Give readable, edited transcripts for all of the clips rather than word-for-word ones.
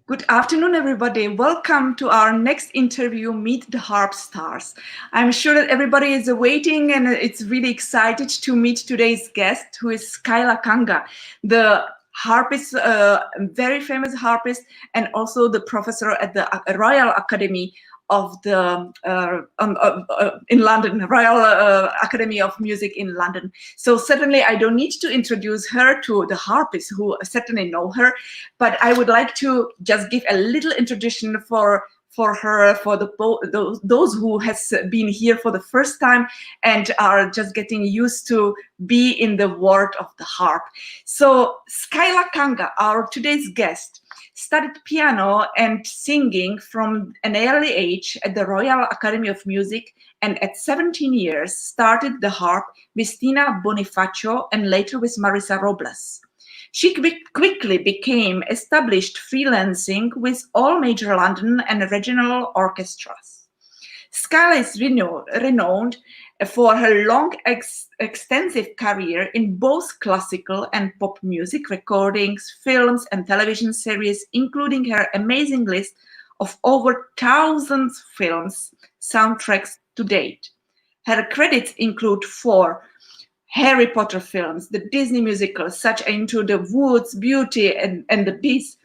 Good afternoon, everybody. Welcome to our next interview, Meet the HARP STARS. I'm sure that everybody is waiting and it's really excited to meet today's guest, who is Scylla Kanga, the harpist, very famous harpist, and also the professor at the Royal Academy of the in London, Royal Academy of Music in London. So certainly I don't need to introduce her to the harpists who certainly know her, but I would like to just give a little introduction for her, for those who has been here for the first time and are just getting used to be in the world of the harp. So Scylla Kanga, our today's guest, studied piano and singing from an early age at the Royal Academy of Music, and at 17 years started the harp with Tina Bonifacio and later with Marisa Robles. She quickly became established freelancing with all major London and regional orchestras. Scylla is renowned for her long, extensive career in both classical and pop music recordings, films, and television series, including her amazing list of over 1,000 films soundtracks to date. Her credits include 4 Harry Potter films, the Disney musicals, such Into the Woods, Beauty and the Beast,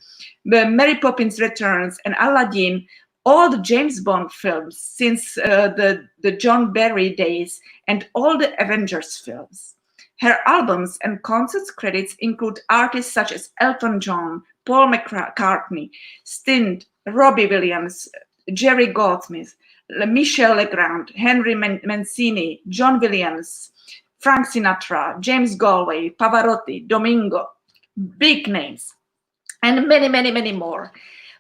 the Mary Poppins Returns, and Aladdin, all the James Bond films since the John Barry days, and all the Avengers films. Her albums and concerts credits include artists such as Elton John, Paul McCartney, Sting, Robbie Williams, Jerry Goldsmith, Michel Legrand, Henry Mancini, John Williams, Frank Sinatra, James Galway, Pavarotti, Domingo, big names, and many, many, many more.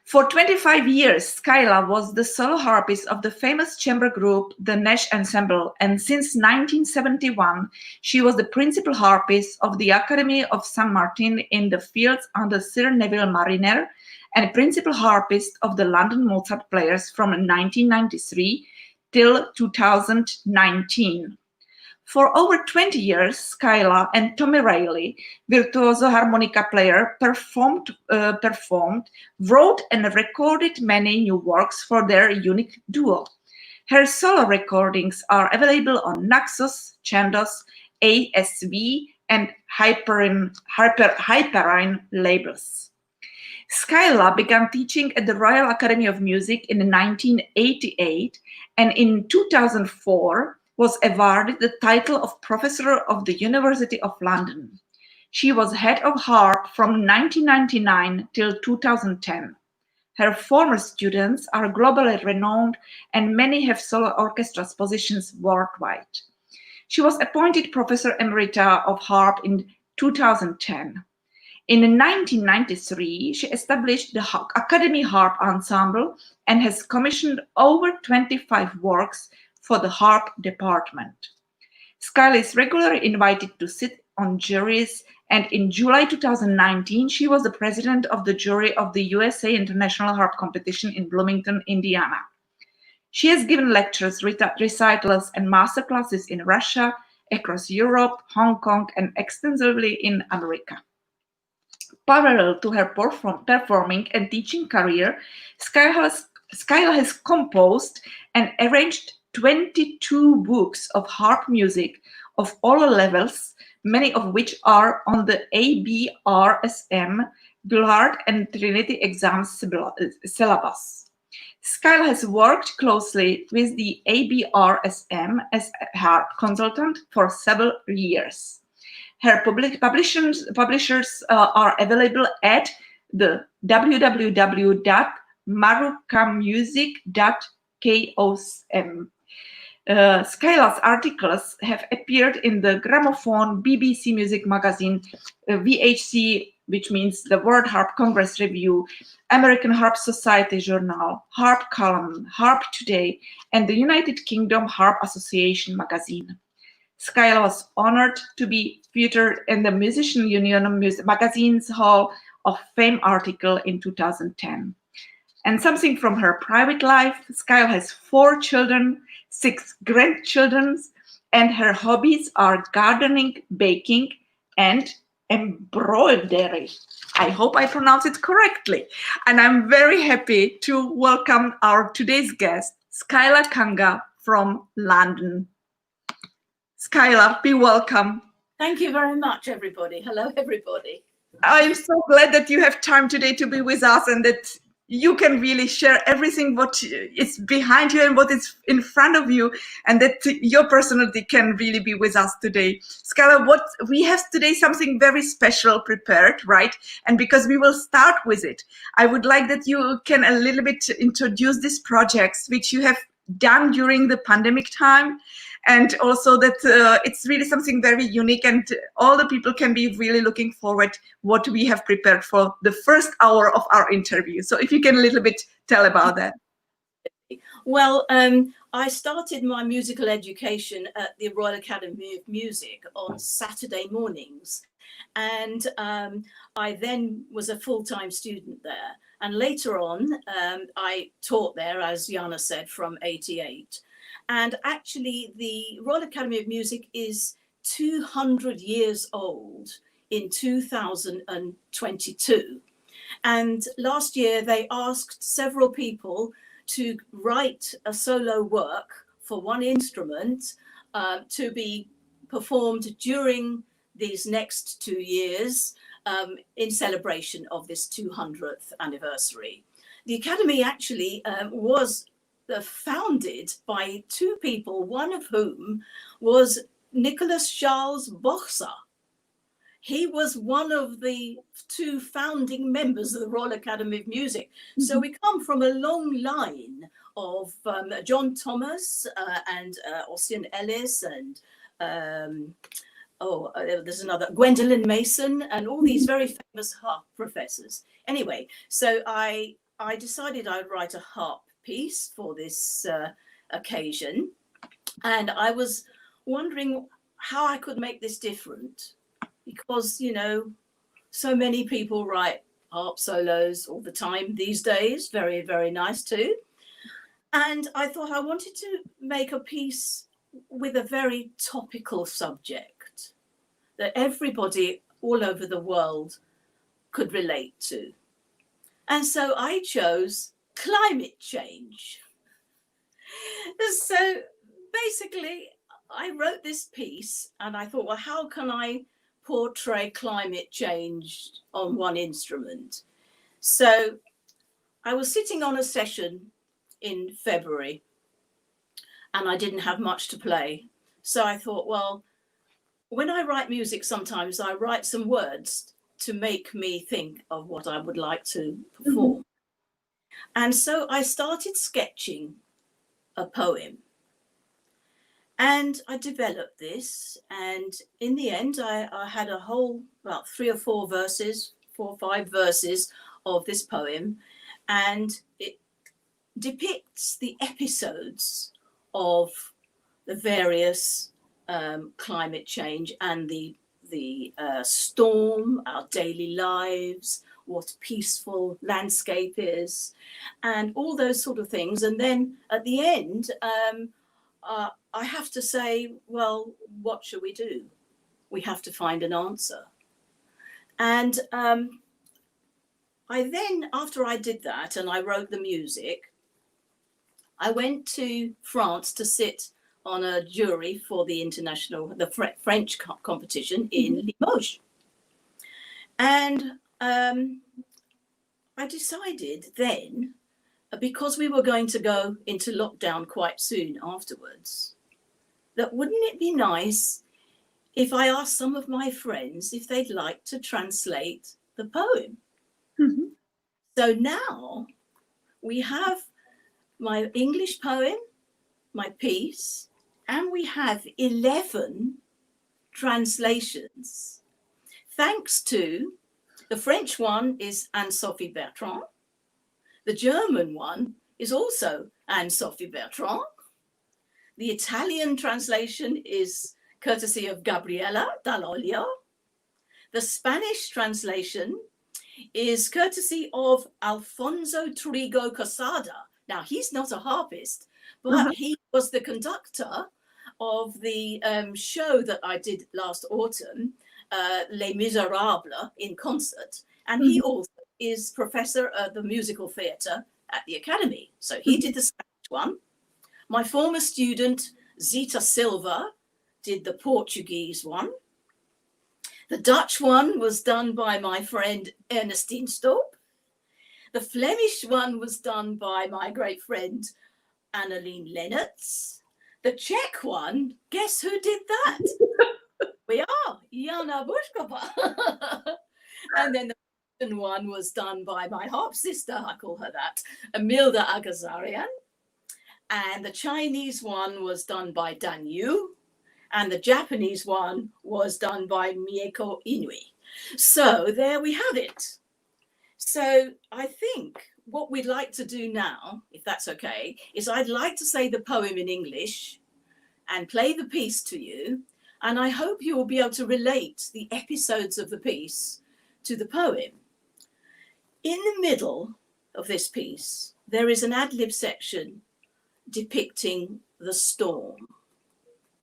For 25 years, Scylla was the solo harpist of the famous chamber group, the Nash Ensemble, and since 1971, she was the principal harpist of the Academy of St. Martin in the Fields under Sir Neville Mariner, and principal harpist of the London Mozart Players from 1993 till 2019. For over 20 years, Scylla and Tommy Reilly, virtuoso harmonica player, performed, wrote and recorded many new works for their unique duo. Her solo recordings are available on Naxos, Chandos, ASV, and Hyperine labels. Scylla began teaching at the Royal Academy of Music in 1988, and in 2004, was awarded the title of Professor of the University of London. She was head of harp from 1999 till 2010. Her former students are globally renowned and many have solo orchestra positions worldwide. She was appointed Professor Emerita of Harp in 2010. In 1993, she established the Academy Harp Ensemble and has commissioned over 25 works for the harp department. Scylla is regularly invited to sit on juries, and in July 2019, she was the president of the jury of the USA International Harp Competition in Bloomington, Indiana. She has given lectures, recitals, and masterclasses in Russia, across Europe, Hong Kong, and extensively in America. Parallel to her performing and teaching career, Scylla has composed and arranged 22 books of harp music of all levels, many of which are on the ABRSM, Bullard and Trinity exam syllabus. Scylla has worked closely with the ABRSM as a harp consultant for several years. Her publishers are available at the www.marukamusic.com. Scylla's articles have appeared in the Gramophone, BBC Music Magazine, VHC, which means the World Harp Congress Review, American Harp Society Journal, Harp Column, Harp Today, and the United Kingdom Harp Association magazine. Scylla was honored to be featured in the Musician Union Magazine's Hall of Fame article in 2010. And something from her private life, Scylla has 4 children, 6 grandchildren, and her hobbies are gardening, baking, and embroidery. I hope I pronounce it correctly. And I'm very happy to welcome our today's guest, Scylla Kanga from London. Scylla, be welcome. Thank you very much, everybody. Hello, everybody. I'm so glad that you have time today to be with us and that you can really share everything what is behind you and what is in front of you, and that your personality can really be with us today. Scylla, what we have today, something very special prepared, right? And because we will start with it, I would like that you can a little bit introduce these projects which you have done during the pandemic time, and also that it's really something very unique, and all the people can be really looking forward what we have prepared for the first hour of our interview. So if you can a little bit tell about that. Well, I started my musical education at the Royal Academy of Music on Saturday mornings, and I then was a full-time student there, and later on I taught there, as Jana said, from 88. And actually, the Royal Academy of Music is 200 years old in 2022. And last year, they asked several people to write a solo work for one instrument to be performed during these next 2 years in celebration of this 200th anniversary. The Academy actually was founded by two people, one of whom was Nicholas Charles Bochsa. He was one of the two founding members of the Royal Academy of Music. Mm-hmm. So we come from a long line of John Thomas and Austin Ellis and there's another, Gwendolyn Mason, and all these very famous harp professors. Anyway, so I decided I'd write a harp piece for this occasion, and I was wondering how I could make this different, because so many people write harp solos all the time these days, very, very nice too. And I thought I wanted to make a piece with a very topical subject that everybody all over the world could relate to. And so I chose climate change. So basically, I wrote this piece and I thought, well, how can I portray climate change on one instrument? So I was sitting on a session in February and I didn't have much to play. So I thought, well, when I write music, sometimes I write some words to make me think of what I would like to perform. Mm-hmm. And so I started sketching a poem. And I developed this. And in the end, I had a whole, about 3 or 4 verses, 4 or 5 verses of this poem. And it depicts the episodes of the various climate change and the storm, our daily lives, what peaceful landscape is, and all those sort of things. And then at the end, I have to say, well, what should we do? We have to find an answer. And I then, after I did that and I wrote the music, I went to France to sit on a jury for the French competition in Limoges. And I decided then, because we were going to go into lockdown quite soon afterwards, that wouldn't it be nice if I asked some of my friends if they'd like to translate the poem? Mm-hmm. So now we have my English poem, my piece, and we have 11 translations. Thanks to the French one is Anne-Sophie Bertrand. The German one is also Anne-Sophie Bertrand. The Italian translation is courtesy of Gabriela Dall'Olio. The Spanish translation is courtesy of Alfonso Trigo Casada. Now, he's not a harpist, but he was the conductor of the show that I did last autumn, Les Miserables, in concert. And he also is professor of the musical theatre at the Academy. So he did the Spanish one. My former student, Zita Silva, did the Portuguese one. The Dutch one was done by my friend Ernestine Storp. The Flemish one was done by my great friend Annelien Lennertz. The Czech one, guess who did that? We are Jana Boušková. And then the Russian one was done by my harp sister, I call her that, Emilda Agazarian. And the Chinese one was done by Dan Yu. And the Japanese one was done by Mieko Inui. So there we have it. So I think what we'd like to do now, if that's okay, is I'd like to say the poem in English and play the piece to you. And I hope you will be able to relate the episodes of the piece to the poem. In the middle of this piece, there is an ad-lib section depicting the storm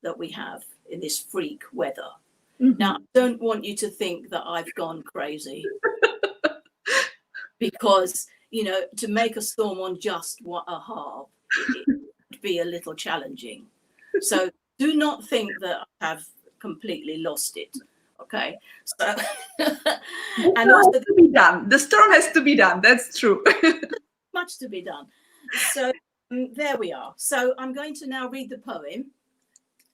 that we have in this freak weather. Now, I don't want you to think that I've gone crazy because, you know, to make a storm on just a harp, it would be a little challenging. So do not think that I have completely lost it. Okay. So and also to be done. The storm has to be done. That's true. Much to be done. So there we are. So I'm going to now read the poem.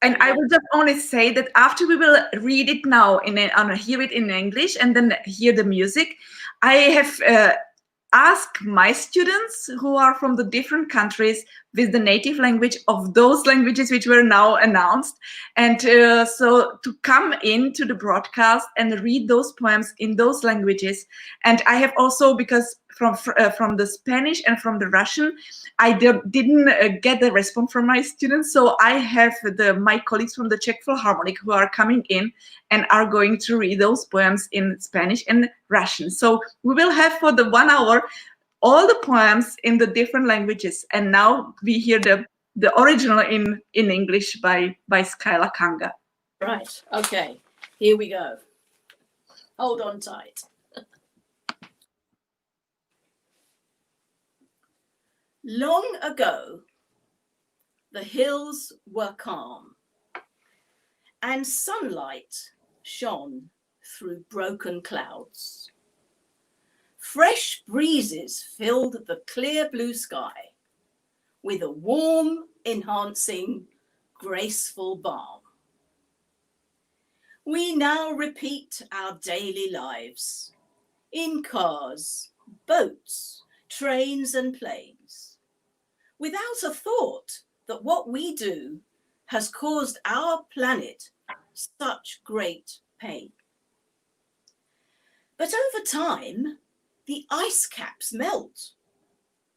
And I will just only say that after we will read it now hear it in English and then hear the music, I have asked my students who are from the different countries with the native language of those languages which were now announced, and so to come into the broadcast and read those poems in those languages. And I have also, because from the Spanish and from the Russian, I didn't get the response from my students, so I have my colleagues from the Czech Philharmonic who are coming in and are going to read those poems in Spanish and Russian. So we will have for the 1 hour all the poems in the different languages. And now we hear the original in English by SKAILA KANGA. Right, okay, here we go. Hold on tight. Long ago, the hills were calm, and sunlight shone through broken clouds. Fresh breezes filled the clear blue sky with a warm, enhancing, graceful balm. We now repeat our daily lives in cars, boats, trains, and planes, without a thought that what we do has caused our planet such great pain. But over time, the ice caps melt.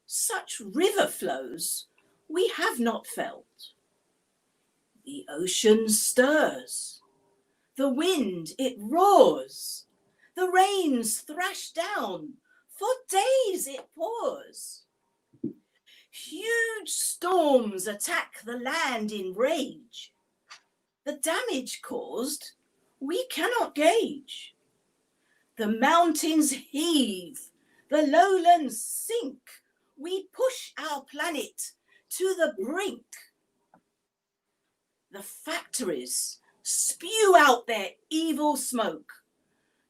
Such river flows we have not felt. The ocean stirs. The wind, it roars. The rains thrash down. For days it pours. Huge storms attack the land in rage. The damage caused we cannot gauge. The mountains heave, the lowlands sink. We push our planet to the brink. The factories spew out their evil smoke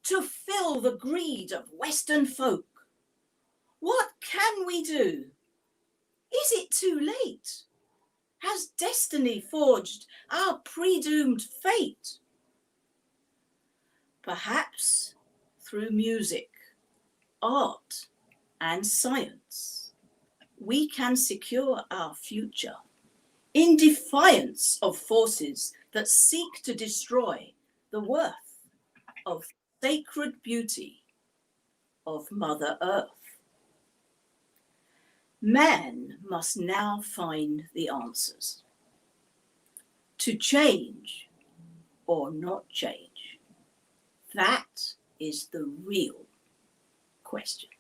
to fill the greed of Western folk. What can we do? Is it too late? Has destiny forged our predoomed fate? Perhaps through music, art, and science, we can secure our future in defiance of forces that seek to destroy the worth of sacred beauty of Mother Earth. Man must now find the answers to change or not change. That is the real question.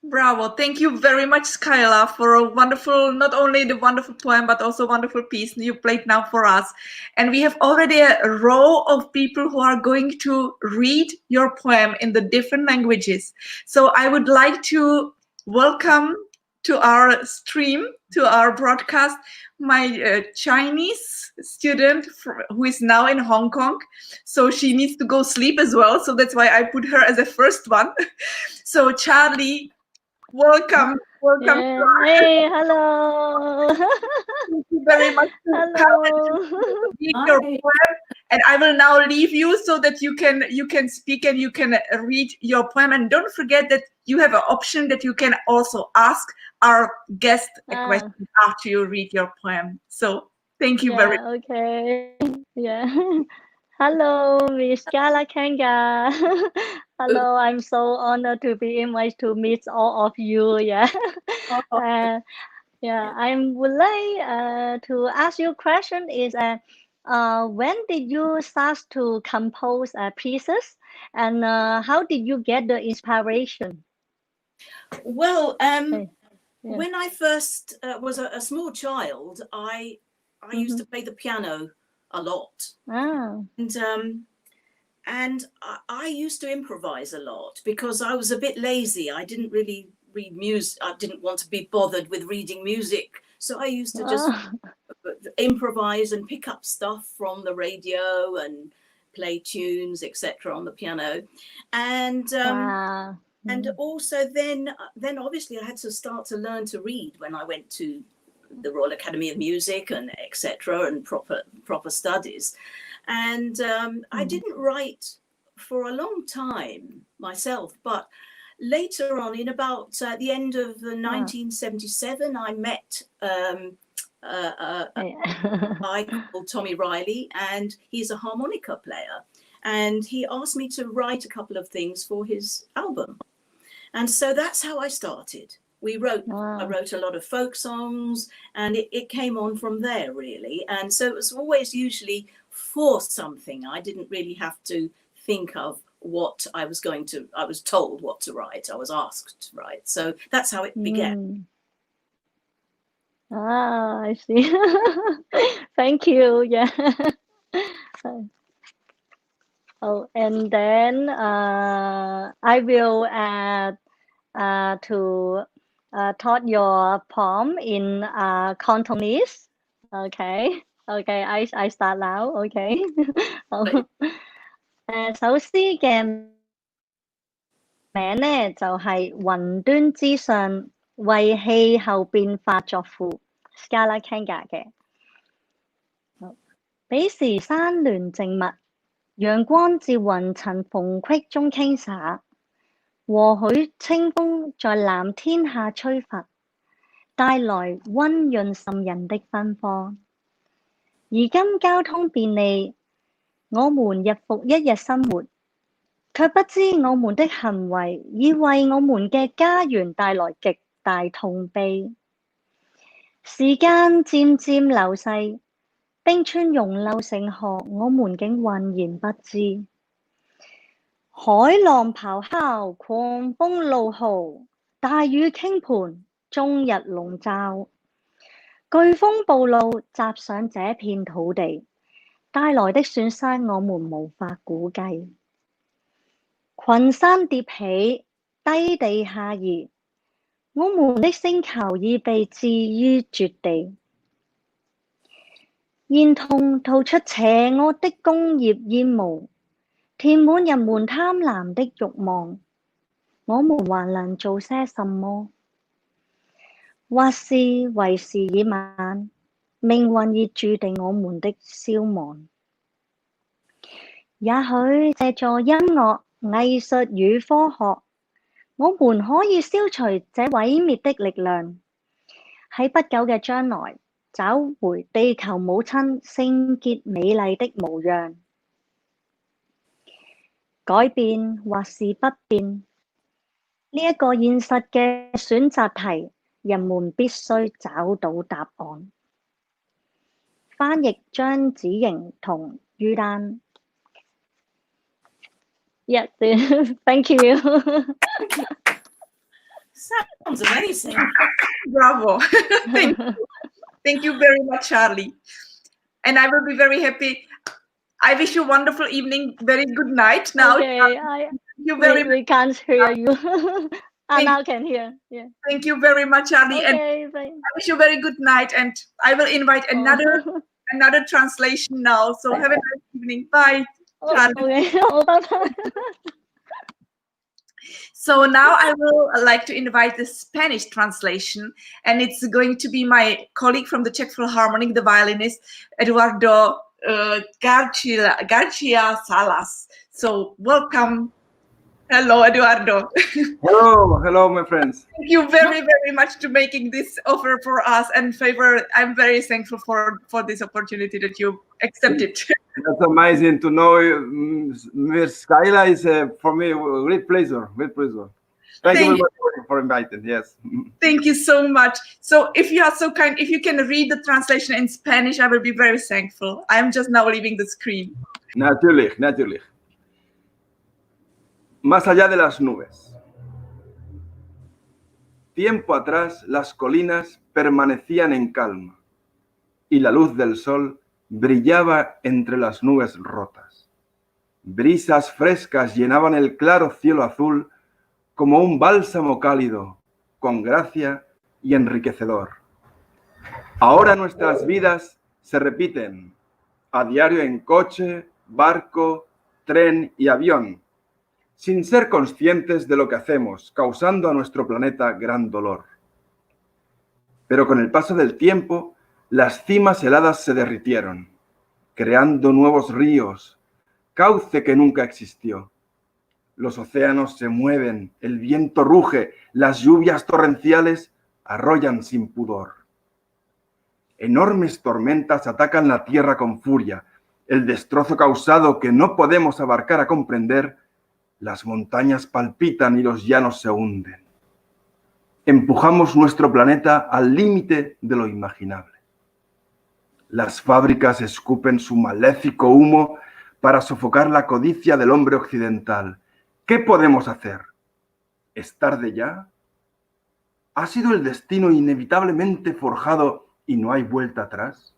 Bravo. Thank you very much, Scylla, for a wonderful, not only the wonderful poem, but also wonderful piece you played now for us. And we have already a row of people who are going to read your poem in the different languages. So I would like to welcome to our stream, to our broadcast, my Chinese student who is now in Hong Kong. So she needs to go sleep as well. So that's why I put her as the first one. So Charlie, welcome. Yeah. Hey, hello. Thank you very much for Hello. read your poem. And I will now leave you so that you can speak and you can read your poem. And don't forget that you have an option that you can also ask our guest a question after you read your poem. So thank you very much. Okay. Yeah. Hello, Miss Scylla Kanga. Hello, I'm so honored to be invited to meet all of you. Yeah. Oh, Yeah, I would like to ask you a question is when did you start to compose pieces, and how did you get the inspiration? well, Yeah. when I first was a small child, I used to play the piano a lot, Ah. and I used to improvise a lot because I was a bit lazy. I didn't really read music. I didn't want to be bothered with reading music, so I used to just improvise and pick up stuff from the radio and play tunes, etc., on the piano, and Wow. and also then obviously I had to start to learn to read when I went to the Royal Academy of Music and etc., and proper studies, and I didn't write for a long time myself, but later on, in about the end of 1977, I met a guy called Tommy Riley, and he's a harmonica player, and he asked me to write a couple of things for his album, and so that's how I started. I wrote a lot of folk songs, and it came on from there, really. And so it was always usually for something. I didn't really have to think of what I was told what to write. I was asked to write. So that's how it began. Ah, I see. Thank you. Yeah. Oh, and then I will add to taught your poem in Cantonese. Okay. Okay, I start now. Okay. 好。首詩嘅名呢就係雲端之上為氣候變化作賦 Scala Kanga 嘅。彼時山巒靜默，陽光自雲層縫隙中傾灑，和煦清風在藍天下吹拂，帶來溫潤滲人的芬芳。而今交通便利，我們日復一日生活，卻不知我們的行為已為我們嘅家園帶來極大痛悲。時間漸漸流逝，冰川溶漏成河，我們竟渾然不知。海浪咆哮，狂風怒號，大雨傾盆，終日籠罩。颶風暴怒襲上這片土地，帶來的損失我們無法估計。群山疊起，低地下移，我們的星球已被置於絕地。煙囪吐出邪惡的工業煙霧，填滿人們貪婪的慾望。我們還能做些什麼？或是為時已晚，命運已注定我們的消亡。也許借助音樂、藝術與科學，我們可以消除這毀滅的力量，喺不久嘅將來找回地球母親聖潔美麗的模樣。改變或是不變，呢一個現實嘅選擇題，人們必須找到答案。翻譯張子瑩同于丹。Yes, thank you. Sounds amazing. Bravo. Thank you very much, Charlie. And I will be very happy. I wish you a wonderful evening. Very good night now. Okay, we can't hear you. Now can hear. Yeah. Thank you very much, Charlie. Okay, and I wish you a very good night. And I will invite another translation now. So have a nice evening. Bye. Okay. Bye-bye. So now I will like to invite the Spanish translation, and it's going to be my colleague from the Czech Philharmonic, the violinist Eduardo Garcia Salas. So welcome. Hello, Eduardo. Hello, my friends. Thank you very, very much to making this offer for us and favor. I'm very thankful for this opportunity that you accepted. That's amazing to know. Miss Scylla is for me a great pleasure. Thank you very much for inviting. Yes. Thank you so much. So if you are so kind, if you can read the translation in Spanish, I will be very thankful. I'm just now leaving the screen. Natürlich. Más allá de las nubes. Tiempo atrás las colinas permanecían en calma y la luz del sol brillaba entre las nubes rotas. Brisas frescas llenaban el claro cielo azul como un bálsamo cálido, con gracia y enriquecedor. Ahora nuestras vidas se repiten a diario en coche, barco, tren y avión, sin ser conscientes de lo que hacemos, causando a nuestro planeta gran dolor. Pero con el paso del tiempo, las cimas heladas se derritieron, creando nuevos ríos, cauce que nunca existió. Los océanos se mueven, el viento ruge, las lluvias torrenciales arrollan sin pudor. Enormes tormentas atacan la tierra con furia, el destrozo causado que no podemos abarcar a comprender. Las montañas palpitan y los llanos se hunden. Empujamos nuestro planeta al límite de lo imaginable. Las fábricas escupen su maléfico humo para sofocar la codicia del hombre occidental. ¿Qué podemos hacer? ¿Es tarde ya? ¿Ha sido el destino inevitablemente forjado y no hay vuelta atrás?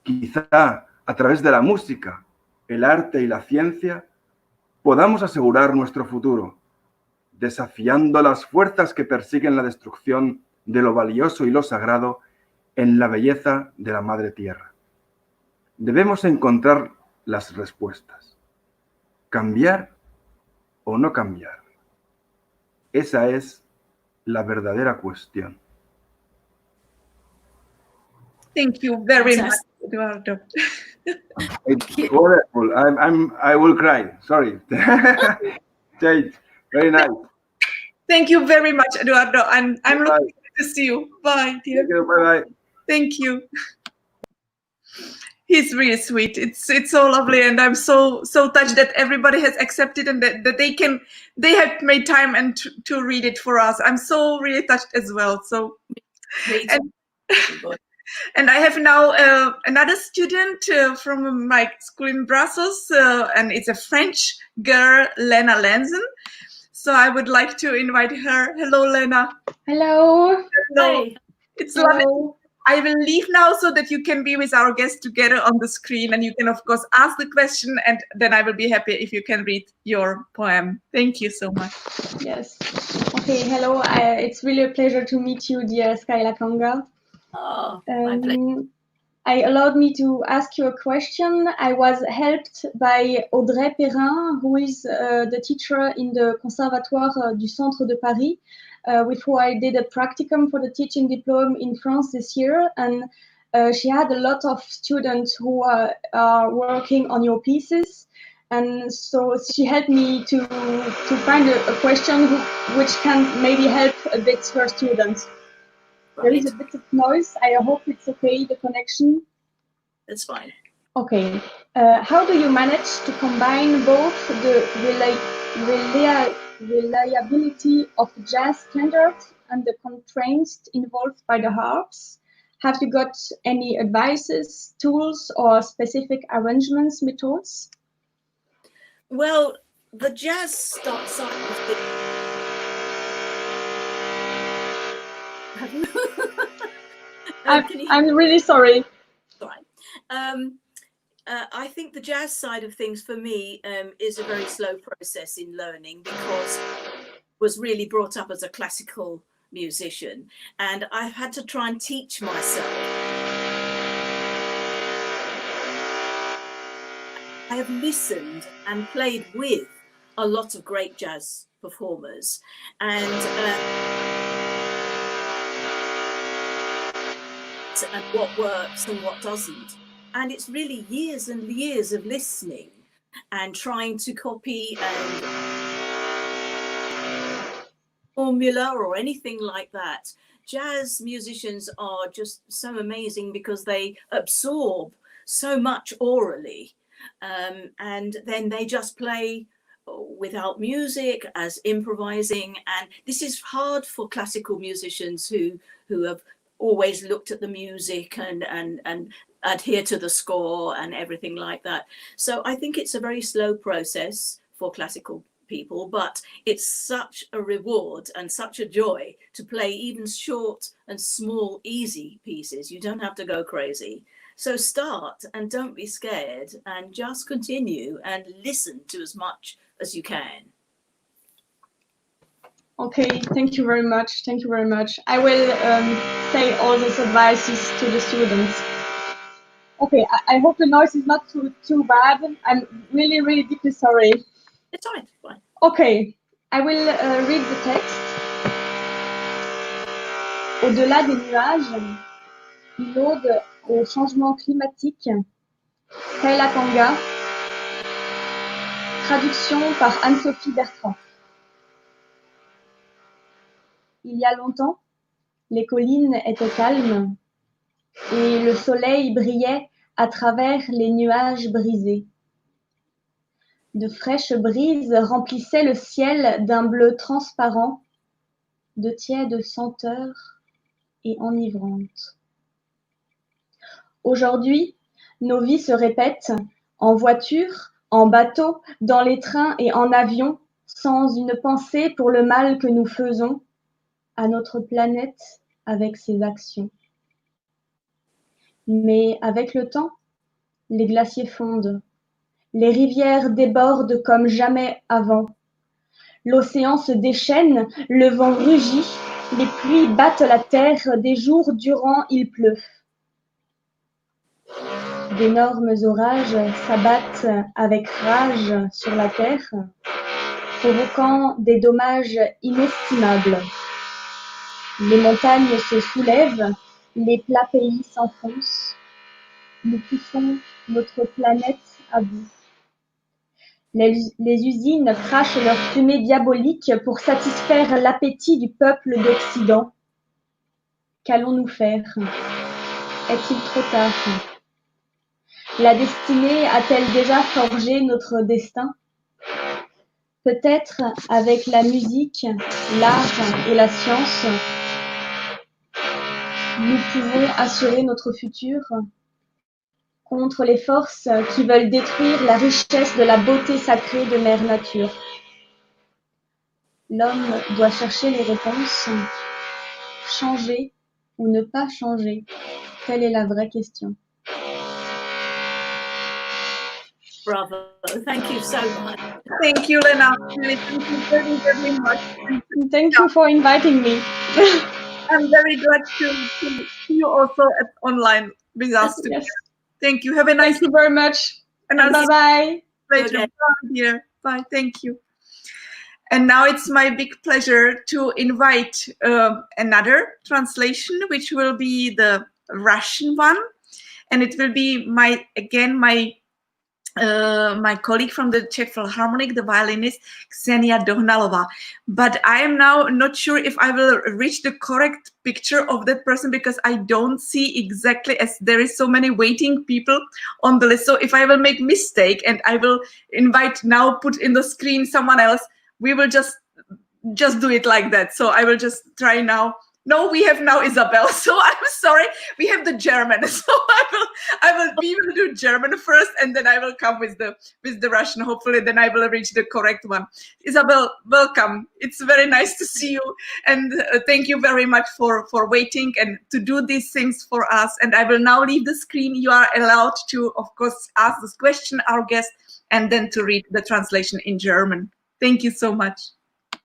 Quizá a través de la música, el arte y la ciencia podamos asegurar nuestro futuro, desafiando las fuerzas que persiguen la destrucción de lo valioso y lo sagrado en la belleza de la Madre Tierra. Debemos encontrar las respuestas. ¿Cambiar o no cambiar? Esa es la verdadera cuestión. Thank you very much, Eduardo. It's wonderful. I will cry. Sorry. Very nice. Thank you very much, Eduardo. And I'm looking forward to see you. Bye, dear. Thank you. Bye. Thank you. He's really sweet. It's so lovely, and I'm so touched that everybody has accepted and that they have made time and to read it for us. I'm so really touched as well. So, and I have now another student from my school in Brussels, and it's a French girl, Lena Lenzen. So I would like to invite her. Hello, Lena. Hello. Hello. Hi. It's lovely. I will leave now so that you can be with our guests together on the screen, and you can, of course, ask the question, and then I will be happy if you can read your poem. Thank you so much. Yes. Okay, hello. It's really a pleasure to meet you, dear SKAILA KANGA. Oh, my pleasure. I allowed me to ask you a question. I was helped by Audrey Perrin, who is the teacher in the Conservatoire du Centre de Paris, with who I did a practicum for the teaching diploma in France this year. And she had a lot of students who are working on your pieces. And so she helped me to find a question which can maybe help a bit her students. There is a bit of noise. I hope it's okay, the connection. That's fine. Okay. How do you manage to combine both the reliability of jazz standards and the constraints involved by the harps? Have you got any advices, tools, or specific arrangements methods? Well, the jazz starts off with I'm really sorry. Right. I think the jazz side of things for me is a very slow process in learning, because I was really brought up as a classical musician, and I've had to try and teach myself. I have listened and played with a lot of great jazz performers, and what works and what doesn't. And it's really years and years of listening and trying to copy and formula or anything like that. Jazz musicians are just so amazing because they absorb so much orally, and then they just play without music, as improvising. And this is hard for classical musicians who have always looked at the music and adhere to the score and everything like that. So I think it's a very slow process for classical people, but it's such a reward and such a joy to play even short and small, easy pieces. You don't have to go crazy. So start and don't be scared and just continue and listen to as much as you can. Okay, thank you very much. Thank you very much. I will say all those advices to the students. Okay, I hope the noise is not too bad. I'm really, really deeply sorry. It's all right, fine. Okay, I will read the text. Au-delà des nuages, une ode au changement climatique. SKAILA KANGA. Traduction par Anne-Sophie Bertrand. Il y a longtemps, les collines étaient calmes et le soleil brillait à travers les nuages brisés. De fraîches brises remplissaient le ciel d'un bleu transparent, de tièdes senteurs et enivrantes. Aujourd'hui, nos vies se répètent en voiture, en bateau, dans les trains et en avion, sans une pensée pour le mal que nous faisons à notre planète avec ses actions. Mais avec le temps, les glaciers fondent, les rivières débordent comme jamais avant. L'océan se déchaîne, le vent rugit, les pluies battent la terre, des jours durant il pleut. D'énormes orages s'abattent avec rage sur la terre, provoquant des dommages inestimables. Les montagnes se soulèvent, les plats pays s'enfoncent. Nous poussons notre planète à bout. Les usines crachent leur fumée diabolique pour satisfaire l'appétit du peuple d'Occident. Qu'allons-nous faire? Est-il trop tard? La destinée a-t-elle déjà forgé notre destin? Peut-être avec la musique, l'art et la science, nous pouvons assurer notre futur contre les forces qui veulent détruire la richesse de la beauté sacrée de Mère Nature. L'homme doit chercher les réponses, changer ou ne pas changer, telle est la vraie question. Bravo, thank you so much. Thank you, Lena. Really, thank you very, very much. Thank you for inviting me. I'm very glad to see you also online with us today. Yes. Thank you. Have a nice Thank you very much. and I'll see Bye-bye. you later. Okay. Bye, dear. Bye. Thank you. And now it's my big pleasure to invite another translation, which will be the Russian one, and it will be my colleague from the Czech Philharmonic, the violinist Ksenia Dohnalova. But I am now not sure if I will reach the correct picture of that person because I don't see exactly, as there is so many waiting people on the list. So if I will make mistake and I will invite now, put in the screen someone else, we will just do it like that. So I will just try now. No, we have now Isabel. So I'm sorry, we have the German. So we will do German first, and then I will come with the Russian. Hopefully, then I will reach the correct one. Isabel, welcome. It's very nice to see you, and thank you very much for waiting and to do these things for us. And I will now leave the screen. You are allowed to, of course, ask this question our guest, and then to read the translation in German. Thank you so much.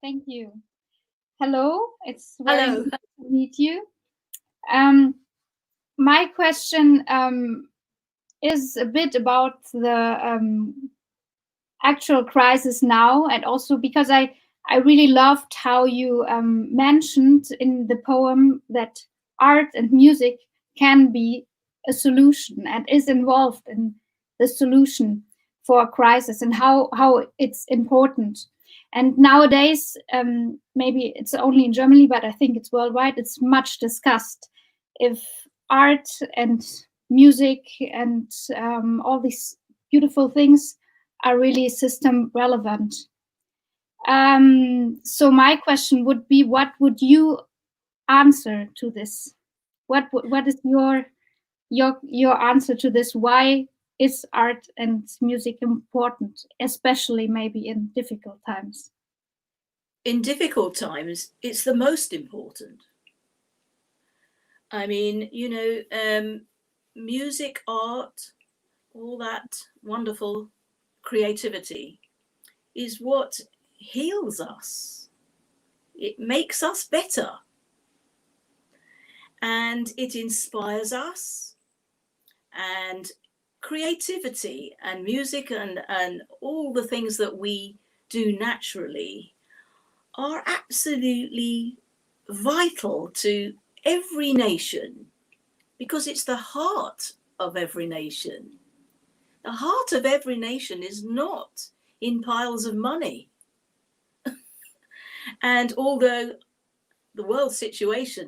Thank you. Hello, it's very Hello. nice to meet you. My question is a bit about the actual crisis now, and also because I really loved how you mentioned in the poem that art and music can be a solution and is involved in the solution for a crisis and how it's important. And nowadays, maybe it's only in Germany, but I think it's worldwide, it's much discussed if art and music and all these beautiful things are really system relevant. So my question would be, what would you answer to this? What is your answer to this? Why is art and music important, especially maybe in difficult times? In difficult times, it's the most important. I mean, you know, music, art, all that wonderful creativity is what heals us. It makes us better. And it inspires us. And creativity and music and all the things that we do naturally are absolutely vital to every nation, because it's the heart of every nation. The heart of every nation is not in piles of money. And although the world situation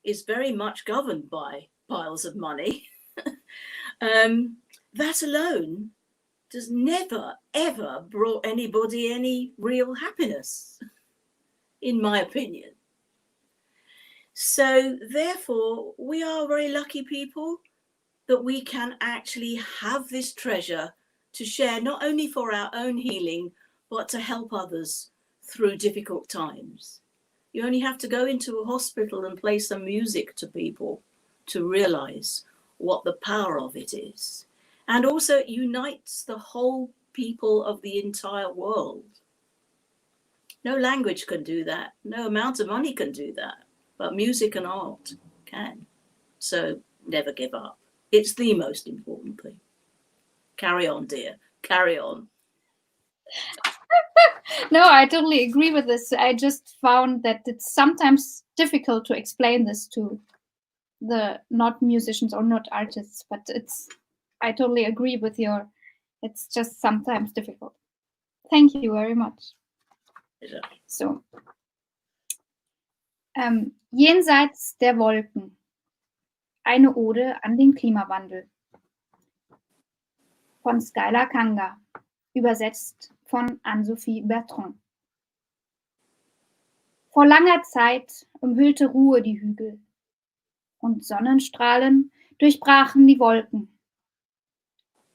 is very much governed by piles of money, that alone does never, ever brought anybody any real happiness, in my opinion. So therefore, we are very lucky people that we can actually have this treasure to share, not only for our own healing, but to help others through difficult times. You only have to go into a hospital and play some music to people to realize what the power of it is. And also it unites the whole people of the entire world. No language can do that. No amount of money can do that. But music and art can. So never give up. It's the most important thing. Carry on, dear. Carry on. No, I totally agree with this. I just found that it's sometimes difficult to explain this to the not musicians or not artists, but I totally agree with it's just sometimes difficult. Thank you very much. Yeah. So, Jenseits der Wolken. Eine Ode an den Klimawandel. Von SKAILA KANGA. Übersetzt von Anne-Sophie Bertrand. Vor langer Zeit umhüllte Ruhe die Hügel und Sonnenstrahlen durchbrachen die Wolken.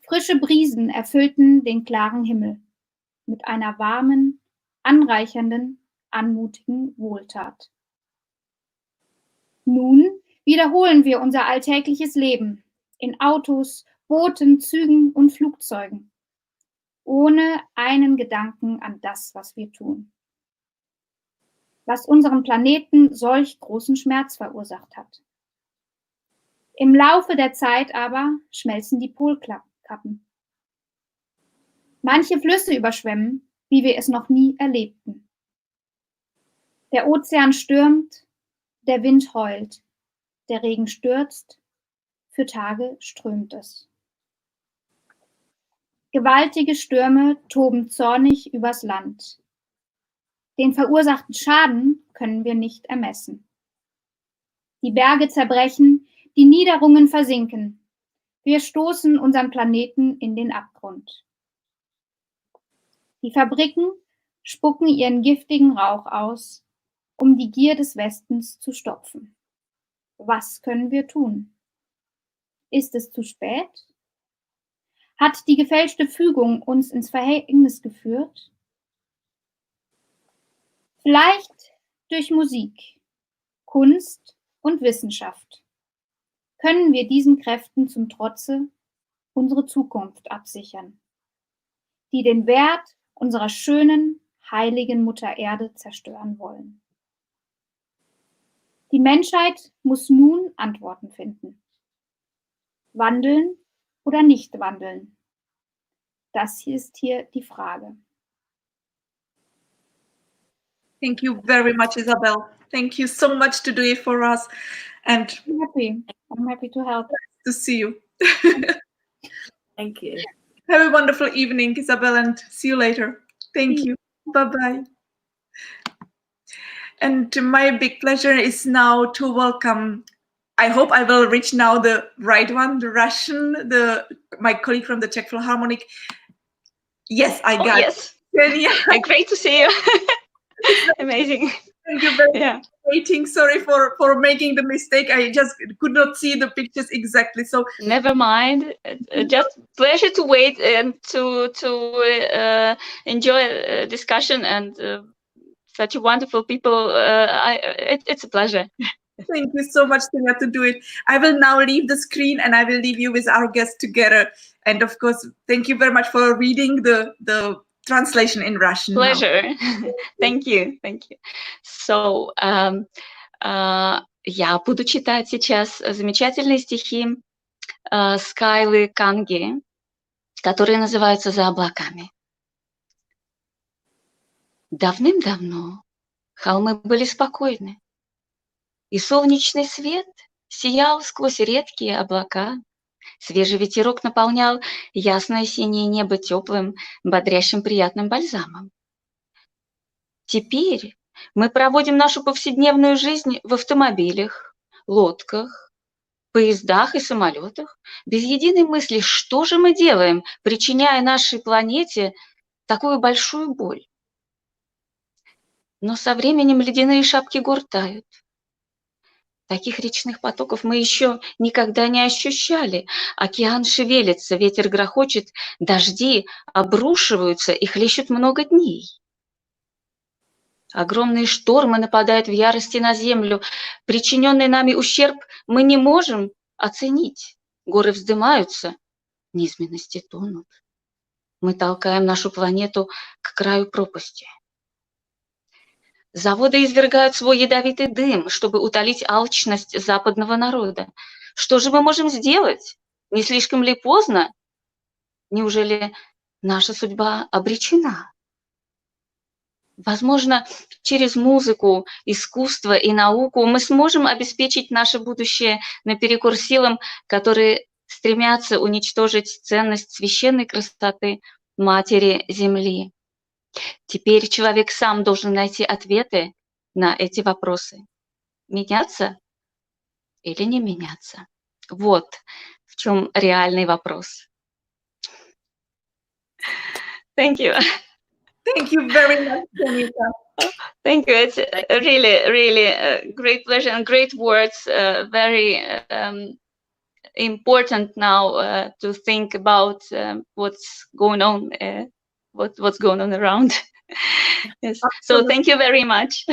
Frische Brisen erfüllten den klaren Himmel mit einer warmen, anreichernden, anmutigen Wohltat. Nun wiederholen wir unser alltägliches Leben in Autos, Booten, Zügen und Flugzeugen, ohne einen Gedanken an das, was wir tun, was unserem Planeten solch großen Schmerz verursacht hat. Im Laufe der Zeit aber schmelzen die Polkappen. Manche Flüsse überschwemmen, wie wir es noch nie erlebten. Der Ozean stürmt, der Wind heult, der Regen stürzt, für Tage strömt es. Gewaltige Stürme toben zornig übers Land. Den verursachten Schaden können wir nicht ermessen. Die Berge zerbrechen, die Niederungen versinken. Wir stoßen unseren Planeten in den Abgrund. Die Fabriken spucken ihren giftigen Rauch aus, um die Gier des Westens zu stopfen. Was können wir tun? Ist es zu spät? Hat die gefälschte Fügung uns ins Verhängnis geführt? Vielleicht durch Musik, Kunst und Wissenschaft können wir diesen Kräften zum Trotze unsere Zukunft absichern, die den Wert unserer schönen, heiligen Mutter Erde zerstören wollen. Die Menschheit muss nun Antworten finden. Wandeln oder nicht wandeln? Das ist hier die Frage. Thank you very much, Isabel. Thank you so much to do it for us. And I'm happy to help. to see you. Thank you. Have a wonderful evening, Isabel, and see you later. Thank you. Bye-bye. And my big pleasure is now to welcome, I hope I will reach now the right one, the Russian, my colleague from the Czech Philharmonic. Yes, I got yes. it. Yeah. Great to see you. Amazing. Thank you very much for waiting. Sorry for making the mistake. I just could not see the pictures exactly. So never mind. Just pleasure to wait and to enjoy a discussion and such wonderful people. It's a pleasure. Thank you so much, Scylla, to do it. I will now leave the screen and I will leave you with our guest together. And of course, thank you very much for reading the translation in Russian. Pleasure. Thank you. Thank you. So, я буду читать сейчас замечательные стихи Скайлы Канги, которые называются «За облаками». Давным-давно холмы были спокойны, и солнечный свет сиял сквозь редкие облака. Свежий ветерок наполнял ясное синее небо теплым, бодрящим, приятным бальзамом. Теперь мы проводим нашу повседневную жизнь в автомобилях, лодках, поездах и самолетах, без единой мысли, что же мы делаем, причиняя нашей планете такую большую боль. Но со временем ледяные шапки гор тают. Таких речных потоков мы еще никогда не ощущали. Океан шевелится, ветер грохочет, дожди обрушиваются и хлещут много дней. Огромные штормы нападают в ярости на землю. Причиненный нами ущерб мы не можем оценить. Горы вздымаются, низменности тонут. Мы толкаем нашу планету к краю пропасти. Заводы извергают свой ядовитый дым, чтобы утолить алчность западного народа. Что же мы можем сделать? Не слишком ли поздно? Неужели наша судьба обречена? Возможно, через музыку, искусство и науку мы сможем обеспечить наше будущее наперекор силам, которые стремятся уничтожить ценность священной красоты Матери Земли. Теперь человек сам должен найти ответы на эти вопросы. Меняться или не меняться? Вот в чем реальный вопрос. Thank you. Thank you very much, Danica. Thank you. It's really a great pleasure and great words. Very important now to think about what's going on. What's going on around. Yes. So thank you very much.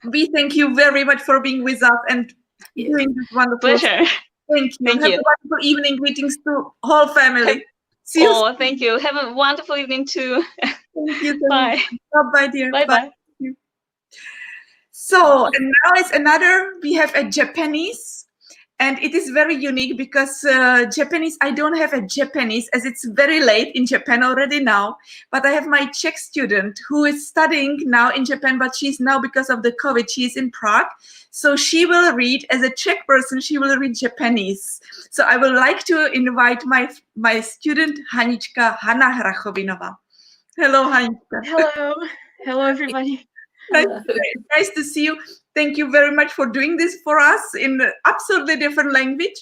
We thank you very much for being with us and doing this wonderful. Pleasure. Thank you. Thank Have you. a wonderful evening. Greetings to whole family. See you. Oh, thank you. Have a wonderful evening too. Thank you. Bye. Bye, dear. Bye. Bye. So and now it's another. We have a Japanese. And it is very unique because Japanese, I don't have a Japanese as it's very late in Japan already now, but I have my Czech student who is studying now in Japan, but she's now because of the COVID, she's in Prague. So she will read, as a Czech person, she will read Japanese. So I would like to invite my student, Hanička Hanna Hrachovinova. Hello, Hanička. Hello. Hello, everybody. Nice to see you. Thank you very much for doing this for us in an absolutely different language.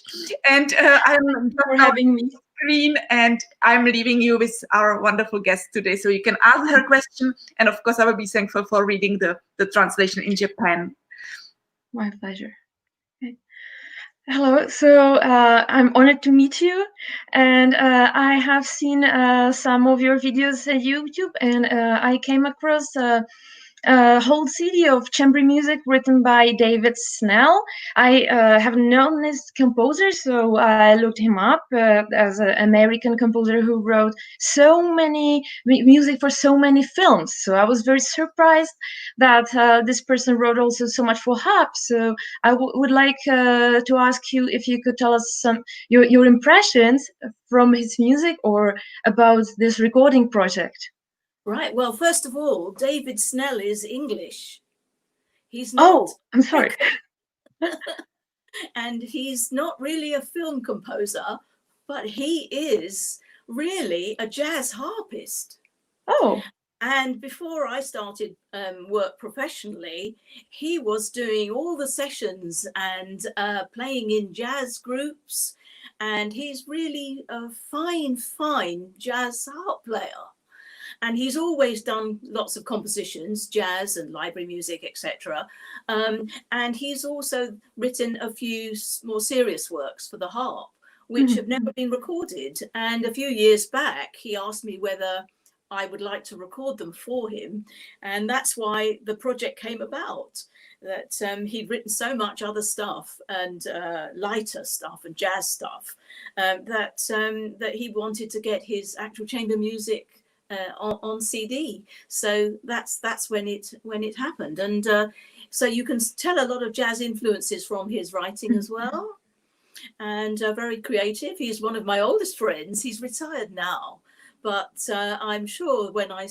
And I'm for having me. Screen, and I'm leaving you with our wonderful guest today, so you can ask her question. And of course, I will be thankful for reading the translation in Japan. My pleasure. Okay. Hello. So I'm honored to meet you, and I have seen some of your videos on YouTube, and I came across a whole CD of chamber music written by David Snell. I have known this composer, so I looked him up as an American composer who wrote so many music for so many films. So I was very surprised that this person wrote also so much for harp. So I would like to ask you if you could tell us some your impressions from his music or about this recording project. Right. Well, first of all, David Snell is English. He's not. Oh, I'm sorry. And he's not really a film composer, but he is really a jazz harpist. Oh. And before I started work professionally, he was doing all the sessions and playing in jazz groups. And he's really a fine jazz harp player. And he's always done lots of compositions, jazz and library music, etc. And he's also written a few more serious works for the harp, which have never been recorded. And a few years back, he asked me whether I would like to record them for him. And that's why the project came about, that he'd written so much other stuff and lighter stuff and jazz stuff that he wanted to get his actual chamber music on CD. So that's when it happened. And so you can tell a lot of jazz influences from his writing as well. And very creative. He's one of my oldest friends. He's retired now. But I'm sure when I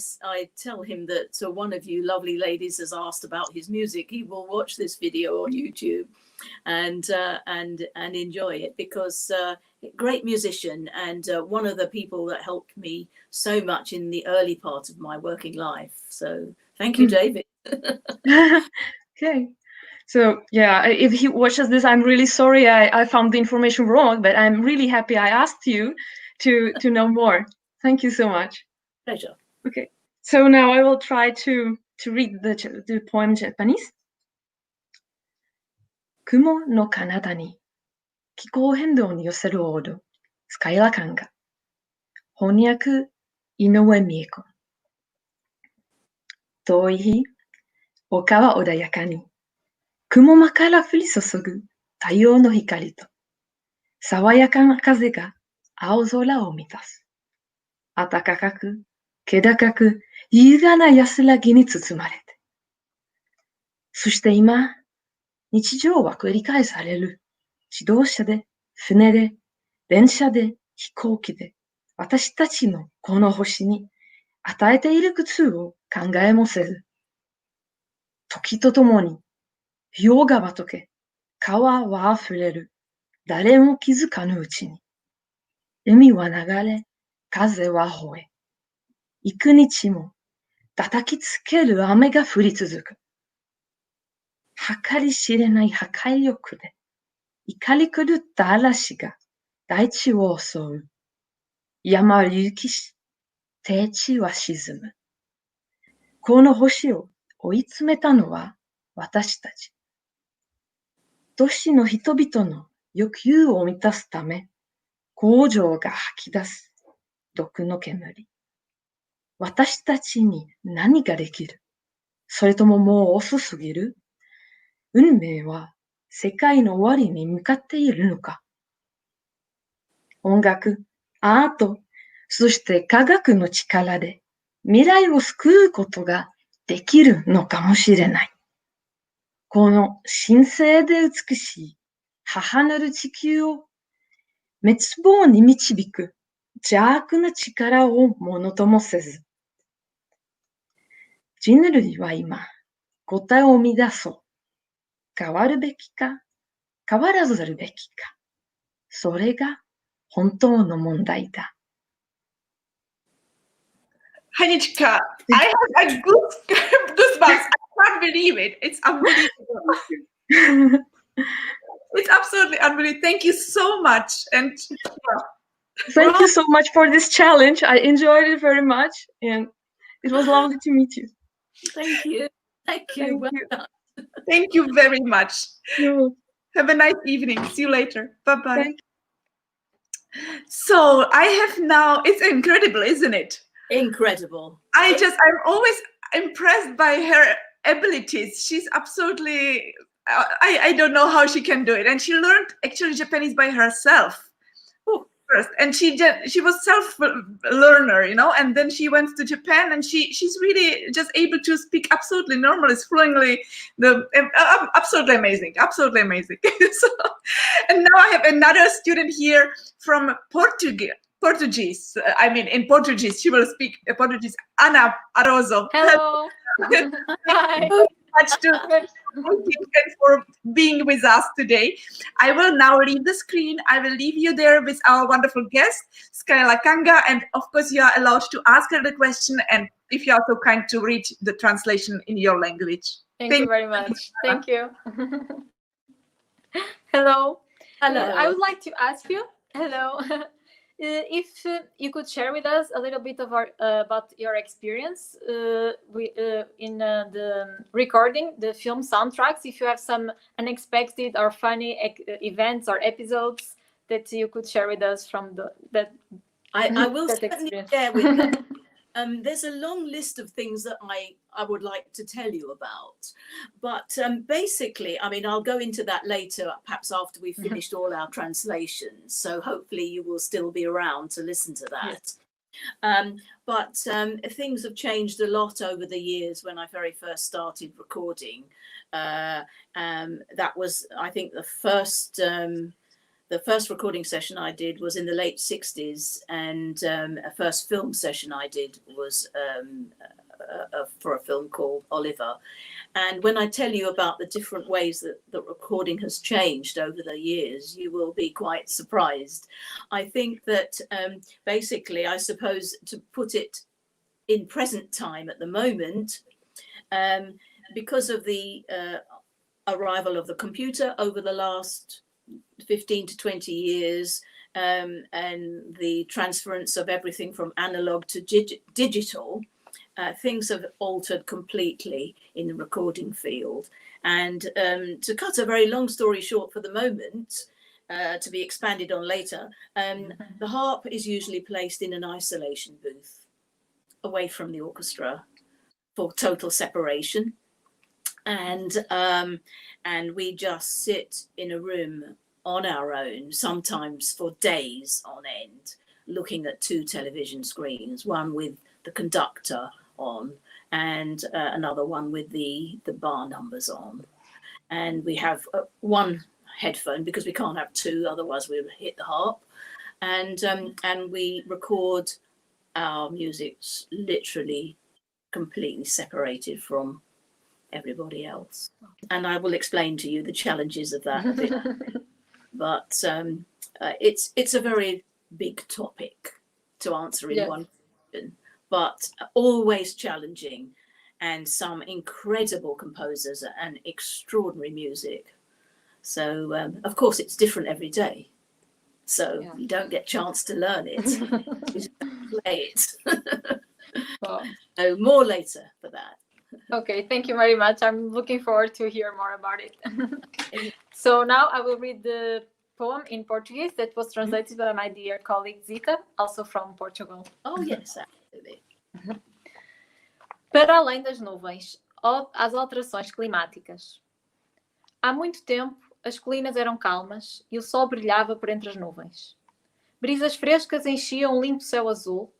tell him that one of you lovely ladies has asked about his music, he will watch this video on YouTube and enjoy it, because great musician and one of the people that helped me so much in the early part of my working life. So thank you, David. Okay. So yeah, if he watches this, I'm really sorry I found the information wrong, but I'm really happy I asked you to know more. Thank you so much. Pleasure. Okay. So now I will try to read the poem in Japanese. 雲の彼方に気候変動に寄せるオード、スカイラカンガ。翻訳、井上美恵子。遠い日、丘は穏やかに、雲間から降り注ぐ太陽の光と、爽やかな風が青空を満たす。暖かく、気高く、優雅な安らぎに包まれて。そして今、日常は繰り返される。自動車で、船で、電車で、飛行機で、私たちのこの星に与えている苦痛を考えもせず。時とともに、氷河は溶け、川は溢れる。誰も気づかぬうちに。海は流れ、風は吠え。幾日も叩きつける雨が降り続く。計り知れない破壊力で、怒り狂った嵐が大地を襲う。山は隆起し、低地は沈む。この星を追い詰めたのは私たち。都市の人々の欲求を満たすため、工場が吐き出す毒の煙。私たちに何ができる？それとももう遅すぎる？運命は世界の終わりに向かっているのか？音楽、アート、そして科学の力で未来を救うことができるのかもしれない。この神聖で美しい母なる地球を滅亡に導く邪悪な力をものともせず。人類は今、答えを見出そう。変わるべきか、変わらざるべきか。それが本当の問題だ。Hanichka, I have a goosebumps. I can't believe it. It's unbelievable. It's absolutely unbelievable. Thank you so much. And thank you so much for this challenge. I enjoyed it very much, and it was lovely to meet you. Thank you. Thank you. Well done. Thank you very much. You're Have a nice evening. See you later. Bye-bye. So I have now, it's incredible, isn't it? Incredible. I'm always impressed by her abilities. She's absolutely, I don't know how she can do it. And she learned actually Japanese by herself first. And she was self-learner, you know, and then she went to Japan and she's really just able to speak absolutely normally, fluently, absolutely amazing, absolutely amazing. So, and now I have another student here from Portuguese. I mean, in Portuguese, she will speak Portuguese. Ana Aroso. Hello. Hi. much for being with us today. I will now leave the screen. I will leave you there with our wonderful guest, SKAILA KANGA, and of course you are allowed to ask her the question, and if you are so kind to read the translation in your language. Thank you very much. Thank you. Hello. Hello. I would like to ask you, hello, if you could share with us a little bit of about your experience in the recording the film soundtracks. If you have some unexpected or funny events or episodes that you could share with us from that. I will certainly share with you. There's a long list of things that I would like to tell you about. But basically, I mean, I'll go into that later, perhaps after we've finished all our translations. So hopefully you will still be around to listen to that. Yes. But things have changed a lot over the years when I very first started recording. That was, I think, the first recording session I did was in the late 60s, and a first film session I did was for a film called Oliver. And when I tell you about the different ways that recording has changed over the years, you will be quite surprised. I think that basically, I suppose, to put it in present time at the moment, because of the arrival of the computer over the last 15 to 20 years, and the transference of everything from analog to digital, things have altered completely in the recording field. And to cut a very long story short for the moment, to be expanded on later, the harp is usually placed in an isolation booth away from the orchestra for total separation. And we just sit in a room on our own, sometimes for days on end, looking at two television screens, one with the conductor on and another one with the bar numbers on. And we have one headphone because we can't have two, otherwise we'll hit the harp. And we record our music literally completely separated from everybody else. And I will explain to you the challenges of that a bit. But it's a very big topic to answer in one question, but always challenging, and some incredible composers and extraordinary music. So of course it's different every day, so you don't get a chance to learn it. You just play it. Wow. So more later for that. Okay, thank you very much. I'm looking forward to hear more about it. So now I will read the poem in Portuguese that was translated by my dear colleague Zita, also from Portugal. Oh, yes, absolutely. Para além das nuvens, às alterações climáticas. Há muito tempo, as colinas eram calmas e o sol brilhava por entre as nuvens. Brisas frescas enchiam um limpo céu azul,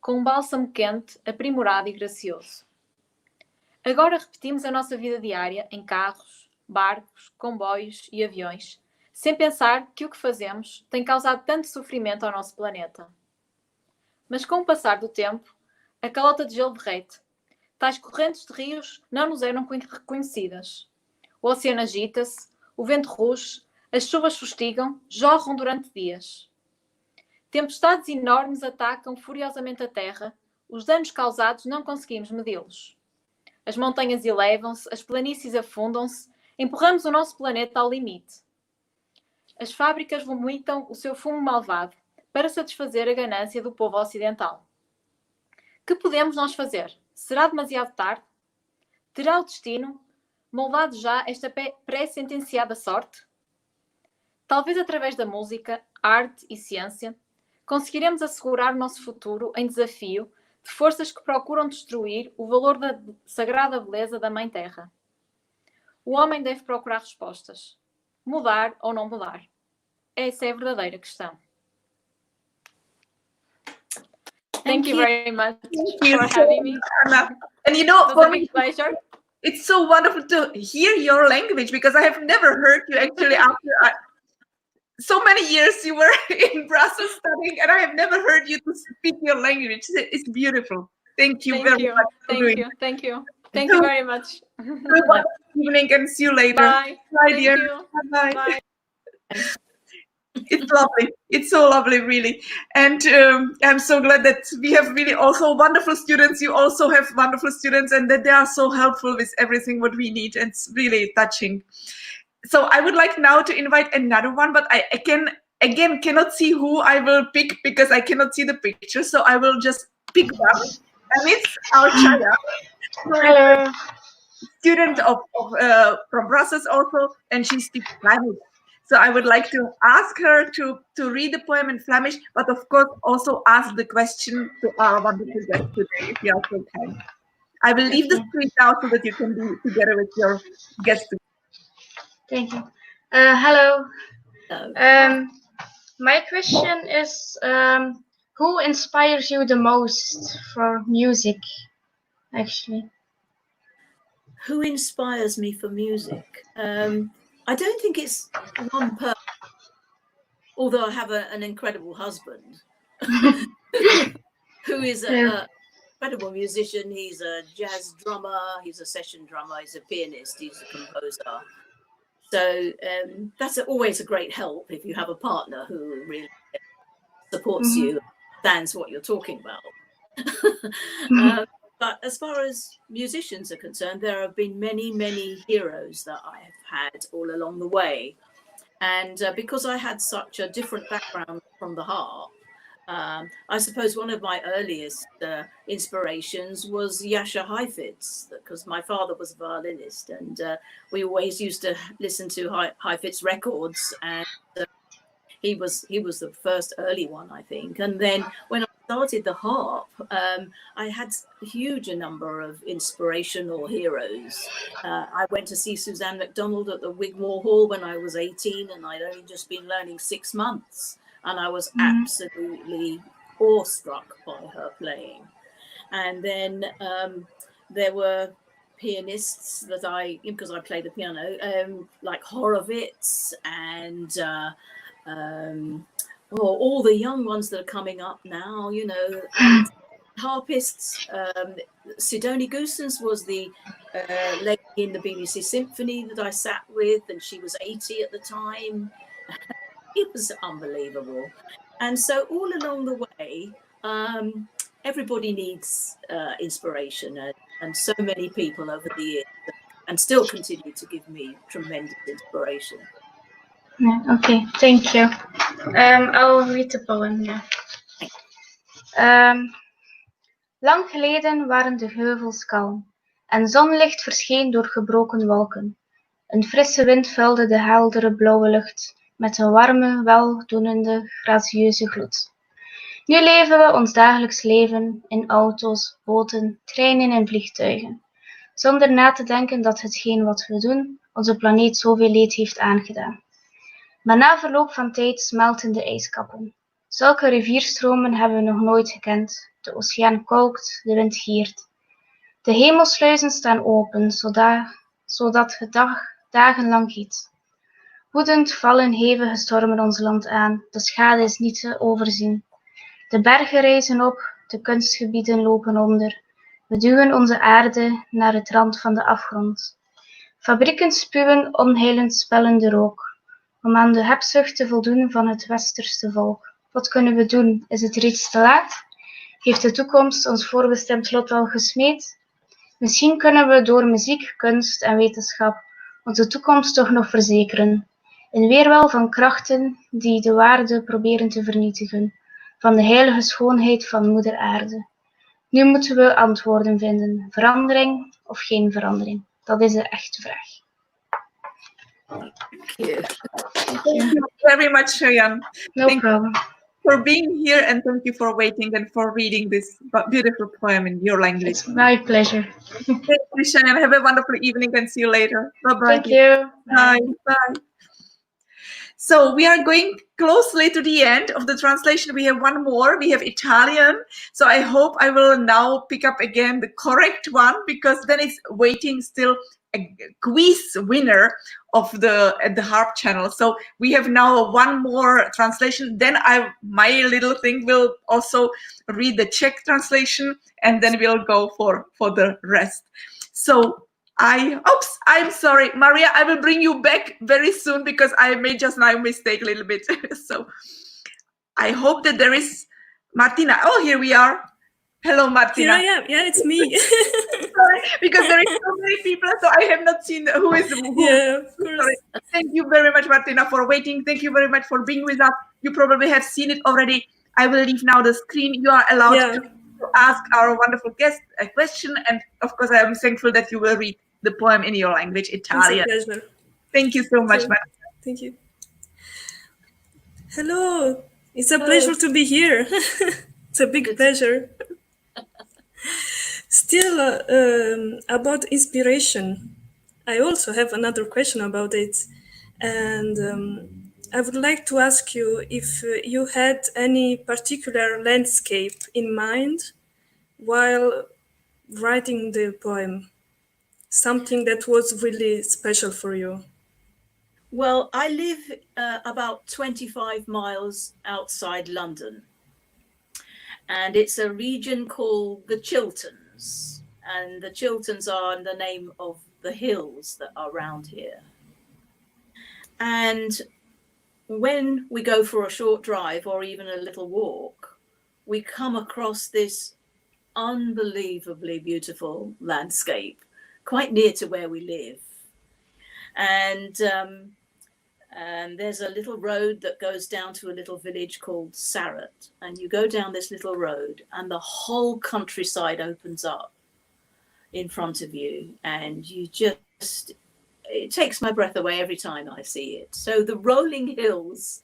com um bálsamo quente, aprimorado e gracioso. Agora repetimos a nossa vida diária em carros, barcos, comboios e aviões, sem pensar que o que fazemos tem causado tanto sofrimento ao nosso planeta. Mas com o passar do tempo, a calota de gelo derrete. Tais correntes de rios não nos eram reconhecidas. O oceano agita-se, o vento ruge, as chuvas fustigam, jorram durante dias. Tempestades enormes atacam furiosamente a terra, os danos causados não conseguimos medi-los. As montanhas elevam-se, as planícies afundam-se, empurramos o nosso planeta ao limite. As fábricas vomitam o seu fumo malvado para satisfazer a ganância do povo ocidental. Que podemos nós fazer? Será demasiado tarde? Terá o destino moldado já esta pré-sentenciada sorte? Talvez através da música, arte e ciência, conseguiremos assegurar o nosso futuro em desafio de forças que procuram destruir o valor da sagrada beleza da Mãe Terra. O homem deve procurar respostas. Mudar ou não mudar? Essa é a verdadeira questão. Thank you very much for having me. Anna. And you know, for me, pleasure. It's so wonderful to hear your language, because I have never heard you actually after so many years you were in Brussels studying, and I have never heard you to speak your language. It's beautiful. Thank you very much. Thank you. Thank you very much. Have a wonderful evening and see you later. Bye. Bye, Thank dear. you. Bye. Bye. It's lovely. It's so lovely, really. And I'm so glad that we have really also wonderful students. You also have wonderful students, and that they are so helpful with everything what we need. And it's really touching. So I would like now to invite another one, but I again cannot see who I will pick because I cannot see the picture. So I will just pick one. And it's our Chaya. Hello. Student from Brussels also, and she speaks Flemish. So I would like to ask her to read the poem in Flemish, but of course also ask the question to our wonderful guest today, if you are so kind. I will leave the screen now so that you can be together with your guest. Thank you. Hello. Hello. My question is, who inspires you the most for music, actually? Who inspires me for music? I don't think it's one person, although I have an incredible husband who is an incredible musician. He's a jazz drummer, he's a session drummer, he's a pianist, he's a composer. So that's always a great help if you have a partner who really supports you, understands what you're talking about. But as far as musicians are concerned, there have been many, many heroes that I have had all along the way. And because I had such a different background from the harp, I suppose one of my earliest inspirations was Jascha Heifetz, because my father was a violinist, and we always used to listen to Heifetz records, and he was the first early one, I think. And then when I started the harp, I had a huge number of inspirational heroes. I went to see Suzanne MacDonald at the Wigmore Hall when I was 18, and I'd only just been learning 6 months. And I was absolutely awestruck by her playing. And then there were pianists that because I play the piano, like Horowitz and all the young ones that are coming up now, you know, and harpists. Sidonie Goossens was the lady in the BBC Symphony that I sat with, and she was 80 at the time. It was unbelievable. And so all along the way, everybody needs inspiration, and so many people over the years and still continue to give me tremendous inspiration. Yeah, okay, thank you. I'll read the poem now. Lang geleden waren de heuvels kalm en zonlicht verscheen door gebroken wolken. Een frisse wind vulde de heldere blauwe lucht met een warme, weldoenende, gracieuze gloed. Nu leven we ons dagelijks leven in auto's, boten, treinen en vliegtuigen, zonder na te denken dat hetgeen wat we doen onze planeet zoveel leed heeft aangedaan. Maar na verloop van tijd smelten de ijskappen. Zulke rivierstromen hebben we nog nooit gekend. De oceaan kolkt, de wind giert. De hemelsluizen staan open, zodat het dagenlang giet. Woedend vallen hevige stormen ons land aan. De schade is niet te overzien. De bergen rijzen op, de kunstgebieden lopen onder. We duwen onze aarde naar het rand van de afgrond. Fabrieken spuwen onheilend spellende rook, om aan de hebzucht te voldoen van het westerse volk. Wat kunnen we doen? Is het reeds te laat? Heeft de toekomst ons voorbestemd lot al gesmeed? Misschien kunnen we door muziek, kunst en wetenschap onze toekomst toch nog verzekeren. In weerwil van krachten die de waarde proberen te vernietigen, van de heilige schoonheid van moeder aarde. Nu moeten we antwoorden vinden. Verandering of geen verandering? Dat is de echte vraag. Thank you very much, Cheyenne. No problem. For being here, and thank you for waiting and for reading this beautiful poem in your language. It's my pleasure. Thank you, Cheyenne. Have a wonderful evening and see you later. Bye-bye. Thank you. Bye. Bye. So we are going closely to the end of the translation. We have one more. We have Italian. So I hope I will now pick up again the correct one, because then it's waiting still a quiz winner of the HARP channel. So we have now one more translation. Then my little thing will also read the Czech translation, and then we'll go for the rest. So I'm sorry, Maria, I will bring you back very soon because I made just now a mistake a little bit. So I hope that there is Martina. Oh, here we are. Hello, Martina. Here I am. Yeah, it's me. Sorry, because there is so many people, so I have not seen who is who. Yeah, of course. Sorry. Thank you very much, Martina, for waiting. Thank you very much for being with us. You probably have seen it already. I will leave now the screen. You are allowed to ask our wonderful guest a question. And of course, I am thankful that you will read the poem in your language, Italian. It's a pleasure. Thank you so much, Martina. Thank you. Hello. It's a pleasure to be here. It's a big pleasure. Still, about inspiration, I also have another question about it. And I would like to ask you if you had any particular landscape in mind while writing the poem, something that was really special for you. Well, I live about 25 miles outside London, and it's a region called the Chilterns, and the Chilterns are the name of the hills that are around here. And when we go for a short drive or even a little walk, we come across this unbelievably beautiful landscape quite near to where we live. And there's a little road that goes down to a little village called Sarrett, and you go down this little road and the whole countryside opens up in front of you, and you just, it takes my breath away every time I see it. So the rolling hills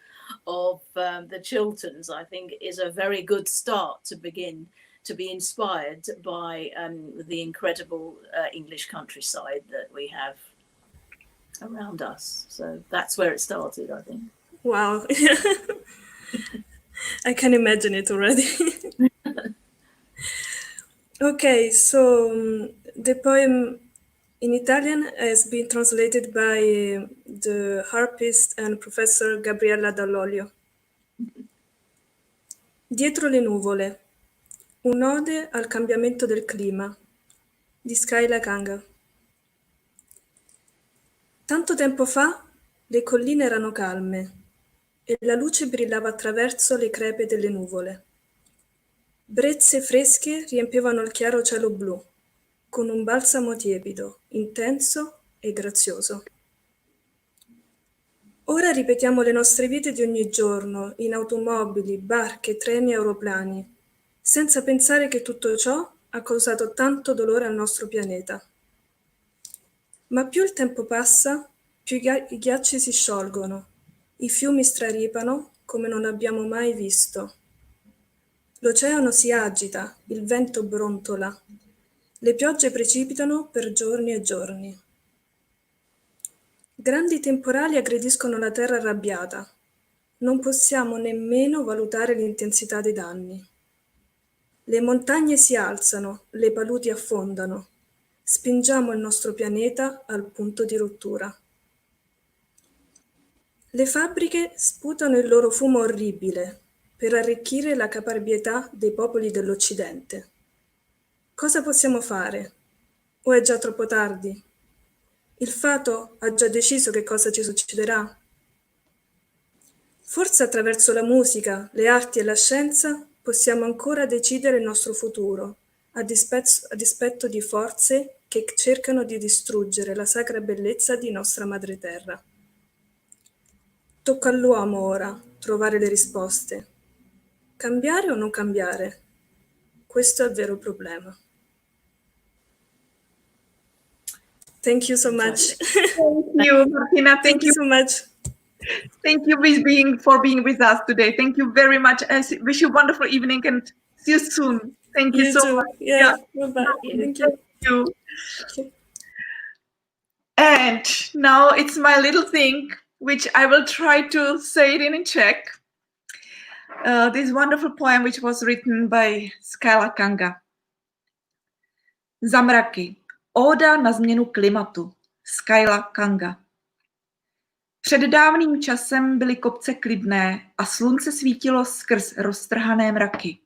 of the Chilterns, I think, is a very good start to begin to be inspired by the incredible English countryside that we have around us. So that's where it started, I think. Wow. I can imagine it already. Okay, so the poem in Italian has been translated by the harpist and Professor Gabriella Dall'Olio. Dietro le nuvole, un'ode al cambiamento del clima, di SKAILA KANGA. Tanto tempo fa le colline erano calme e la luce brillava attraverso le crepe delle nuvole. Brezze fresche riempivano il chiaro cielo blu, con un balsamo tiepido, intenso e grazioso. Ora ripetiamo le nostre vite di ogni giorno, in automobili, barche, treni e aeroplani, senza pensare che tutto ciò ha causato tanto dolore al nostro pianeta. Ma più il tempo passa, più i ghiacci si sciolgono, i fiumi straripano come non abbiamo mai visto. L'oceano si agita, il vento brontola, le piogge precipitano per giorni e giorni. Grandi temporali aggrediscono la terra arrabbiata. Non possiamo nemmeno valutare l'intensità dei danni. Le montagne si alzano, le paludi affondano. Spingiamo il nostro pianeta al punto di rottura. Le fabbriche sputano il loro fumo orribile per arricchire la caparbietà dei popoli dell'Occidente. Cosa possiamo fare? O è già troppo tardi? Il fato ha già deciso che cosa ci succederà? Forse attraverso la musica, le arti e la scienza possiamo ancora decidere il nostro futuro, a dispetto di forze che cercano di distruggere la sacra bellezza di nostra madre terra. Tocca all'uomo ora trovare le risposte. Cambiare o non cambiare? Questo è il vero problema. Thank you so much. Thank you, Martina. Thank you so much. Thank you for being with us today. Thank you very much. I wish you a wonderful evening and see you soon. Thank you so much. Yeah. Bye-bye. Thank you. And now it's my little thing, which I will try to say it in Czech. This wonderful poem, which was written by SKAILA KANGA. Zamraky. Óda na změnu klimatu. SKAILA KANGA. Před dávným časem byly kopce klidné a slunce svítilo skrz roztrhané mraky.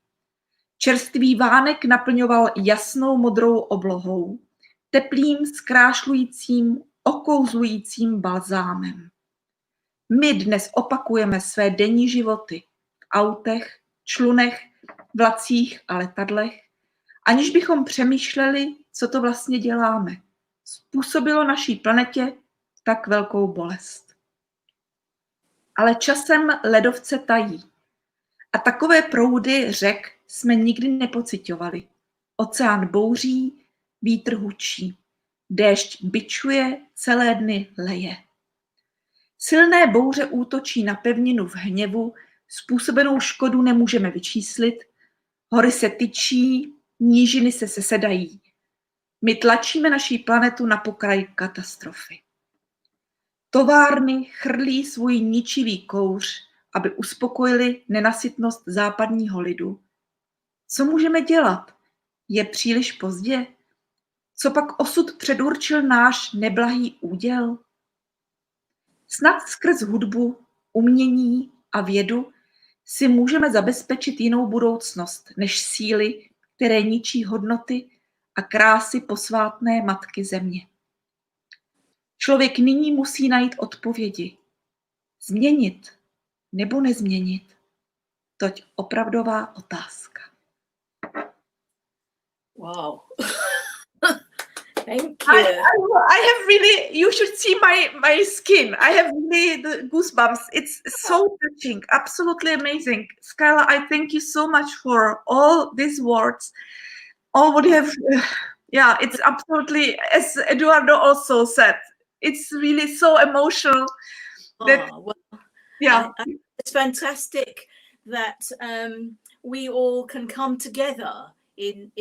Čerstvý vánek naplňoval jasnou modrou oblohou. teplým, zkrášlujícím, okouzlujícím balzámem. My dnes opakujeme své denní životy v autech, člunech, vlacích a letadlech, aniž bychom přemýšleli, co to vlastně děláme. Způsobilo naší planetě tak velkou bolest. Ale časem ledovce tají. A takové proudy řek jsme nikdy nepociťovali. Oceán bouří, vítr hučí. Déšť bičuje, celé dny leje. Silné bouře útočí na pevninu v hněvu, způsobenou škodu nemůžeme vyčíslit, hory se tyčí, nížiny se sesedají. My tlačíme naší planetu na pokraj katastrofy. Továrny chrlí svůj ničivý kouř, aby uspokojili nenasytnost západního lidu. Co můžeme dělat? Je příliš pozdě? Co pak osud předurčil náš neblahý úděl? Snad skrz hudbu, umění a vědu si můžeme zabezpečit jinou budoucnost než síly, které ničí hodnoty a krásy posvátné matky země. Člověk nyní musí najít odpovědi. Změnit nebo nezměnit? Toť opravdová otázka. Wow. Thank you. I have really, you should see my skin. I have really the goosebumps. It's so touching, absolutely amazing. Scylla, I thank you so much for all these words. All what you have, yeah, it's absolutely, as Eduardo also said, it's really so emotional. That, yeah. It's fantastic that we all can come together in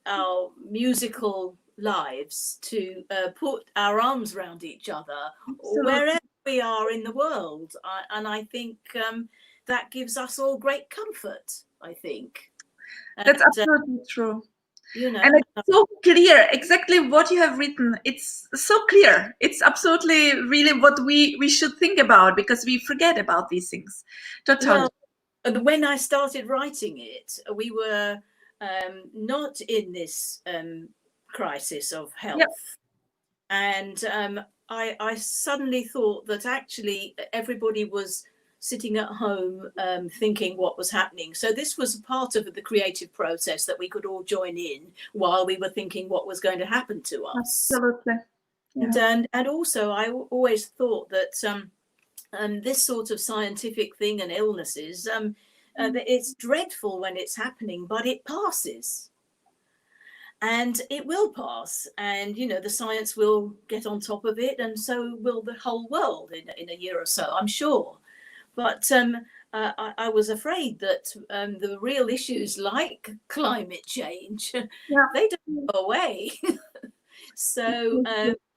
our musical lives to put our arms around each other wherever we are in the world, and I think that gives us all great comfort. I think that's absolutely true. You know, and it's so clear exactly what you have written. It's so clear. It's absolutely really what we should think about, because we forget about these things. Totally. Well, when I started writing it, we were not in this crisis of health. Yep. And I suddenly thought that actually everybody was sitting at home thinking what was happening. So this was a part of the creative process that we could all join in while we were thinking what was going to happen to us. Absolutely. Yeah. And also I always thought that this sort of scientific thing and illnesses, it's dreadful when it's happening, but it passes. And it will pass, and you know, the science will get on top of it, and so will the whole world in a year or so, I'm sure. But I was afraid that the real issues like climate change, they don't go away. So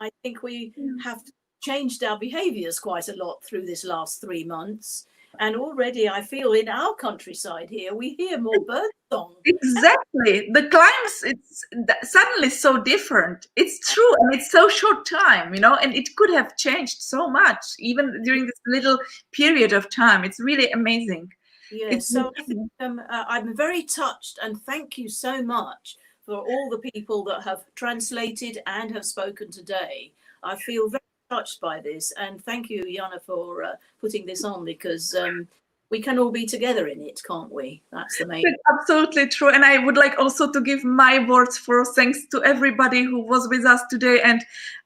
I think we have changed our behaviours quite a lot through this last 3 months. And already I feel in our countryside here, we hear more bird songs. Exactly. The climates, it's suddenly so different. It's true. And it's so short time, you know, and it could have changed so much, even during this little period of time. It's really amazing. Yeah, so I think I'm very touched, and thank you so much for all the people that have translated and have spoken today. I feel very touched by this, and thank you, Jana, for putting this on, because we can all be together in it, can't we? That's the main. It's absolutely true. And I would like also to give my words for thanks to everybody who was with us today, and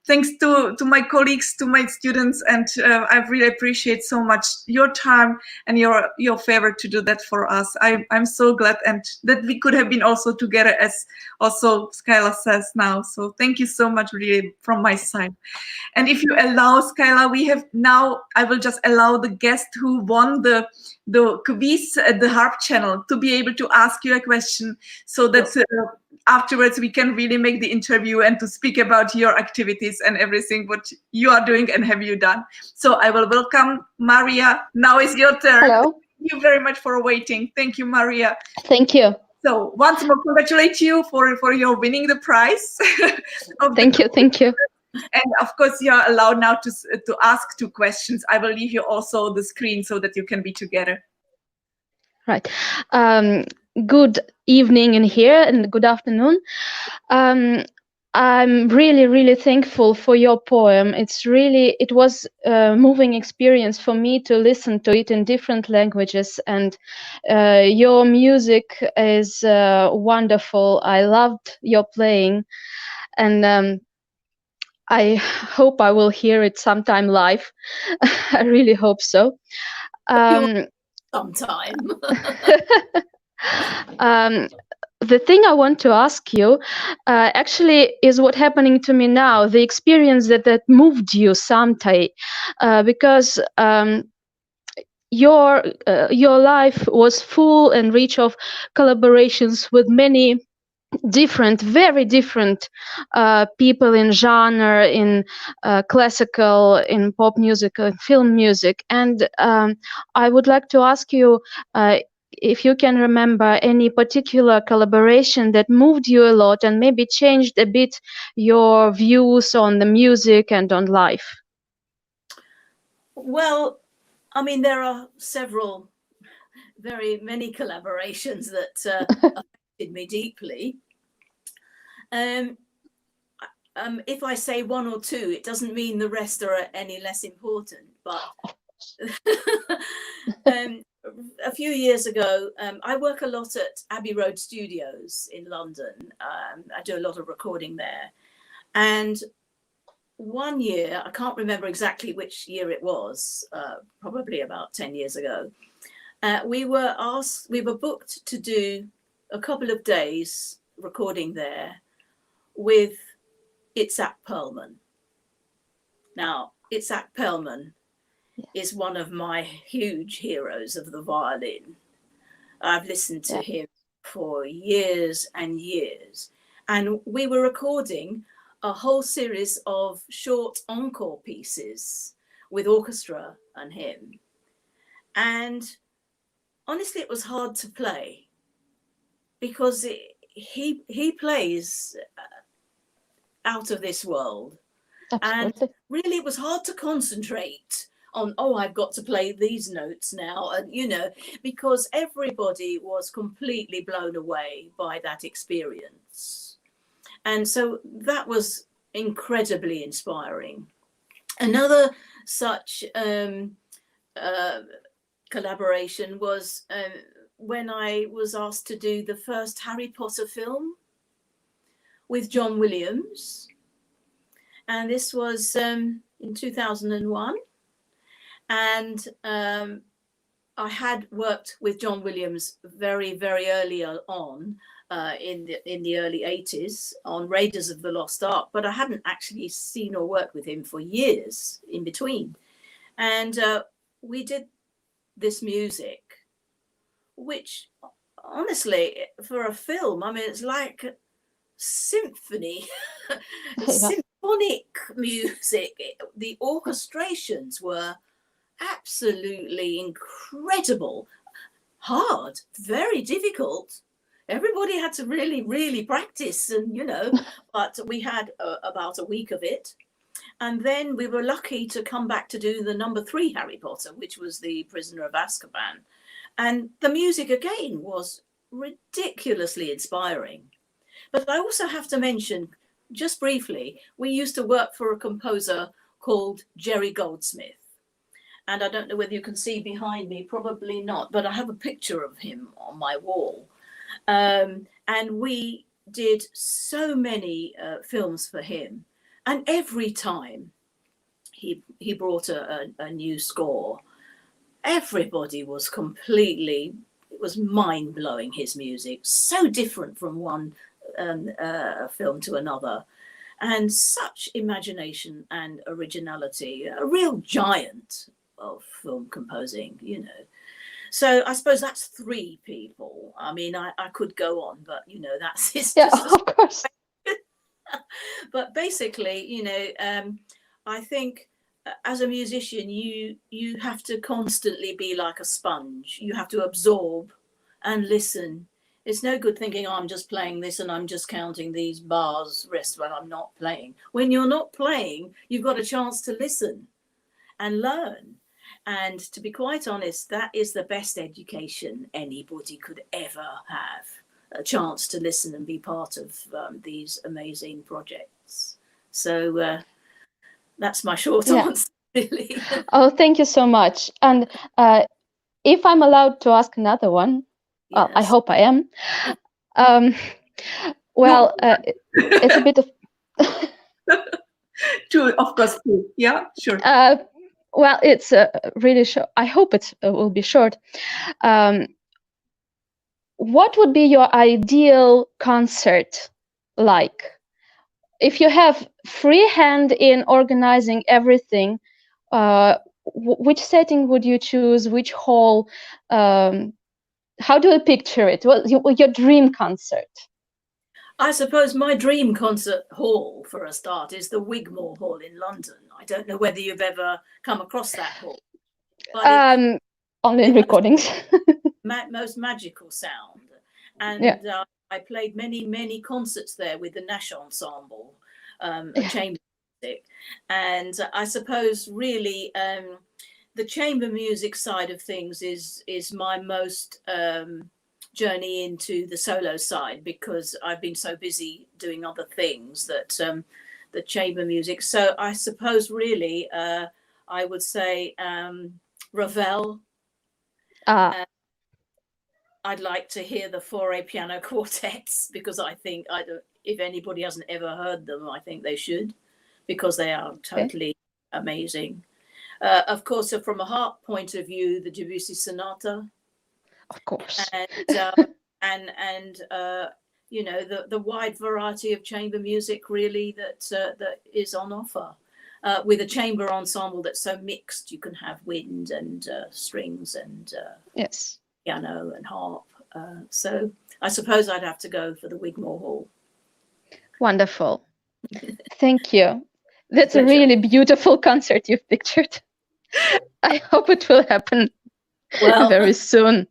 thanks to my colleagues, to my students, and I really appreciate so much your time and your favor to do that for us. I'm so glad, and that we could have been also together, as also Scylla says now. So thank you so much, really, from my side. And if you allow, Scylla, we have now, I will just allow the guest who won the quiz at the HARP channel to be able to ask you a question, so that afterwards we can really make the interview and to speak about your activities and everything what you are doing and have you done. So I will welcome Maria. Now is your turn. Hello. Thank you very much for waiting. Thank you, Maria. Thank you. So once more, congratulate you for your winning the prize. Thank you. Thank you. And of course, you are allowed now to ask 2 questions. I will leave you also the screen so that you can be together. Right. Good evening in here and good afternoon. I'm really, really thankful for your poem. It was a moving experience for me to listen to it in different languages, and your music is wonderful. I loved your playing, and I hope I will hear it sometime live. I really hope so. Sometime. The thing I want to ask you actually is what happening to me now, the experience that moved you someday, because your life was full and rich of collaborations with many different, very different people in genre, in classical, in pop music, film music. And I would like to ask you if you can remember any particular collaboration that moved you a lot and maybe changed a bit your views on the music and on life. Well, I mean, there are very many collaborations that affected me deeply. If I say one or two, it doesn't mean the rest are any less important. But a few years ago, I work a lot at Abbey Road Studios in London. I do a lot of recording there. And one year, I can't remember exactly which year it was, probably about 10 years ago, we were booked to do a couple of days recording there with Itzhak Perlman. Now, Itzhak Perlman is one of my huge heroes of the violin. I've listened to him for years and years. And we were recording a whole series of short encore pieces with orchestra and him. And honestly, it was hard to play because he plays out of this world. Absolutely. And really it was hard to concentrate on, oh, I've got to play these notes now, and you know, because everybody was completely blown away by that experience. And so that was incredibly inspiring. Another such collaboration was when I was asked to do the first Harry Potter film with John Williams. And this was in 2001. And I had worked with John Williams very, very early on in the early 80s on Raiders of the Lost Ark, but I hadn't actually seen or worked with him for years in between. And we did this music, which honestly, for a film, I mean, it's like symphony, symphonic music. The orchestrations were absolutely incredible, hard, very difficult. Everybody had to really, really practice, and you know, but we had about a week of it. And then we were lucky to come back to do the number 3 Harry Potter, which was The Prisoner of Azkaban. And the music again was ridiculously inspiring. But I also have to mention, just briefly, we used to work for a composer called Jerry Goldsmith. And I don't know whether you can see behind me, probably not, but I have a picture of him on my wall. And we did so many films for him. And every time he brought a new score, everybody was completely, it was mind-blowing, his music. So different from one film to another. And such imagination and originality, a real giant of film composing, you know. So I suppose that's 3 people. I mean, I could go on, but you know, that's it's just of course. But basically, you know, I think as a musician, you have to constantly be like a sponge. You have to absorb and listen. It's no good thinking, oh, I'm just playing this and I'm just counting these bars rest when I'm not playing. When you're not playing, you've got a chance to listen and learn. And to be quite honest, that is the best education anybody could ever have. a chance to listen and be part of these amazing projects. So that's my short answer, really. Oh, thank you so much. And if I'm allowed to ask another one, well, I hope I am. Well, it's a bit of... Two, of course, two. Yeah, sure. Well, it's really short. I hope it will be short. What would be your ideal concert like? If you have free hand in organizing everything, which setting would you choose? Which hall? How do you picture it? Well, your dream concert. I suppose my dream concert hall, for a start, is the Wigmore Hall in London. I don't know whether you've ever come across that hall. But only in recordings. Most magical sound. And I played many concerts there with the Nash Ensemble, chamber music. And I suppose really the chamber music side of things is my most journey into the solo side, because I've been so busy doing other things that the chamber music. So I suppose really I would say Ravel. I'd like to hear the Fauré piano quartets, because I think if anybody hasn't ever heard them, I think they should, because they are totally amazing. Of course, so from a harp point of view, the Debussy Sonata. Of course. And you know, the wide variety of chamber music really that is on offer, with a chamber ensemble that's so mixed. You can have wind and strings and piano and harp. So I suppose I'd have to go for the Wigmore Hall. Wonderful. Thank you. That's a really beautiful concert you've pictured. I hope it will happen very soon.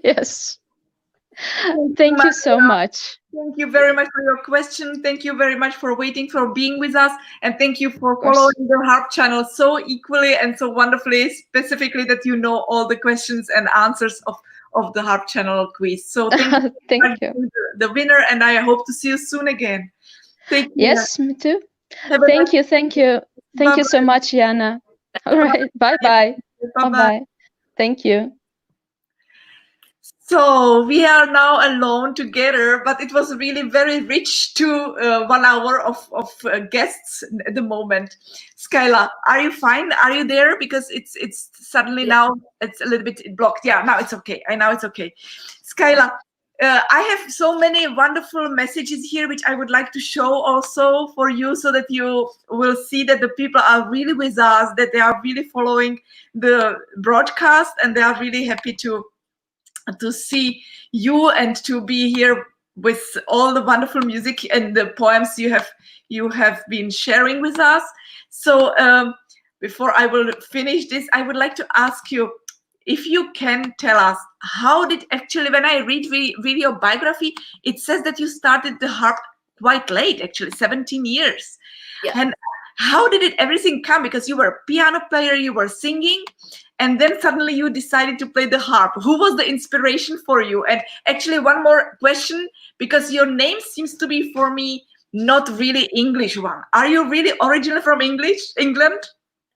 Yes. Thank you so much. Thank you very much for your question. Thank you very much for waiting, for being with us. And thank you for following the HARP channel so equally and so wonderfully, specifically that you know all the questions and answers of the HARP channel quiz. So thank you. The winner, and I hope to see you soon again. Thank you. Yes, me too. Thank you. Thank you so much, Jana. All right. Bye-bye. Bye-bye. Thank you. So we are now alone together, but it was really very rich to 1 hour of guests at the moment. Scylla, are you fine? Are you there? Because it's suddenly now it's a little bit blocked. Yeah, now it's okay. Now it's okay. Scylla, I have so many wonderful messages here, which I would like to show also for you, so that you will see that the people are really with us, that they are really following the broadcast, and they are really happy to see you and to be here with all the wonderful music and the poems you have been sharing with us. So before I will finish this, I would like to ask you if you can tell us how did actually, when I read your biography, it says that you started the harp quite late, actually 17 years. And how did everything come? Because you were a piano player, you were singing, and then suddenly you decided to play the harp. Who was the inspiration for you? And actually one more question, because your name seems to be, for me, not really English one. Are you really originally from England?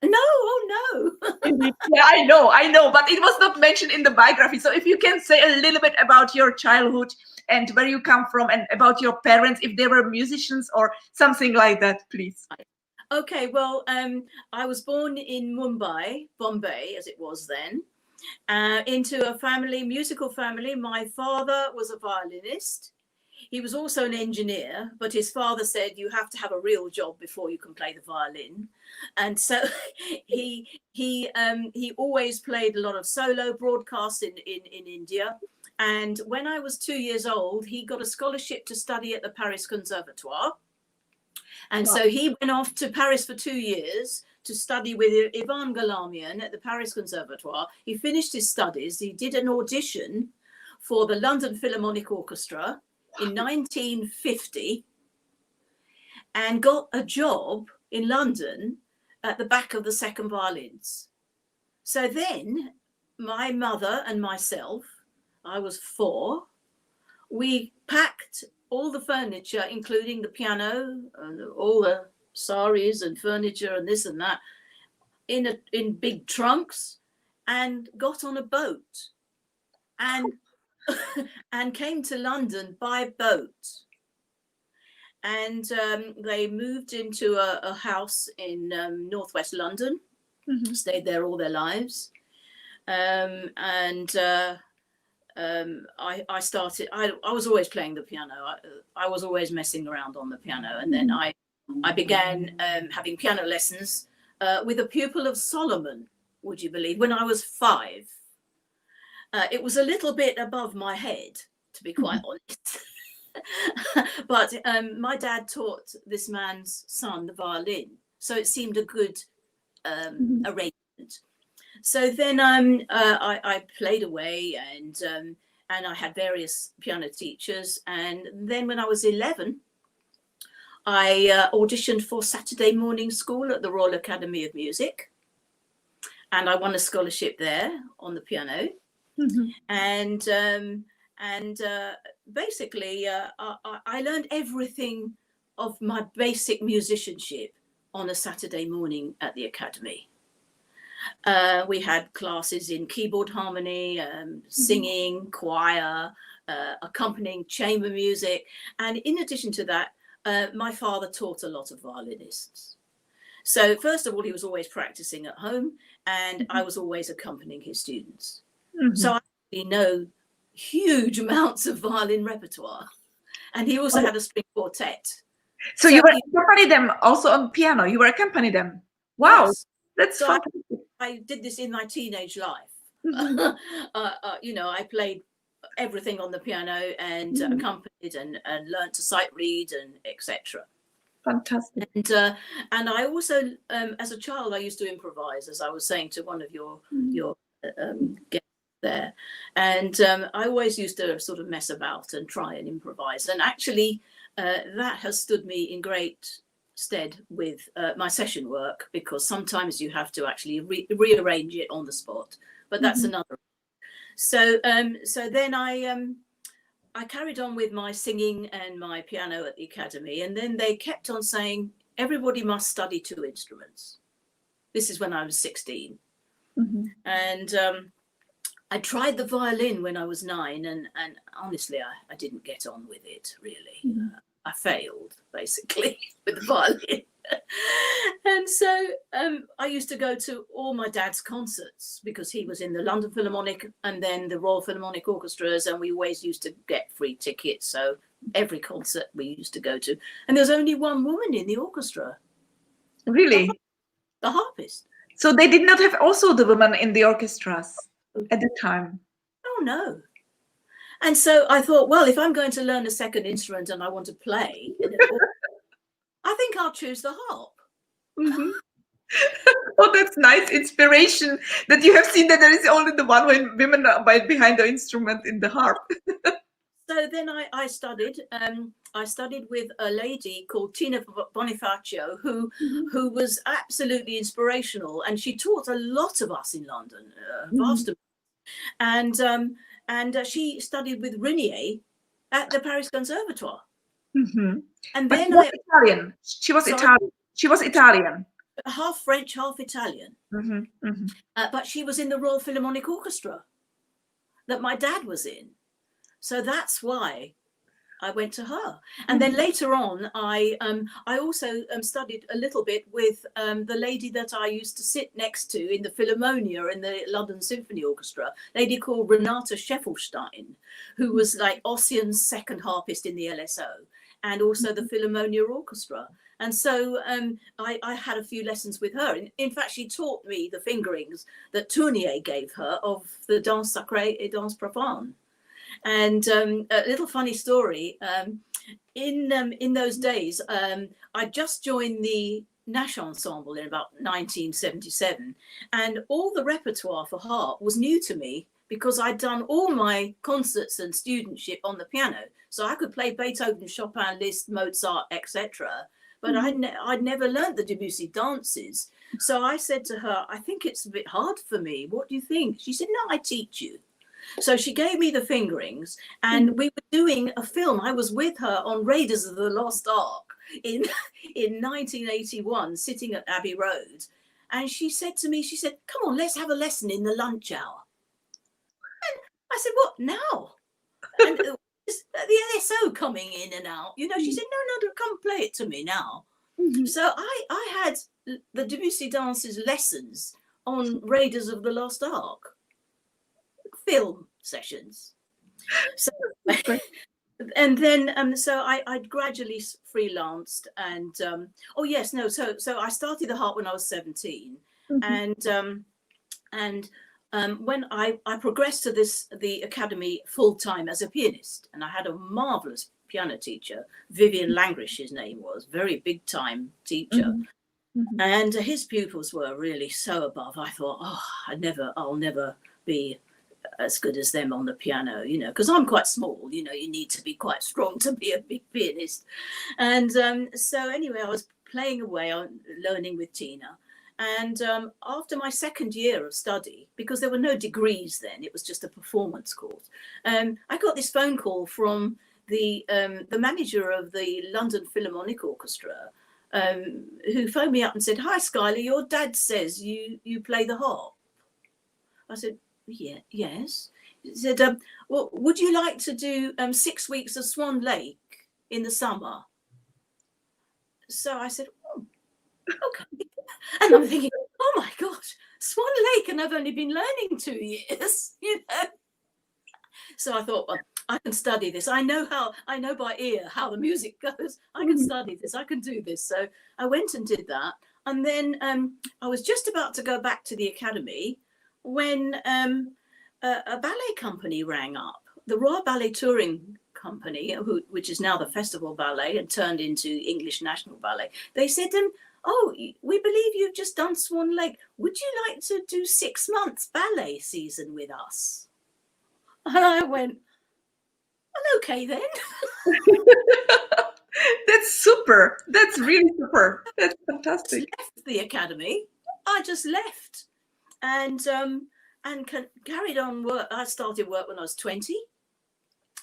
No, oh no. Yeah, I know, but it was not mentioned in the biography. So if you can say a little bit about your childhood and where you come from, and about your parents, if they were musicians or something like that, please. Okay, well, I was born in Mumbai, Bombay, as it was then, into a musical family. My father was a violinist. He was also an engineer, but his father said you have to have a real job before you can play the violin. And so he always played a lot of solo broadcasts in India. And when I was 2 years old, he got a scholarship to study at the Paris Conservatoire. And so he went off to Paris for 2 years to study with Ivan Galamian at the Paris Conservatoire. He finished his studies. He did an audition for the London Philharmonic Orchestra in 1950 and got a job in London at the back of the second violins. So then my mother and myself I was 4, we packed all the furniture, including the piano and all the saris and furniture and this and that, in big trunks, and got on a boat and and came to London by boat. And they moved into a house in northwest London, stayed there all their lives. I started, I was always playing the piano. I was always messing around on the piano. And then I began having piano lessons with a pupil of Solomon, would you believe, when I was 5. It was a little bit above my head, to be quite honest. But my dad taught this man's son the violin, so it seemed a good arrangement. So then I played away, and I had various piano teachers. And then when I was 11, I auditioned for Saturday morning school at the Royal Academy of Music, and I won a scholarship there on the piano. And basically, I learned everything of my basic musicianship on a Saturday morning at the academy. We had classes in keyboard harmony, singing, choir, accompanying chamber music. And in addition to that, my father taught a lot of violinists. So first of all, he was always practicing at home, and I was always accompanying his students. So I really know huge amounts of violin repertoire. And he also had a string quartet. So you were accompanying them also on piano? You were accompanying them? Wow, yes. That's so fantastic. I did this in my teenage life. You know, I played everything on the piano and accompanied and learned to sight read and etc. Fantastic. And I also, as a child, I used to improvise, as I was saying to one of your guests there. And I always used to sort of mess about and try and improvise. And actually, that has stood me in great stead with my session work, because sometimes you have to actually rearrange it on the spot. But that's another. So so then I carried on with my singing and my piano at the academy, and then they kept on saying everybody must study 2 instruments. This is when I was 16. And I tried the violin when I was 9, and honestly I didn't get on with it really. I failed basically with the violin. And so I used to go to all my dad's concerts, because he was in the London Philharmonic and then the Royal Philharmonic Orchestras, and we always used to get free tickets. So every concert we used to go to, and there was only one woman in the orchestra. Really? The harpist. So they did not have also the women in the orchestras at the time? Oh no. And so I thought, well, if I'm going to learn a second instrument and I want to play, I think I'll choose the harp. Oh, that's nice inspiration that you have seen that there is only the one when women are behind the instrument in the harp. So then I studied. I studied with a lady called Tina Bonifacio, who was absolutely inspirational, and she taught a lot of us in London, vast amount. And she studied with Renier at the Paris Conservatoire. And but then she was Italian. She was Italian. She was Italian. Half French, half Italian. But she was in the Royal Philharmonic Orchestra that my dad was in. So that's why I went to her. And then later on, I also studied a little bit with the lady that I used to sit next to in the Philharmonia in the London Symphony Orchestra, a lady called Renata Scheffelstein, who was like Ossian's second harpist in the LSO, and also the Philharmonia Orchestra. And so I had a few lessons with her. In fact, she taught me the fingerings that Tournier gave her of the Danse Sacrée et Danse Profane. And a little funny story, in those days, I just joined the Nash Ensemble in about 1977. And all the repertoire for harp was new to me, because I'd done all my concerts and studentship on the piano. So I could play Beethoven, Chopin, Liszt, Mozart, etc. But I'd never learned the Debussy dances. So I said to her, I think it's a bit hard for me. What do you think? She said, no, I teach you. So she gave me the fingerings, and we were doing a film. I was with her on Raiders of the Lost Ark in 1981, sitting at Abbey Road. And she said to me, she said, come on, let's have a lesson in the lunch hour. And I said, what, now? And the LSO coming in and out, you know, she said, no, come play it to me now. So I had the Debussy Dances lessons on Raiders of the Lost Ark, film sessions. So, and then so I gradually freelanced, and so I started the harp when I was 17, and when I progressed to the academy full time as a pianist, and I had a marvelous piano teacher, Vivian Langrish, his name was, very big time teacher. And his pupils were really so above. I thought, oh, I'll never be as good as them on the piano, you know, because I'm quite small, you know, you need to be quite strong to be a big pianist. And so anyway, I was playing away on learning with Tina. And after my second year of study, because there were no degrees then, it was just a performance course, I got this phone call from the manager of the London Philharmonic Orchestra, who phoned me up and said, hi, Skyla, your dad says you play the harp. I said, yeah, yes. He said, well, would you like to do 6 weeks of Swan Lake in the summer? So I said, oh, okay. And I'm thinking, oh my gosh, Swan Lake, and I've only been learning 2 years, you know. So I thought, well, I can study this. I know by ear how the music goes. I can study this. I can do this. So I went and did that. And then I was just about to go back to the academy when a ballet company rang up, the Royal Ballet Touring Company, which is now the Festival Ballet and turned into English National Ballet. They said to them, oh, we believe you've just done Swan Lake. Would you like to do 6 months ballet season with us? And I went, well, okay then. That's super. That's really super. That's fantastic. I left the academy. I just left and carried on work. I started work when I was 20.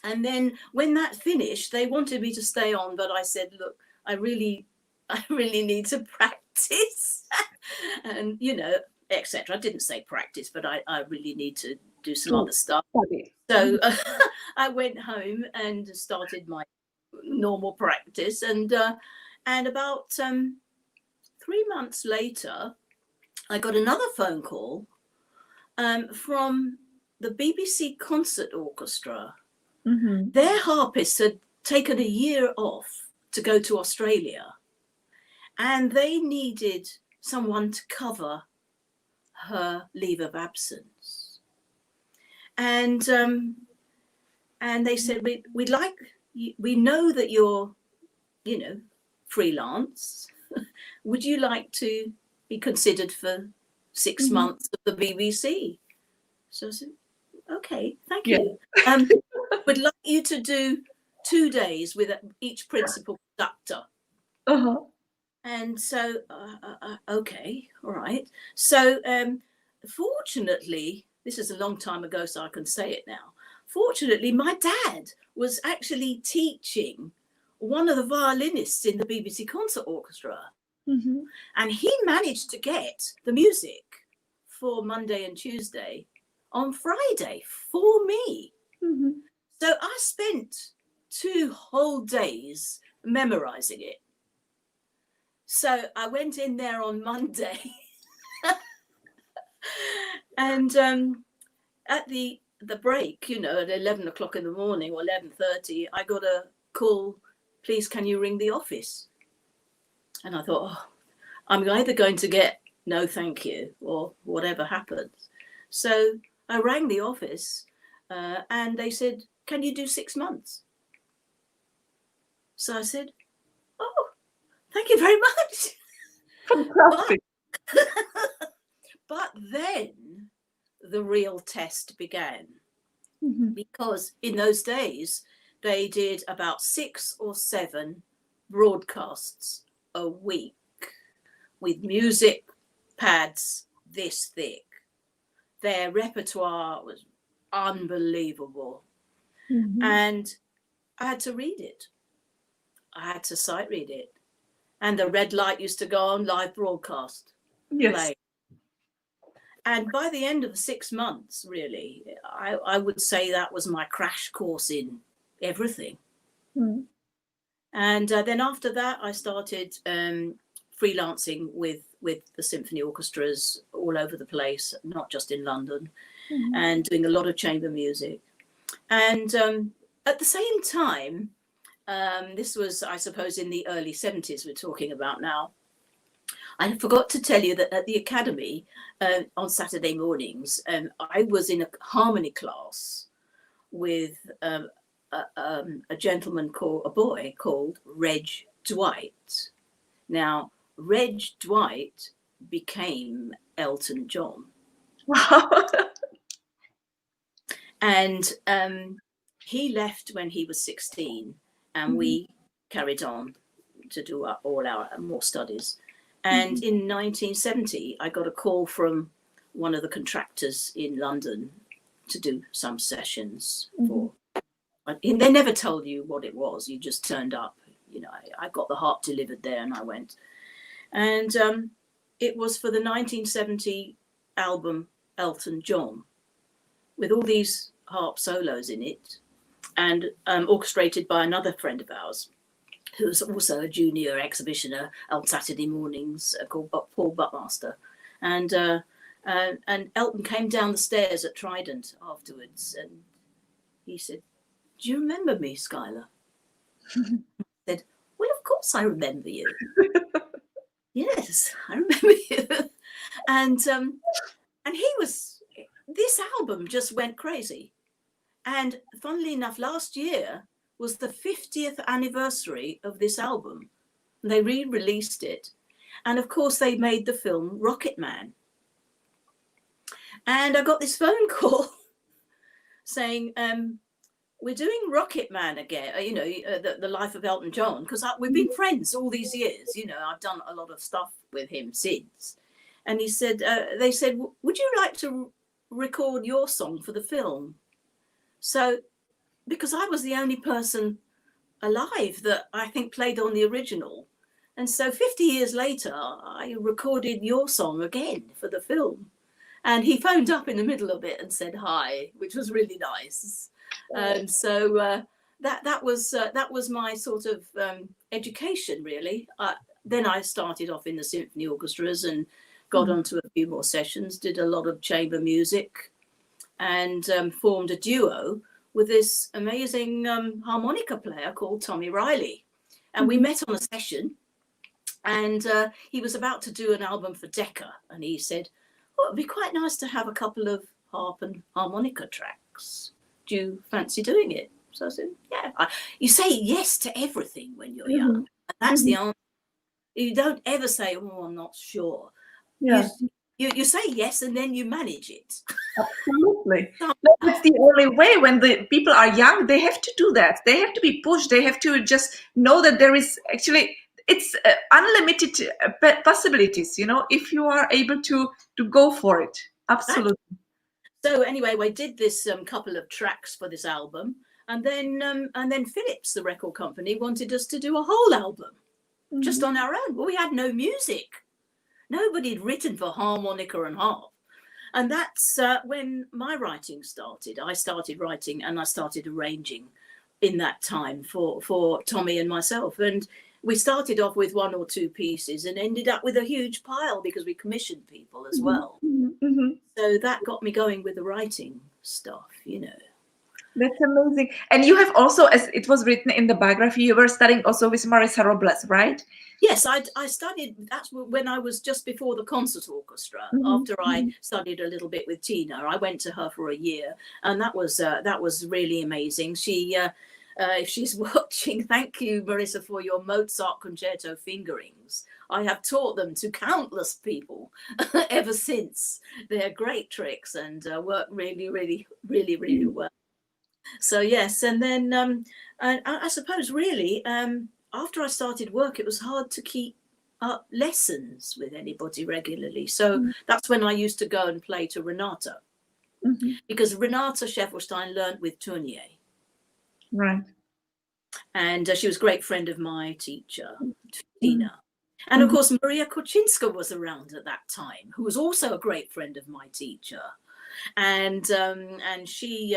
And then when that finished, they wanted me to stay on, but I said, look, I really need to practice and, you know, etc. I didn't say practice, but I really need to do some other stuff. So I went home and started my normal practice. And about 3 months later, I got another phone call from the BBC Concert Orchestra. Their harpist had taken a year off to go to Australia, and they needed someone to cover her leave of absence. And they said, we'd like, we know that you're, you know, freelance. Would you like to be considered for 6 months of the BBC? So I said, okay, thank you. We'd like you to do 2 days with each principal conductor. And so, okay, all right. So fortunately, this is a long time ago, so I can say it now. Fortunately, my dad was actually teaching one of the violinists in the BBC Concert Orchestra. And he managed to get the music for Monday and Tuesday on Friday for me. So I spent 2 whole days memorizing it. So I went in there on Monday and at the break, you know, at 11 o'clock in the morning or 11:30, I got a call, please, can you ring the office? And I thought, oh, I'm either going to get no thank you or whatever happens. So I rang the office and they said, can you do 6 months? So I said, oh, thank you very much. Fantastic. But then the real test began, because in those days they did about 6 or 7 broadcasts a week with music pads this thick. Their repertoire was unbelievable. And I had to read it. I had to sight read it. And the red light used to go on, live broadcast. Yes. Play. And by the end of 6 months, really, I would say that was my crash course in everything. And then after that, I started freelancing with the symphony orchestras all over the place, not just in London, and doing a lot of chamber music. And at the same time, this was, I suppose, in the early 70s we're talking about now, I forgot to tell you that at the Academy on Saturday mornings, I was in a harmony class with a gentleman a boy called Reg Dwight. Now, Reg Dwight became Elton John. Wow. And he left when he was 16, and we carried on to do all our more studies. And in 1970, I got a call from one of the contractors in London to do some sessions for. And they never told you what it was. You just turned up. You know, I got the harp delivered there, and I went. And it was for the 1970 album Elton John, with all these harp solos in it, and orchestrated by another friend of ours, who's also a junior exhibitioner on Saturday mornings, called Paul Buttmaster. And Elton came down the stairs at Trident afterwards, and he said, "Do you remember me, Scylla?" I said, "Well, of course I remember you." "Yes, I remember you." And this album just went crazy. And funnily enough, last year was the 50th anniversary of this album. They re-released it. And of course, they made the film Rocket Man. And I got this phone call saying, "We're doing Rocket Man again, the life of Elton John, because we've been friends all these years. You know, I've done a lot of stuff with him since." And he said, they said, "Would you like to record your song for the film?" So, because I was the only person alive that I think played on the original. And so 50 years later, I recorded your song again for the film. And he phoned up in the middle of it and said hi, which was really nice. And so that was my sort of education, really. Then I started off in the symphony orchestras and got onto a few more sessions, did a lot of chamber music, and formed a duo with this amazing harmonica player called Tommy Riley. And we met on a session, and he was about to do an album for Decca, and he said, "Oh, it'd be quite nice to have a couple of harp and harmonica tracks. Do you fancy doing it?" So I said, "Yeah." You say yes to everything when you're young. And that's the answer. You don't ever say, "Oh, I'm not sure." Yeah. You say yes, and then you manage it. Absolutely. That's the only way. When the people are young, they have to do that. They have to be pushed. They have to just know that there is actually, it's unlimited possibilities, you know, if you are able to go for it. Absolutely. So anyway, we did this couple of tracks for this album, and then Philips, the record company, wanted us to do a whole album just on our own. Well, we had no music. Nobody had written for harmonica and harp. And that's when my writing started. I started writing and I started arranging in that time for Tommy and myself. And we started off with 1 or 2 pieces and ended up with a huge pile because we commissioned people as well. So that got me going with the writing stuff, you know. That's amazing. And you have also, as it was written in the biography, you were studying also with Marisa Robles, right? Yes, I studied, that's when I was just before the concert orchestra. After I studied a little bit with Tina, I went to her for a year, and that was really amazing. She, if she's watching, thank you, Marisa, for your Mozart concerto fingerings. I have taught them to countless people ever since. They're great tricks and work really, really, really, really well. So yes, and then I suppose really, after I started work, it was hard to keep up lessons with anybody regularly. So that's when I used to go and play to Renata. because Renata Scheffelstein learned with Tournier. Right. And she was a great friend of my teacher, Tina. And of course, Maria Koczynska was around at that time, who was also a great friend of my teacher. And she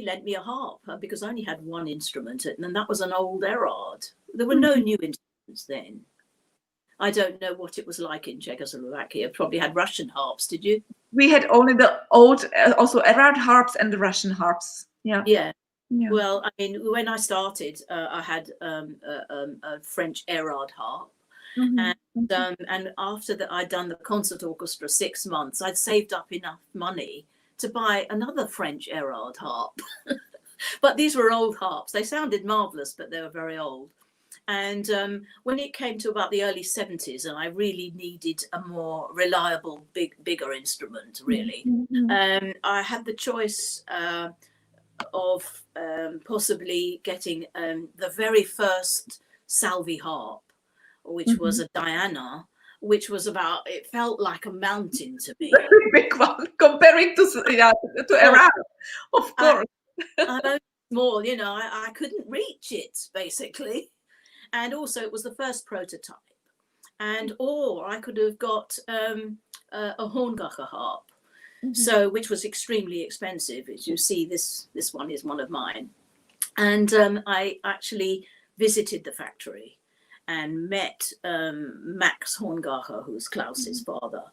lent me a harp because I only had one instrument, and that was an old Erard. There were no new instruments then. I don't know what it was like in Czechoslovakia. Probably had Russian harps, did you? We had only the old, also Erard harps and the Russian harps. Yeah. Yeah. Well, I mean, when I started, I had a French Erard harp. And after that, I'd done the concert orchestra 6 months, I'd saved up enough money to buy another French Erard harp. But these were old harps. They sounded marvelous, but they were very old. And when it came to about the early 70s, and I really needed a more reliable, bigger instrument, really, I had the choice of possibly getting the very first Salvi harp, which was a Diana, which was about, it felt like a mountain to me. Very big one, comparing to Erard, of course. I'm only small, you know, I couldn't reach it, basically. And also it was the first prototype. And, or I could have got a Horngacher harp, so, which was extremely expensive. As you see, this one is one of mine. And I actually visited the factory and met Max Horngacher, who's Klaus's father,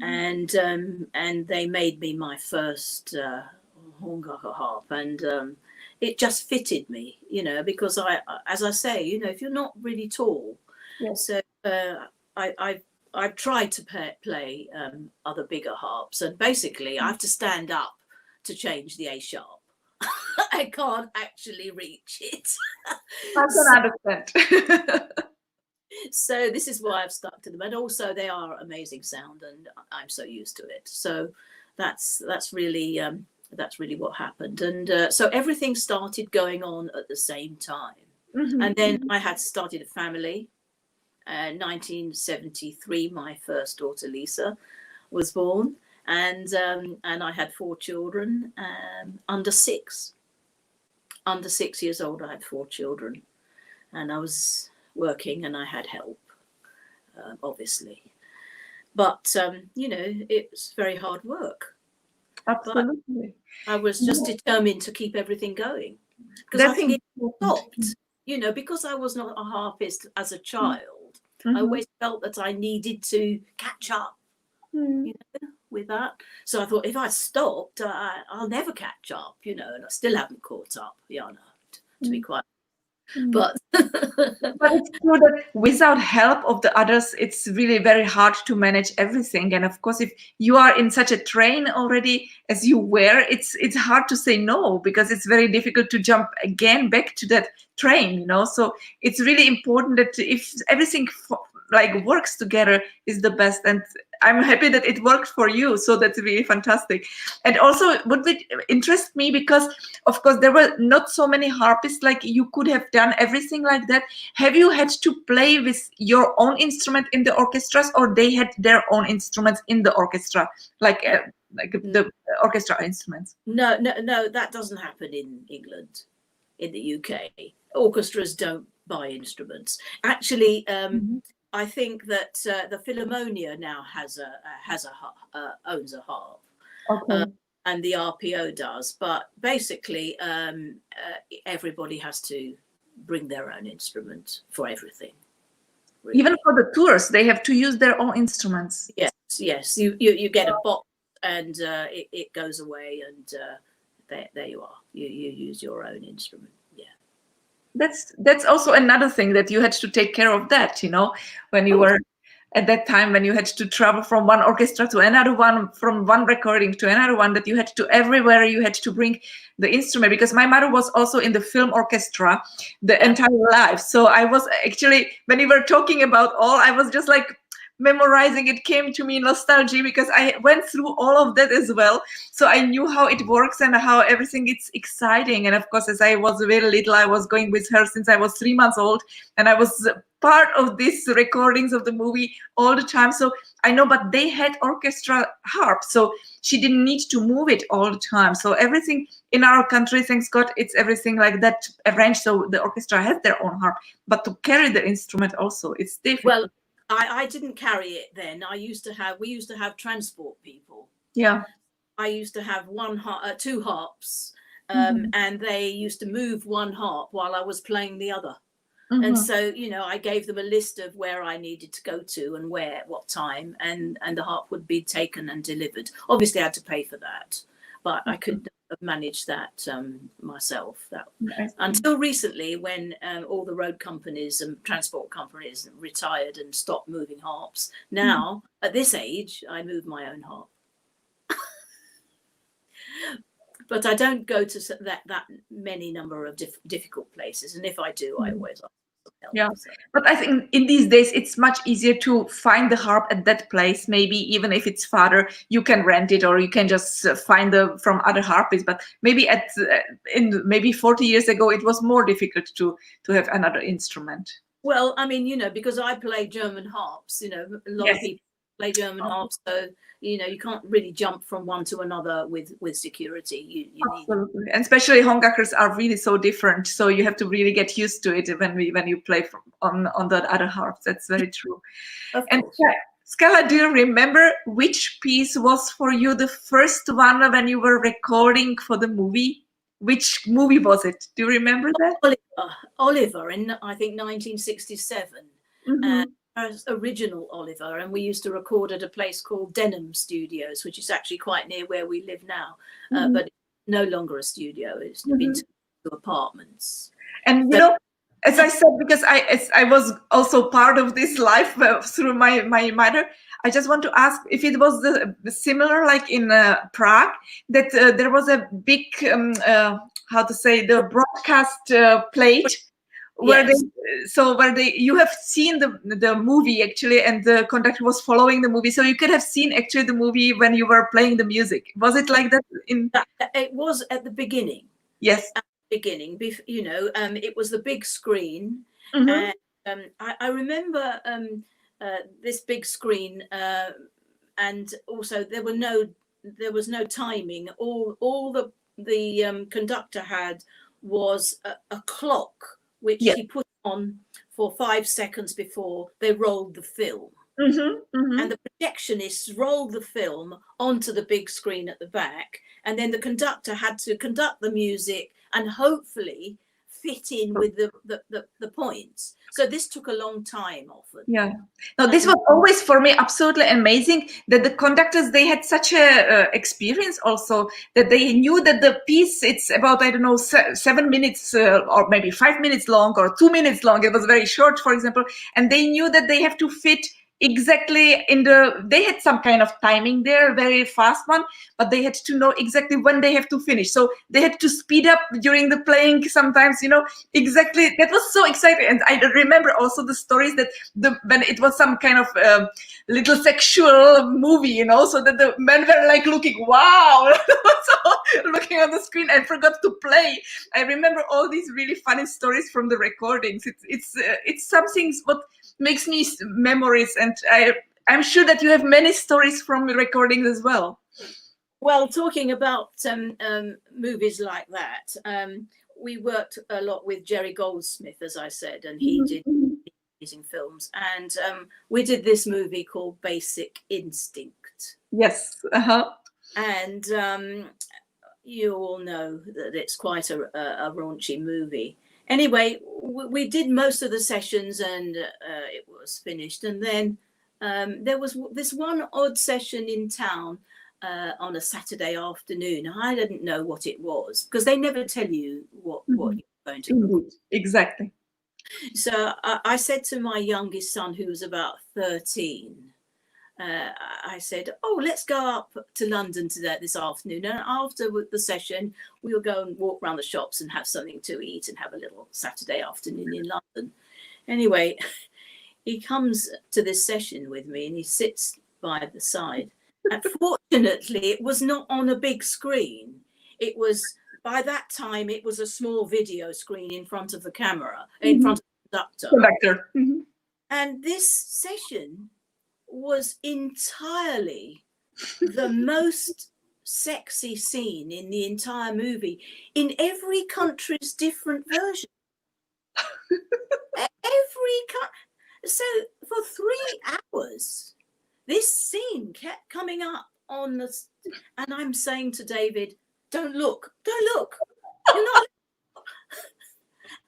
and they made me my first Horngacher harp, and it just fitted me, you know, because as I say, you know, if you're not really tall, so I've tried to play other bigger harps, and basically I have to stand up to change the A sharp. I can't actually reach it. I can understand. So this is why I've stuck to them, and also they are amazing sound, and I'm so used to it. So that's really what happened, and so everything started going on at the same time. And then I had started a family. 1973, my first daughter Lisa was born, and I had 4 children under 6. Under 6 years old, I had 4 children, and I was working, and I had help, obviously. But you know, it's very hard work. Absolutely. But I was just determined to keep everything going, because I think it stopped. You know, because I was not a harpist as a child. I always felt that I needed to catch up, you know, with that. So I thought, if I stopped, I'll never catch up, you know, and I still haven't caught up, Jana, to be quite. But it's true that without help of the others, it's really very hard to manage everything. And of course, if you are in such a train already as you were, it's hard to say no, because it's very difficult to jump again back to that train, you know. So it's really important that if everything like works together is the best, and I'm happy that it worked for you, so that's really fantastic. And also would interest me, because of course there were not so many harpists, like you could have done everything like that. Have you had to play with your own instrument in the orchestras, or they had their own instruments in the orchestra, like the orchestra instruments? No, that doesn't happen in England. In the UK, orchestras don't buy instruments. Actually, I think that the Philharmonia now owns a harp, and the RPO does. But basically, everybody has to bring their own instrument for everything. Really. Even for the tours, they have to use their own instruments. Yes. You get a box, and it goes away, and there you are. You use your own instrument. That's also another thing, that you had to take care of that, you know, when you were at that time, when you had to travel from one orchestra to another one, from one recording to another one, that you had to, everywhere you had to bring the instrument, because my mother was also in the film orchestra the entire life. So I was actually, when you were talking about all, I was just like memorizing, it came to me nostalgia because I went through all of that as well. So I knew how it works and how everything is exciting. And of course, as I was very little, I was going with her since I was 3 months old, and I was part of these recordings of the movie all the time. So I know, but they had orchestra harp, so she didn't need to move it all the time. So everything in our country, thanks God, it's everything like that arranged. So the orchestra has their own harp, but to carry the instrument also, it's difficult. Well, I didn't carry it then. We used to have transport people. Yeah. I used to have two harps, and they used to move one harp while I was playing the other. And so, you know, I gave them a list of where I needed to go to and what time, and the harp would be taken and delivered. Obviously, I had to pay for that, but I couldn't have managed that myself. Until recently, when all the road companies and transport companies retired and stopped moving harps. Now, at this age, I move my own harp. But I don't go to that many number of difficult places, and if I do, I always ask. Yeah, but I think in these days it's much easier to find the harp at that place. Maybe even if it's farther, you can rent it, or you can just find from other harpists. But maybe maybe 40 years ago it was more difficult to have another instrument. Well, I mean, you know, because I play German harps, you know, a lot of people play German harps, so you know, you can't really jump from one to another with security. You Absolutely, and especially Hongakers are really so different. So you have to really get used to it when you play on the other harps. That's very true. And Scylla, do you remember which piece was for you the first one when you were recording for the movie? Which movie was it? Do you remember that? Oliver in, I think, 1967. Original Oliver, and we used to record at a place called Denham Studios, which is actually quite near where we live now, but it's no longer a studio. It's been to apartments. And you know, as I said, because I was also part of this life through my mother, I just want to ask if it was similar like in Prague, that there was a big how to say, the broadcast plate where you have seen the movie actually, and the conductor was following the movie, so you could have seen actually the movie when you were playing the music. Was it like that? It was at the beginning. Yes, at the beginning. You know, it was the big screen, and I remember this big screen, and also there was no timing. All the conductor had was a clock, which he put on for 5 seconds before they rolled the film. And the projectionists rolled the film onto the big screen at the back, and then the conductor had to conduct the music and hopefully fit in with the points. So this took a long time often. Yeah. No, this was always for me absolutely amazing, that the conductors, they had such a experience also, that they knew that the piece, it's about, I don't know, 7 minutes or maybe 5 minutes long or 2 minutes long. It was very short, for example, and they knew that they have to fit exactly they had some kind of timing there, very fast one, but they had to know exactly when they have to finish. So they had to speed up during the playing sometimes, you know, exactly. That was so exciting. And I remember also the stories that when it was some kind of little sexual movie, you know, so that the men were like looking, wow, so looking on the screen and forgot to play. I remember all these really funny stories from the recordings. It's something what makes me memories, and I'm sure that you have many stories from recordings as well. Well, talking about movies like that, we worked a lot with Jerry Goldsmith, as I said, and he did amazing films. And we did this movie called Basic Instinct. Yes. And you all know that it's quite a raunchy movie. Anyway, we did most of the sessions, and it was finished. And then there was this one odd session in town on a Saturday afternoon. I didn't know what it was, because they never tell you what you're going to do. Exactly. So I said to my youngest son, who was about 13, I said, oh, let's go up to London this afternoon, and after the session we'll go and walk around the shops and have something to eat and have a little Saturday afternoon in London. Anyway, he comes to this session with me and he sits by the side. And fortunately, it was not on a big screen. It was, by that time, it was a small video screen in front of the camera, in front of the conductor. And this session was entirely the most sexy scene in the entire movie, in every country's different version. So for 3 hours, this scene kept coming up on the, and I'm saying to David, don't look, you're not.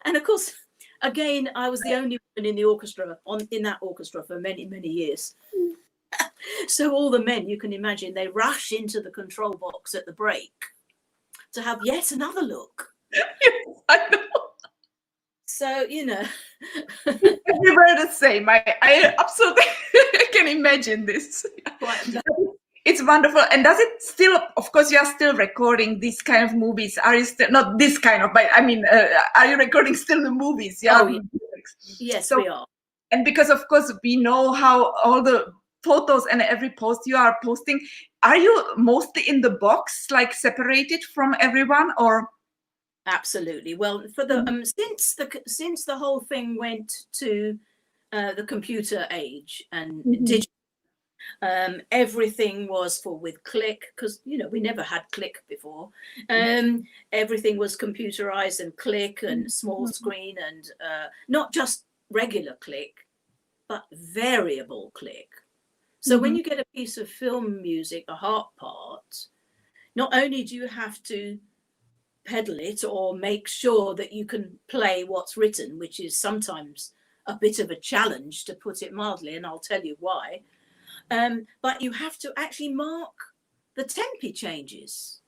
And of course, again, I was the only woman in the orchestra, in that orchestra for many, many years. So all the men, you can imagine, they rush into the control box at the break to have yet another look. Yes, I know. So, you know. We were the same. I absolutely can imagine this. It's wonderful. And does it still, of course, you are still recording these kind of movies. Are you still, not this kind of, but I mean, are you recording still the movies? Yeah. Oh, yes, so, we are. And because, of course, we know how all the photos and every post you are posting, are you mostly in the box, like separated from everyone, or? Absolutely. Well, for the since the whole thing went to the computer age and digital, everything was with click, because you know we never had click before. Everything was computerized and click and small screen, and not just regular click, but variable click. So when you get a piece of film music, a harp part, not only do you have to pedal it or make sure that you can play what's written, which is sometimes a bit of a challenge, to put it mildly, and I'll tell you why. But you have to actually mark the tempi changes.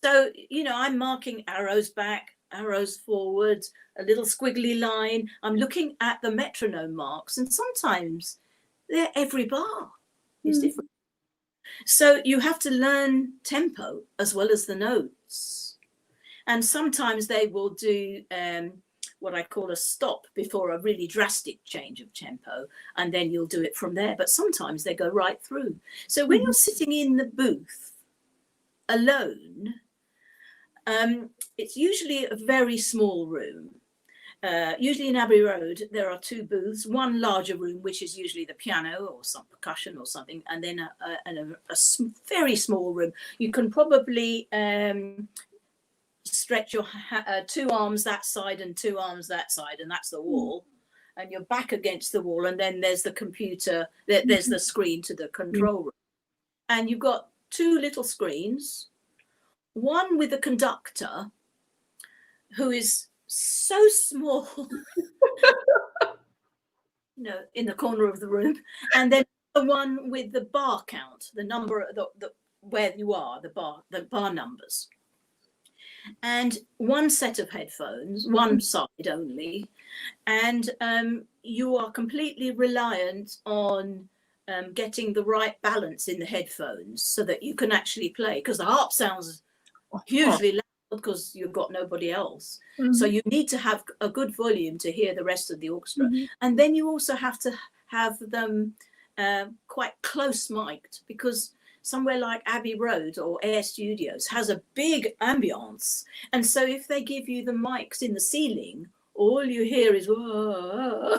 So, you know, I'm marking arrows back, arrows forward, a little squiggly line. I'm looking at the metronome marks, and sometimes every bar is different. So you have to learn tempo as well as the notes. And sometimes they will do what I call a stop before a really drastic change of tempo, and then you'll do it from there. But sometimes they go right through. So when you're sitting in the booth alone, it's usually a very small room. Usually in Abbey Road, there are 2 booths, one larger room, which is usually the piano or some percussion or something, and then a very small room. You can probably stretch your 2 arms that side and 2 arms that side, and that's the wall, and you're back against the wall, and then there's the computer, there's the screen to the control room, and you've got 2 little screens, one with the conductor, who is so small, you know, in the corner of the room, and then the one with the bar count, the number, the where you are, the bar numbers. And one set of headphones, one side only, and you are completely reliant on getting the right balance in the headphones so that you can actually play, because the harp sounds hugely loud because you've got nobody else. So you need to have a good volume to hear the rest of the orchestra. And then you also have to have them quite close mic'd, because somewhere like Abbey Road or Air Studios has a big ambience. And so if they give you the mics in the ceiling, all you hear is, whoa,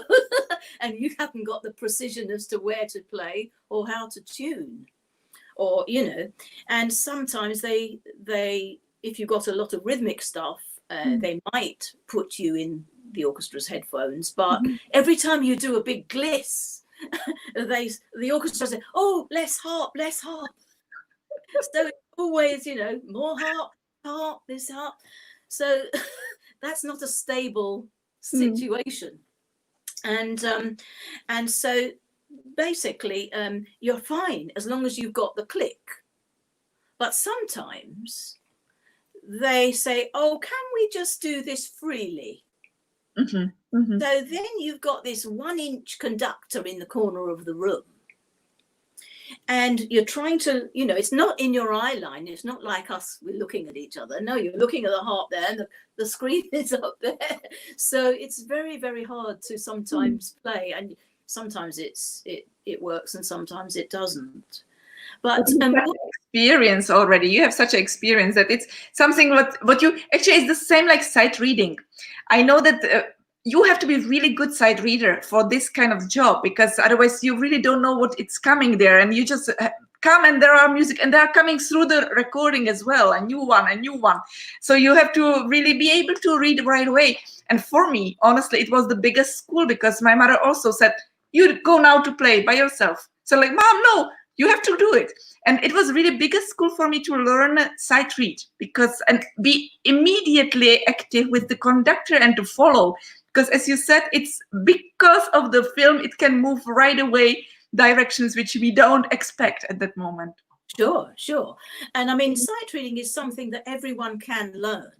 and you haven't got the precision as to where to play or how to tune, or, you know. And sometimes they if you've got a lot of rhythmic stuff, they might put you in the orchestra's headphones. But every time you do a big gliss, the orchestra say, oh, less harp. So it's always, you know, more harp, this harp. So that's not a stable situation. And so basically you're fine as long as you've got the click. But sometimes they say, oh, can we just do this freely? So then you've got this 1-inch conductor in the corner of the room. And you're trying to, you know, it's not in your eye line. It's not like us, we're looking at each other. No, you're looking at the harp there and the screen is up there. So it's very, very hard to sometimes play. And sometimes it works and sometimes it doesn't. But experience already, you have such an experience that it's something what you actually is the same like sight reading. I know that you have to be really good sight reader for this kind of job, because otherwise you really don't know what it's coming there, and you just come and there are music and they are coming through the recording as well, a new one. So you have to really be able to read right away. And for me, honestly, it was the biggest school, because my mother also said, you go now to play by yourself. So like, Mom, no, you have to do it. And it was really biggest school for me to learn sight read, because and be immediately active with the conductor and to follow. Because as you said, it's because of the film, it can move right away directions which we don't expect at that moment. Sure, sure. And I mean, sight reading is something that everyone can learn.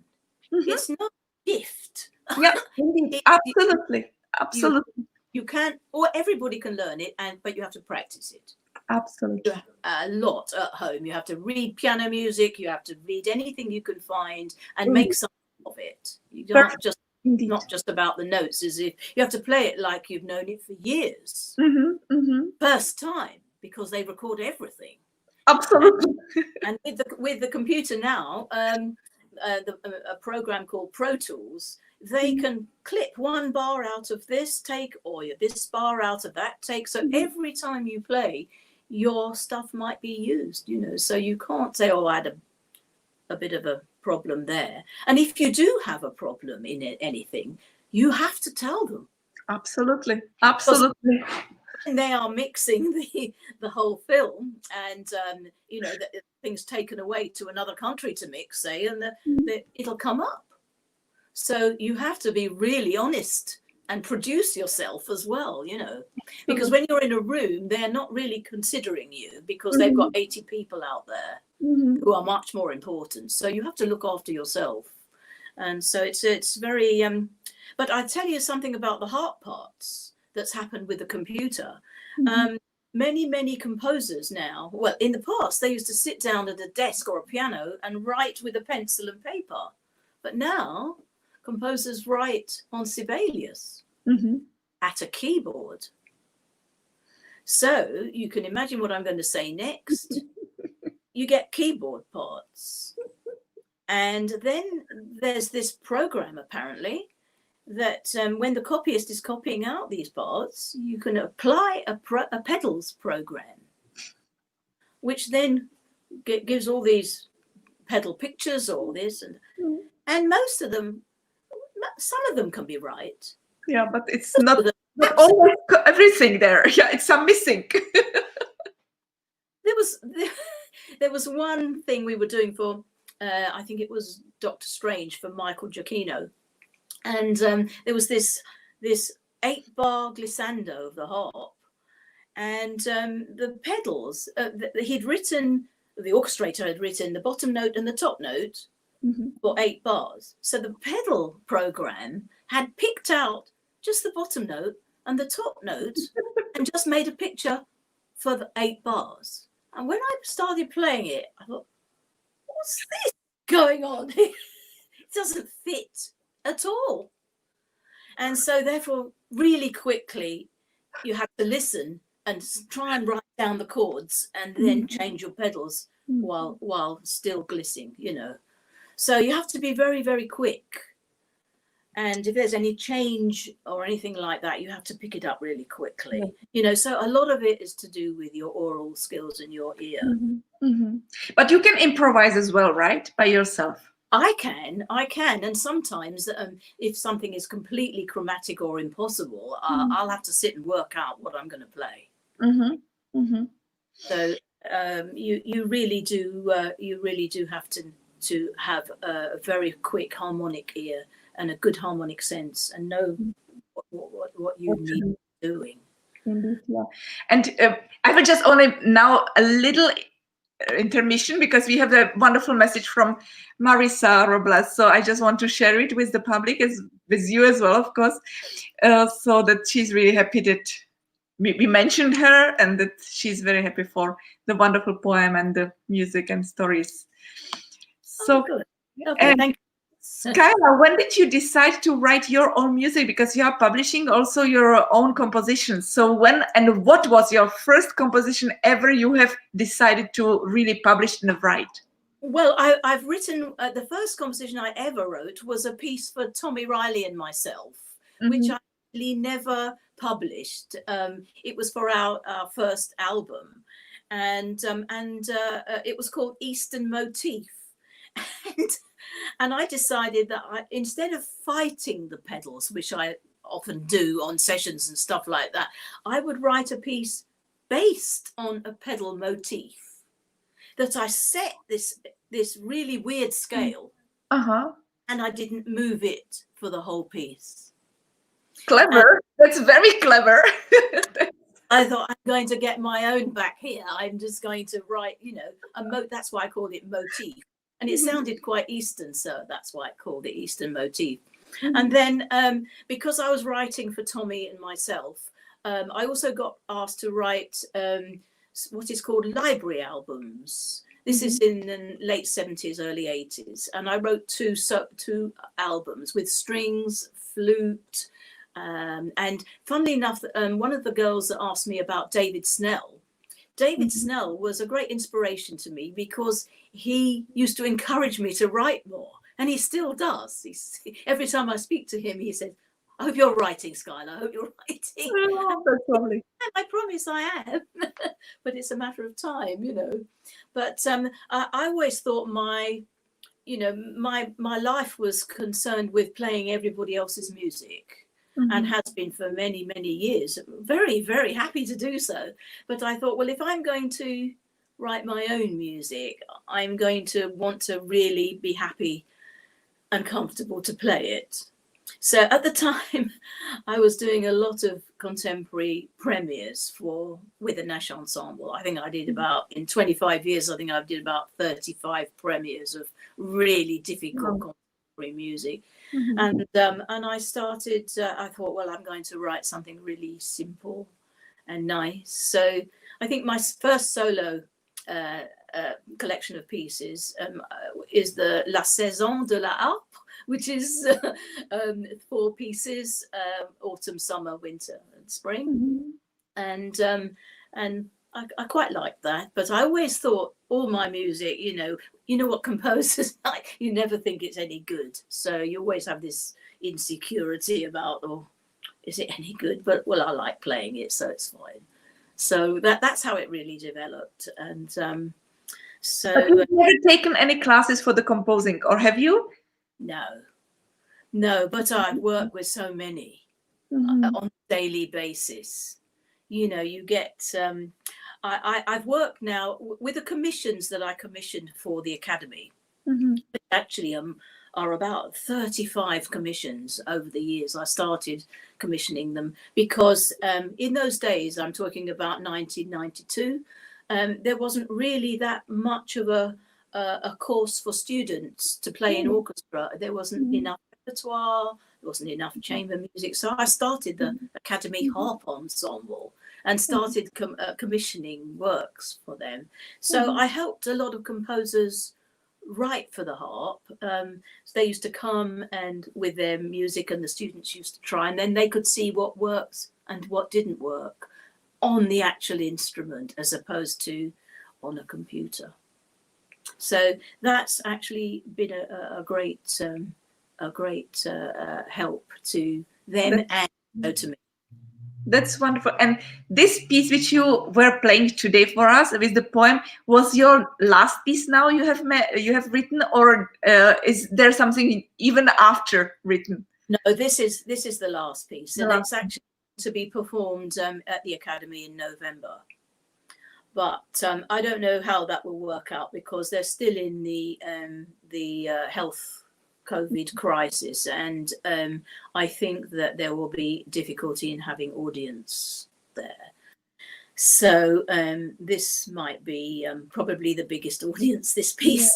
It's not a gift. Yeah, indeed. Absolutely. Absolutely. You can, or everybody can learn it, but you have to practice it. Absolutely. A lot at home. You have to read piano music, you have to read anything you can find and make something of it. You don't just not just about the notes, as if you have to play it like you've known it for years. First time, because they record everything. Absolutely. And with the computer now, a program called Pro Tools, they can clip one bar out of this take, or this bar out of that take. So every time you play, your stuff might be used, you know. So you can't say, oh, I had a bit of a problem there. And if you do have a problem in anything, you have to tell them. Absolutely. Absolutely. And they are mixing the whole film, and you know, things taken away to another country to mix, say, and it'll come up. So you have to be really honest and produce yourself as well, you know, because when you're in a room, they're not really considering you, because they've got 80 people out there who are much more important. So you have to look after yourself. And so it's very, but I tell you something about the harp parts that's happened with the computer. Many composers now, well, in the past, they used to sit down at a desk or a piano and write with a pencil and paper. But now composers write on Sibelius at a keyboard. So you can imagine what I'm going to say next. You get keyboard parts. And then there's this program, apparently, that when the copyist is copying out these parts, you can apply a pedals program, which then gives all these pedal pictures, all this, and most of them, some of them can be right. Yeah, but it's not always everything there. Yeah, it's some missing. There was one thing we were doing for, I think it was Dr. Strange, for Michael Giacchino. And there was this 8-bar glissando of the harp. And the pedals, he'd written, the orchestrator had written the bottom note and the top note for 8 bars. So the pedal program had picked out just the bottom note and the top note and just made a picture for the 8 bars. And when I started playing it, I thought, what's this going on? It doesn't fit at all. And so therefore, really quickly, you have to listen and try and write down the chords and then change your pedals while still glissing, you know. So you have to be very, very quick. And if there's any change or anything like that, you have to pick it up really quickly. You know, so a lot of it is to do with your oral skills and your ear. But you can improvise as well, right? By yourself. I can. And sometimes if something is completely chromatic or impossible, I'll have to sit and work out what I'm going to play. So you really do have to have a very quick harmonic ear and a good harmonic sense, and know what you need to be doing. Indeed, yeah. And I will just only now a little intermission, because we have a wonderful message from Marisa Robles. So I just want to share it with the public, as with you as well, of course, so that she's really happy that we mentioned her, and that she's very happy for the wonderful poem and the music and stories. So, good. Okay, thank you. Scylla, when did you decide to write your own music? Because you are publishing also your own compositions. So when and what was your first composition ever you have decided to really publish and write? Well, I've written, the first composition I ever wrote was a piece for Tommy Riley and myself, which I actually never published. It was for our first album, and it was called Eastern Motif. And I decided that instead of fighting the pedals, which I often do on sessions and stuff like that, I would write a piece based on a pedal motif. That I set this really weird scale, and I didn't move it for the whole piece. Clever. That's very clever. I thought, I'm going to get my own back here. I'm just going to write, you know, that's why I called it motif. And it sounded quite Eastern, so that's why I called it Eastern Motif. And then because I was writing for Tommy and myself, I also got asked to write what is called library albums. This is in the late 70s, early 80s. And I wrote two albums with strings, flute. And funnily enough, one of the girls that asked me about David Snell, David Snell was a great inspiration to me because he used to encourage me to write more, and he still does. Every time I speak to him, he says, I hope you're writing, Scylla. I hope you're writing. Oh, that's lovely. I promise I am, but it's a matter of time, you know. But I always thought my life was concerned with playing everybody else's music. And has been for many, many years. Very, very happy to do so. But I thought, well, if I'm going to write my own music, I'm going to want to really be happy and comfortable to play it. So at the time, I was doing a lot of contemporary premieres with the Nash Ensemble. I think I did in 25 years, I think I did about 35 premieres of really difficult contemporary music. And I started, I thought, well, I'm going to write something really simple and nice. So I think my first solo collection of pieces is the La Saison de la Harpe, which is 4 pieces, autumn, summer, winter, and spring. And I quite like that, but I always thought all my music, you know what composers like, you never think it's any good. So you always have this insecurity about, oh, is it any good? But well, I like playing it, so it's fine. So that's how it really developed. And so have you never taken any classes for the composing, or have you? No, but I've worked with so many on a daily basis. You know, you get I've worked now with the commissions that I commissioned for the Academy. Actually, are about 35 commissions over the years. I started commissioning them because in those days, I'm talking about 1992, there wasn't really that much of a course for students to play in orchestra. There wasn't enough repertoire, there wasn't enough chamber music. So I started the Academy Harp Ensemble and started commissioning works for them. So I helped a lot of composers write for the harp. So they used to come and with their music, and the students used to try, and then they could see what works and what didn't work on the actual instrument as opposed to on a computer. So that's actually been a great help to them and to me. That's wonderful. And this piece which you were playing today for us with the poem was your last piece now you have written, or is there something even after written? No, this is the last piece, and it's actually to be performed at the Academy in November. But I don't know how that will work out because they're still in the health COVID crisis, and I think that there will be difficulty in having audience there. So this might be probably the biggest audience this piece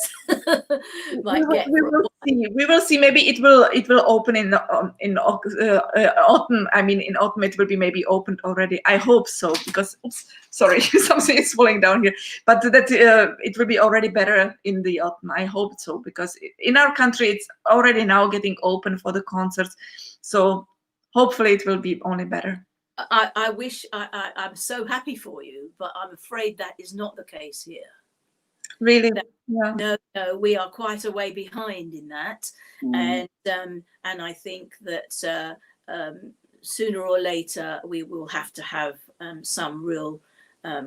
might get. We will see. We will see. Maybe it will open in autumn. I mean, in autumn it will be maybe opened already. I hope so, because oops, sorry, something is falling down here. But that it will be already better in the autumn. I hope so, because in our country it's already now getting open for the concerts. So hopefully it will be only better. I wish, I'm so happy for you, but I'm afraid that is not the case here. Really? Yeah. No, we are quite a way behind in that. And I think that sooner or later we will have to have some real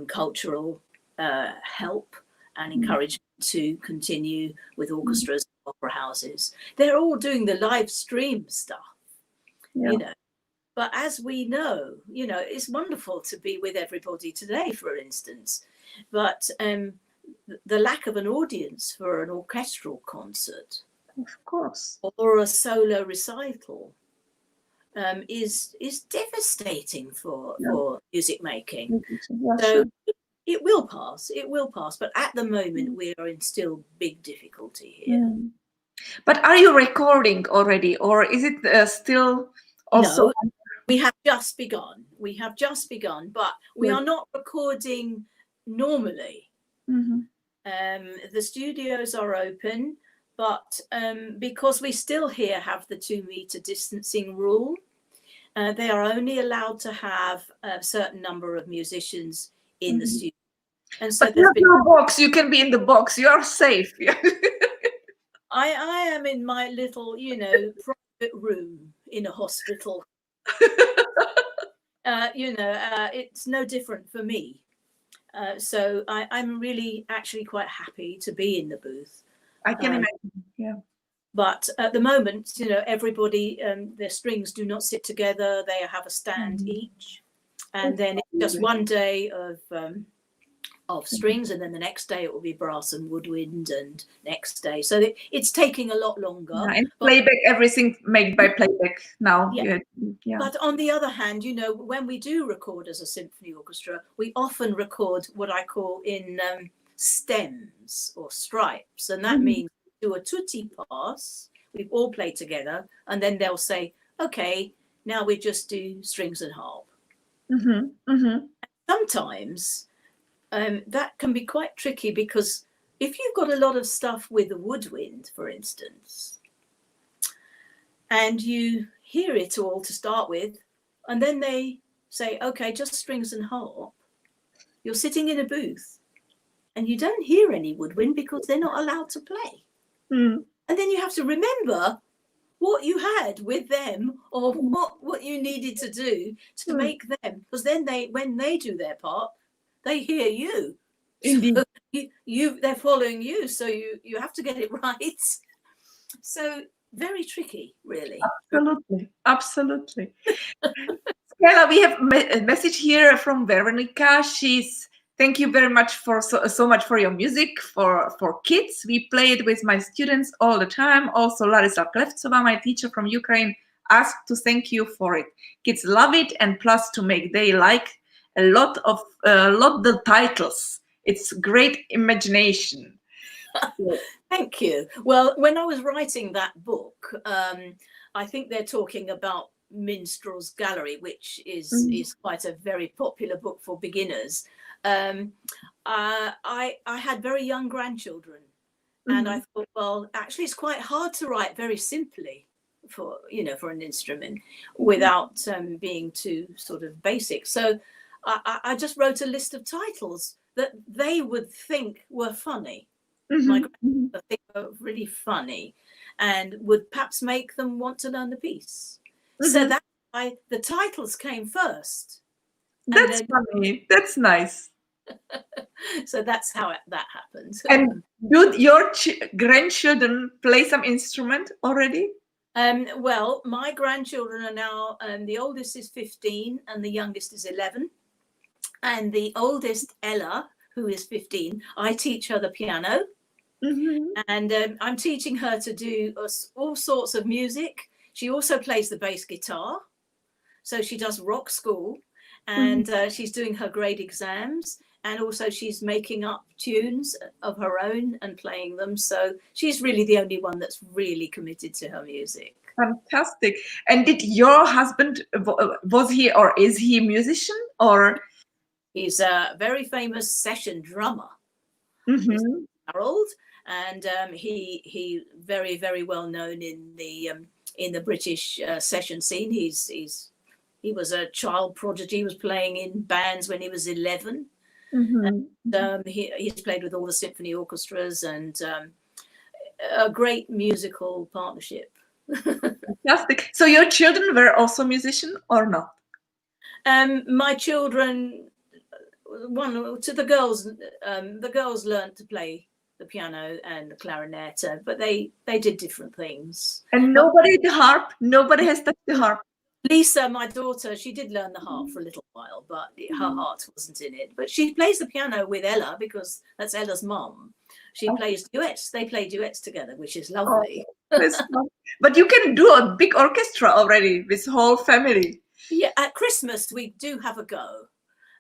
cultural help and encouragement to continue with orchestras, opera houses. They're all doing the live stream stuff, you know. But as we know, you know, it's wonderful to be with everybody today, for instance. But the lack of an audience for an orchestral concert, of course, or a solo recital, is devastating for music making. So it will pass. It will pass. But at the moment, we are in still big difficulty here. But are you recording already, or is it still also? No, we have just begun. We have just begun, but we are not recording normally. The studios are open, but because we still here have the 2 meter distancing rule, they are only allowed to have a certain number of musicians in the studio. And so but you have your box. You can be in the box. You are safe. I am in my little, you know, private room in a hospital. You know, it's no different for me. So I'm really actually quite happy to be in the booth. I can imagine, yeah. But at the moment, you know, everybody, their strings do not sit together. They have a stand each. And then it's just one day of strings, and then the next day it will be brass and woodwind, and next day. So it's taking a lot longer. And playback, everything made by playback now. Yeah. But on the other hand, you know, when we do record as a symphony orchestra, we often record what I call in stems or stripes. And that means we do a tutti pass, we all play together, and then they'll say, okay, now we just do strings and harp. Sometimes that can be quite tricky, because if you've got a lot of stuff with the woodwind, for instance, and you hear it all to start with, and then they say, okay, just strings and harp, you're sitting in a booth and you don't hear any woodwind because they're not allowed to play. And then you have to remember what you had with them, or what you needed to do to make them, because then when they do their part, they hear you. Indeed. So they're following you, so you have to get it right. So very tricky, really. Absolutely. Scylla, we have a message here from Veronica. She's thank you very much for so much for your music for kids. We play it with my students all the time. Also, Larisa Klevtsova, my teacher from Ukraine, asked to thank you for it. Kids love it, and plus to make they like a lot the titles. It's great imagination. Thank you. Well, when I was writing that book, I think they're talking about Minstrel's Gallery, which is quite a very popular book for beginners. I had very young grandchildren, and I thought, well, actually, it's quite hard to write very simply for an instrument without being too sort of basic. So I just wrote a list of titles that they would think were funny. My grandchildren would think were really funny, and would perhaps make them want to learn the piece. So that's why the titles came first. That's funny. That's nice. So that's how that happened. And do your grandchildren play some instrument already? Well, my grandchildren are now, the oldest is 15 and the youngest is 11. And the oldest, Ella, who is 15, I teach her the piano. And I'm teaching her to do all sorts of music. She also plays the bass guitar. So she does rock school. and she's doing her grade exams, and also she's making up tunes of her own and playing them. So she's really the only one that's really committed to her music. Fantastic. And did your husband, was he or is he a musician, or? He's a very famous session drummer, Harold, and he very, very well known in the British session scene. He was a child prodigy. He was playing in bands when he was 11. And, he's played with all the symphony orchestras, and a great musical partnership. Fantastic. So your children were also musicians or not? My children, the girls learned to play the piano and the clarinet, but they did different things. And nobody the harp? Nobody has touched the harp? Lisa, my daughter, she did learn the harp for a little while, but her heart wasn't in it. But she plays the piano with Ella, because that's Ella's mum. She plays duets. They play duets together, which is lovely. But you can do a big orchestra already with whole family. Yeah, at Christmas we do have a go,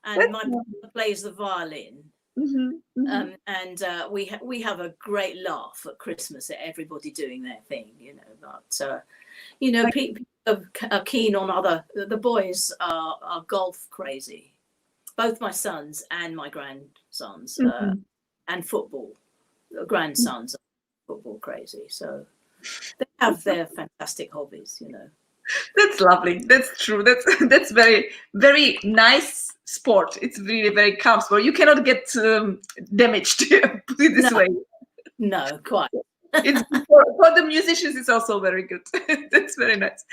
and my brother plays the violin. And we have a great laugh at Christmas at everybody doing their thing, you know. But people are keen on the boys are golf crazy, both my sons and my grandsons, and football. The grandsons are football crazy, so they have their fantastic hobbies, you know. That's lovely. That's true. That's very, very nice sport. It's really very calm sport. You cannot get damaged, put it this way. No, quite. It's for the musicians, it's also very good. That's very nice.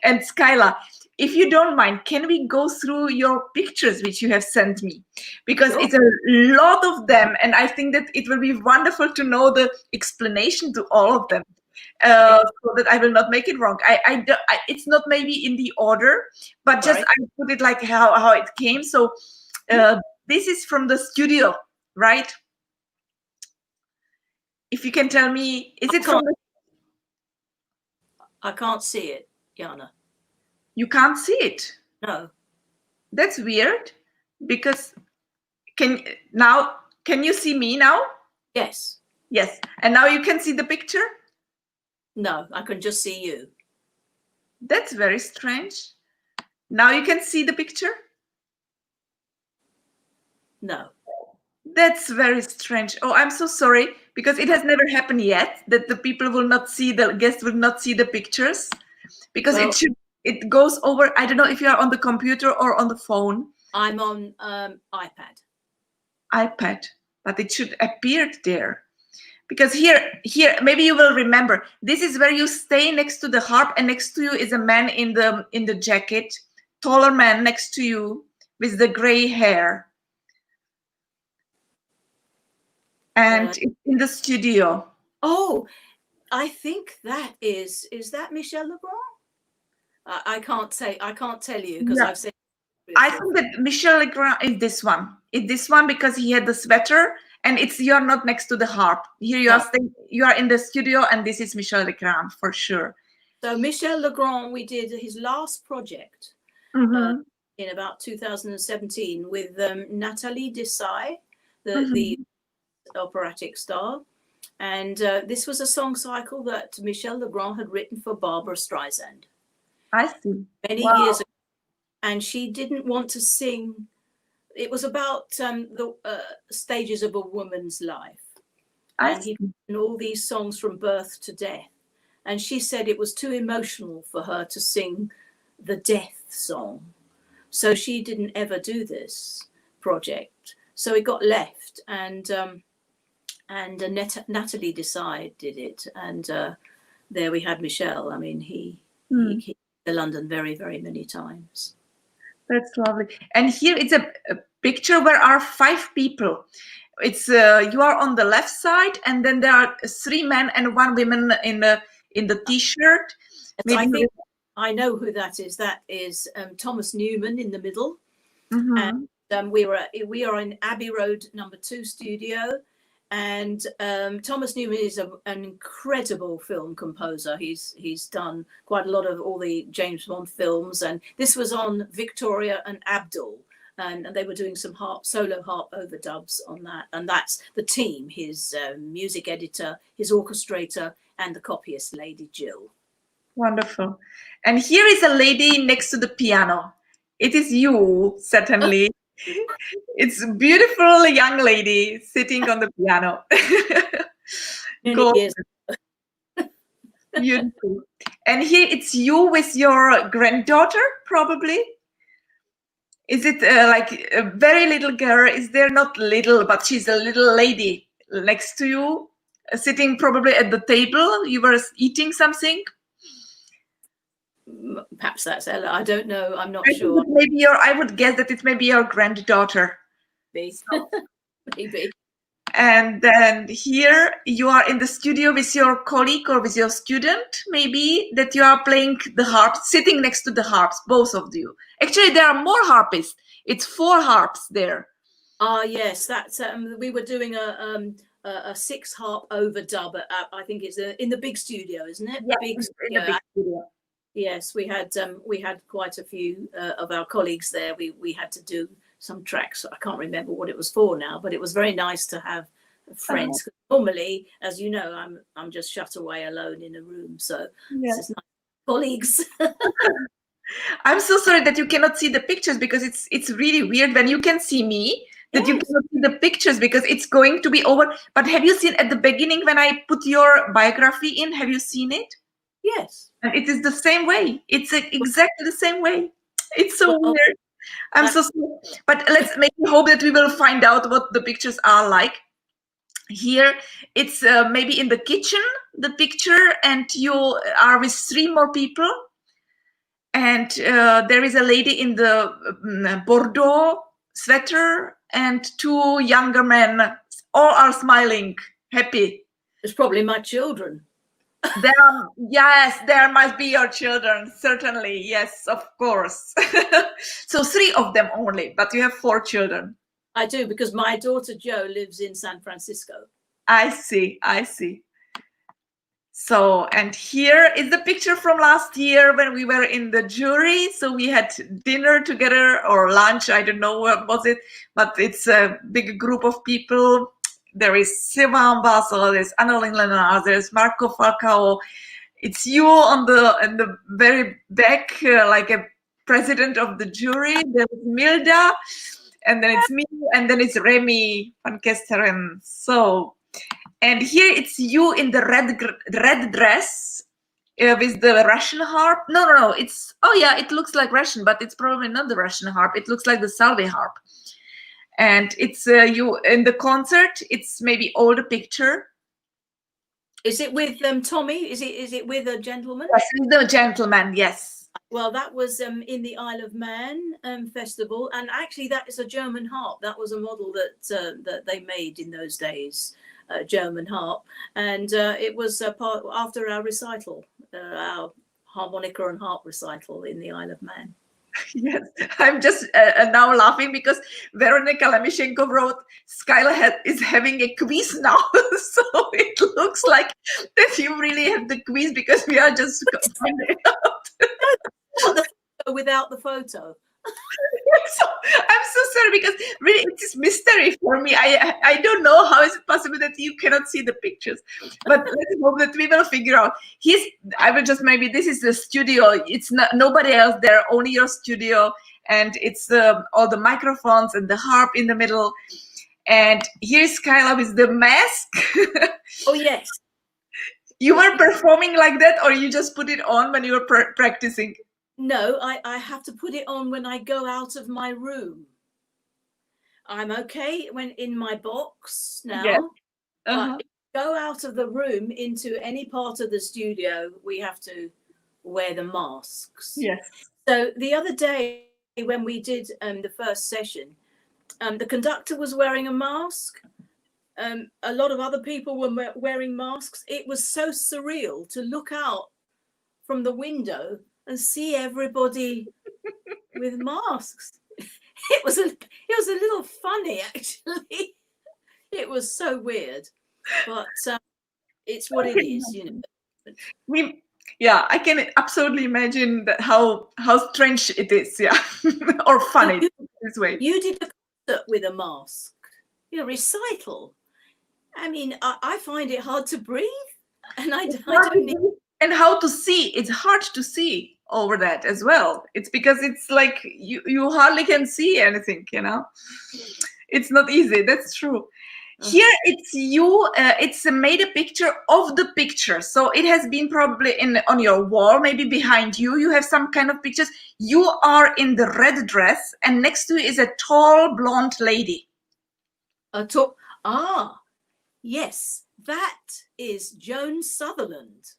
And Scylla, if you don't mind, can we go through your pictures which you have sent me? Because it's a lot of them, and I think that it will be wonderful to know the explanation to all of them, so that I will not make it wrong. It's not maybe in the order, but just I put it like how it came. So this is from the studio, right? If you can tell me, is it from the... I can't see it, Jana. You can't see it? No. That's weird, because can you see me now? Yes. Yes. And now you can see the picture? No, I can just see you. That's very strange. Now you can see the picture? No. That's very strange. Oh, I'm so sorry, because it has never happened yet that the people will not see, the guests will not see the pictures, because it goes over. I don't know if you are on the computer or on the phone. I'm on iPad, but it should appear there. Because here, maybe you will remember, this is where you stay next to the harp, and next to you is a man in the jacket, taller man next to you with the gray hair. And it's in the studio. Oh, I think that is that Michel Legrand? I can't tell you, because I've seen. I think that Michel Legrand is this one. It's this one, because he had the sweater, and you're not next to the harp. Here you are staying, you are in the studio, and this is Michel Legrand for sure. So Michel Legrand, we did his last project in about 2017 with Nathalie Desai, the operatic star, and this was a song cycle that Michel Legrand had written for Barbara Streisand. I see. Many years ago, and she didn't want to sing. It was about the stages of a woman's life, and he'd written all these songs from birth to death, and she said it was too emotional for her to sing the death song, so she didn't ever do this project. So it got left, and Nathalie Desai did it, and there we had Michel. I mean, he came to London very, very many times. That's lovely. And here it's a picture where are 5 people. It's you are on the left side, and then there are 3 men and 1 woman in the t-shirt. I think I know who that is. That is Thomas Newman in the middle, and we are in Abbey Road number 2 studio, And Thomas Newman is an incredible film composer. He's done quite a lot of all the James Bond films, and this was on Victoria and Abdul, and they were doing some solo harp overdubs on that. And that's the team: his music editor, his orchestrator, and the copyist, Lady Jill. Wonderful. And here is a lady next to the piano. It is you, certainly. It's a beautiful young lady sitting on the piano. Yes. Beautiful. And here it's you with your granddaughter, probably. Is it like a very little girl? Is there not little, but she's a little lady next to you, sitting probably at the table? You were eating something? Perhaps that's Ella. I don't know. I'm not sure. Maybe I would guess that it's maybe your granddaughter. Maybe. And then here you are in the studio with your colleague or with your student, maybe, that you are playing the harp, sitting next to the harps, both of you. Actually, there are more harpists. It's 4 harps there. Yes, that's we were doing a 6 harp overdub. I think it's in the big studio, isn't it? Yeah, big in the big studio. Yes, we had quite a few of our colleagues there. We had to do some tracks. I can't remember what it was for now, but it was very nice to have friends. Normally, as you know, I'm just shut away alone in a room. So this is nice. Colleagues. I'm so sorry that you cannot see the pictures, because it's really weird when you can see me, that you cannot see the pictures because it's going to be over. But have you seen at the beginning when I put your biography in? Have you seen it? Yes. And it is the same way. It's exactly the same way. It's so weird. I'm so sorry. But let's maybe hope that we will find out what the pictures are like. Here, it's maybe in the kitchen, the picture, and you are with 3 more people. And there is a lady in the Bordeaux sweater and 2 younger men. All are smiling, happy. It's probably my children. Yes, there must be your children, certainly. Yes, of course. So 3 of them only, but you have 4 children. I do, because my daughter Jo lives in San Francisco. I see. So, and here is the picture from last year when we were in the jury. So we had dinner together, or lunch, I don't know what was it, but it's a big group of people. There is Sylvain Basel, there's Annelien Lenard, there's Marco Falcao. It's you in the very back, like a president of the jury. There's Milda, and then it's me, and then it's Remy van Kesteren. So, and here it's you in the red dress with the Russian harp. No. It's, oh yeah, it looks like Russian, but it's probably not the Russian harp. It looks like the Salve harp. And it's you in the concert. It's maybe older picture. Is it with Tommy? Is it with a gentleman? Yes, the gentleman. Yes. Well, that was in the Isle of Man festival, and actually that is a German harp. That was a model that they made in those days, German harp, and it was part after our recital, our harmonica and harp recital in the Isle of Man. Yes, I'm just now laughing because Veronika Lemishenko wrote, Skyla is having a quiz now. So it looks like that you really have the quiz, because we are just finding out. Without the photo. So, I'm so sorry, because really it is mystery for me. I don't know how is it possible that you cannot see the pictures, but let's hope that we will figure out. I will just, maybe this is the studio. It's not nobody else there, only your studio, and it's all the microphones and the harp in the middle. And here's Skyla with the mask. Oh yes. You were performing like that, or you just put it on when you were practicing? No, I have to put it on when I go out of my room. I'm okay when in my box now. Yes. But if I go out of the room into any part of the studio, we have to wear the masks. Yes. So the other day when we did the first session, the conductor was wearing a mask. A lot of other people were wearing masks. It was so surreal to look out from the window and see everybody with masks. It was a little funny, actually. It was so weird, but it's what it is, you know. Yeah, I can absolutely imagine that how strange it is, yeah, or funny this way. You did a concert with a mask, a recital. I mean, I find it hard to breathe, and I don't need. And how to see? It's hard to see over that as well. It's because it's like you hardly can see anything, you know. It's not easy. That's true. Here it's you. It's made a picture of the picture, so it has been probably on your wall, maybe behind you. You have some kind of pictures. You are in the red dress, and next to you is a tall blonde lady. Yes, that is Joan Sutherland,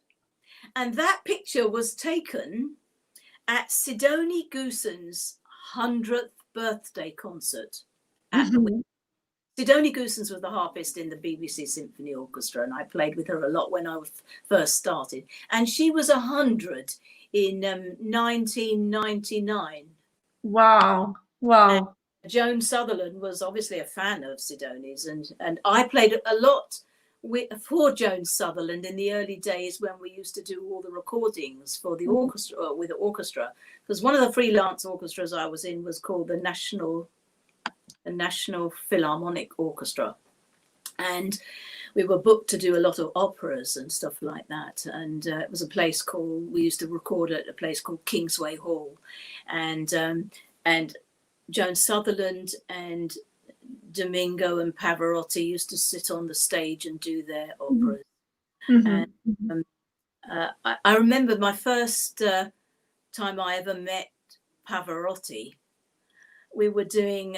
and that picture was taken at Sidonie Goosens' 100th birthday concert at the Sidonie Goosens was the harpist in the BBC Symphony Orchestra, and I played with her a lot when I first started. And she was 100 in 1999. Wow. Wow. And Joan Sutherland was obviously a fan of Sidonie's, and I played a lot for Joan Sutherland in the early days when we used to do all the recordings for the orchestra, with the orchestra, because one of the freelance orchestras I was in was called the National Philharmonic Orchestra, and we were booked to do a lot of operas and stuff like that. And it was a place we used to record at a place called Kingsway Hall, and Joan Sutherland and Domingo and Pavarotti used to sit on the stage and do their operas. And I remember my first time I ever met Pavarotti. We were doing,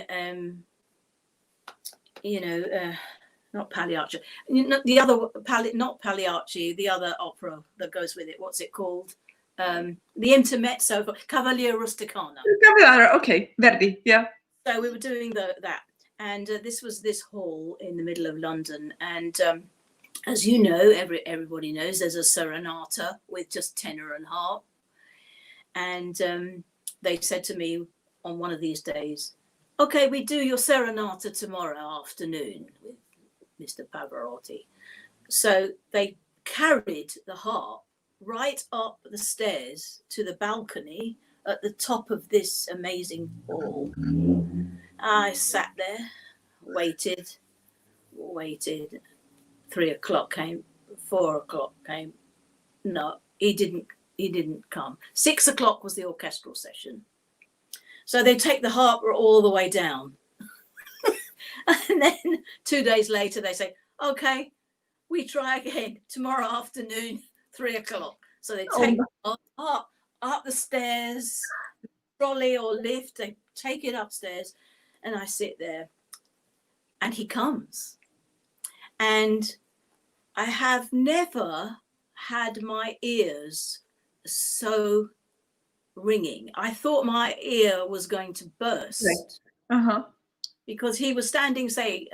not Pagliacci, the other not Pagliacci, the other opera that goes with it. What's it called? The intermezzo for Cavaliere Rusticano. Okay, Verdi, yeah. So we were doing that, and this was this hall in the middle of London, and as you know, everybody knows, there's a serenata with just tenor and harp, and they said to me on one of these days, okay, we do your serenata tomorrow afternoon with Mr. Pavarotti. So they carried the harp right up the stairs to the balcony at the top of this amazing hall. I sat there, waited. 3 o'clock came, 4 o'clock came. No, he didn't come. 6 o'clock was the orchestral session. So they take the harp all the way down. And then 2 days later, they say, okay, we try again tomorrow afternoon, 3 o'clock. So they take the harp up the stairs, trolley or lift, they take it upstairs, and I sit there, and he comes. And I have never had my ears so ringing. I thought my ear was going to burst. Right. Because he was standing, say,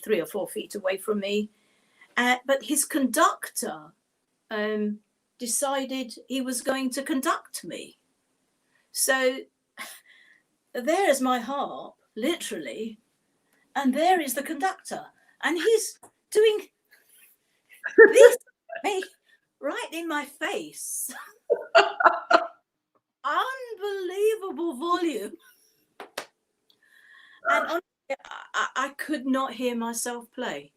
3 or 4 feet away from me. But his conductor decided he was going to conduct me. So there is my harp, literally, and there is the conductor. And he's doing this right in my face. Unbelievable volume. And honestly, I could not hear myself play.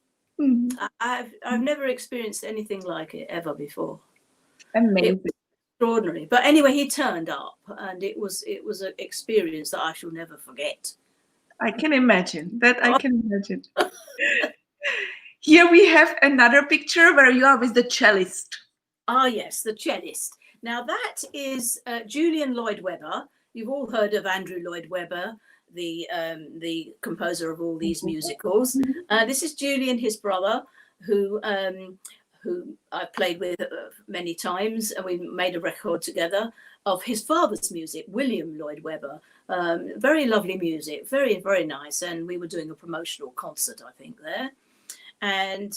I've never experienced anything like it ever before. Amazing. It was extraordinary. But anyway, he turned up, and it was an experience that I shall never forget. I can imagine that. I can imagine. Here we have another picture where you are with the cellist. Ah, yes, the cellist. Now that is Julian Lloyd Webber. You've all heard of Andrew Lloyd Webber, the composer of all these musicals. This is Julian, his brother, who I've played with many times, and we made a record together of his father's music, William Lloyd Webber. Very lovely music, very, very nice. And we were doing a promotional concert, I think, there. And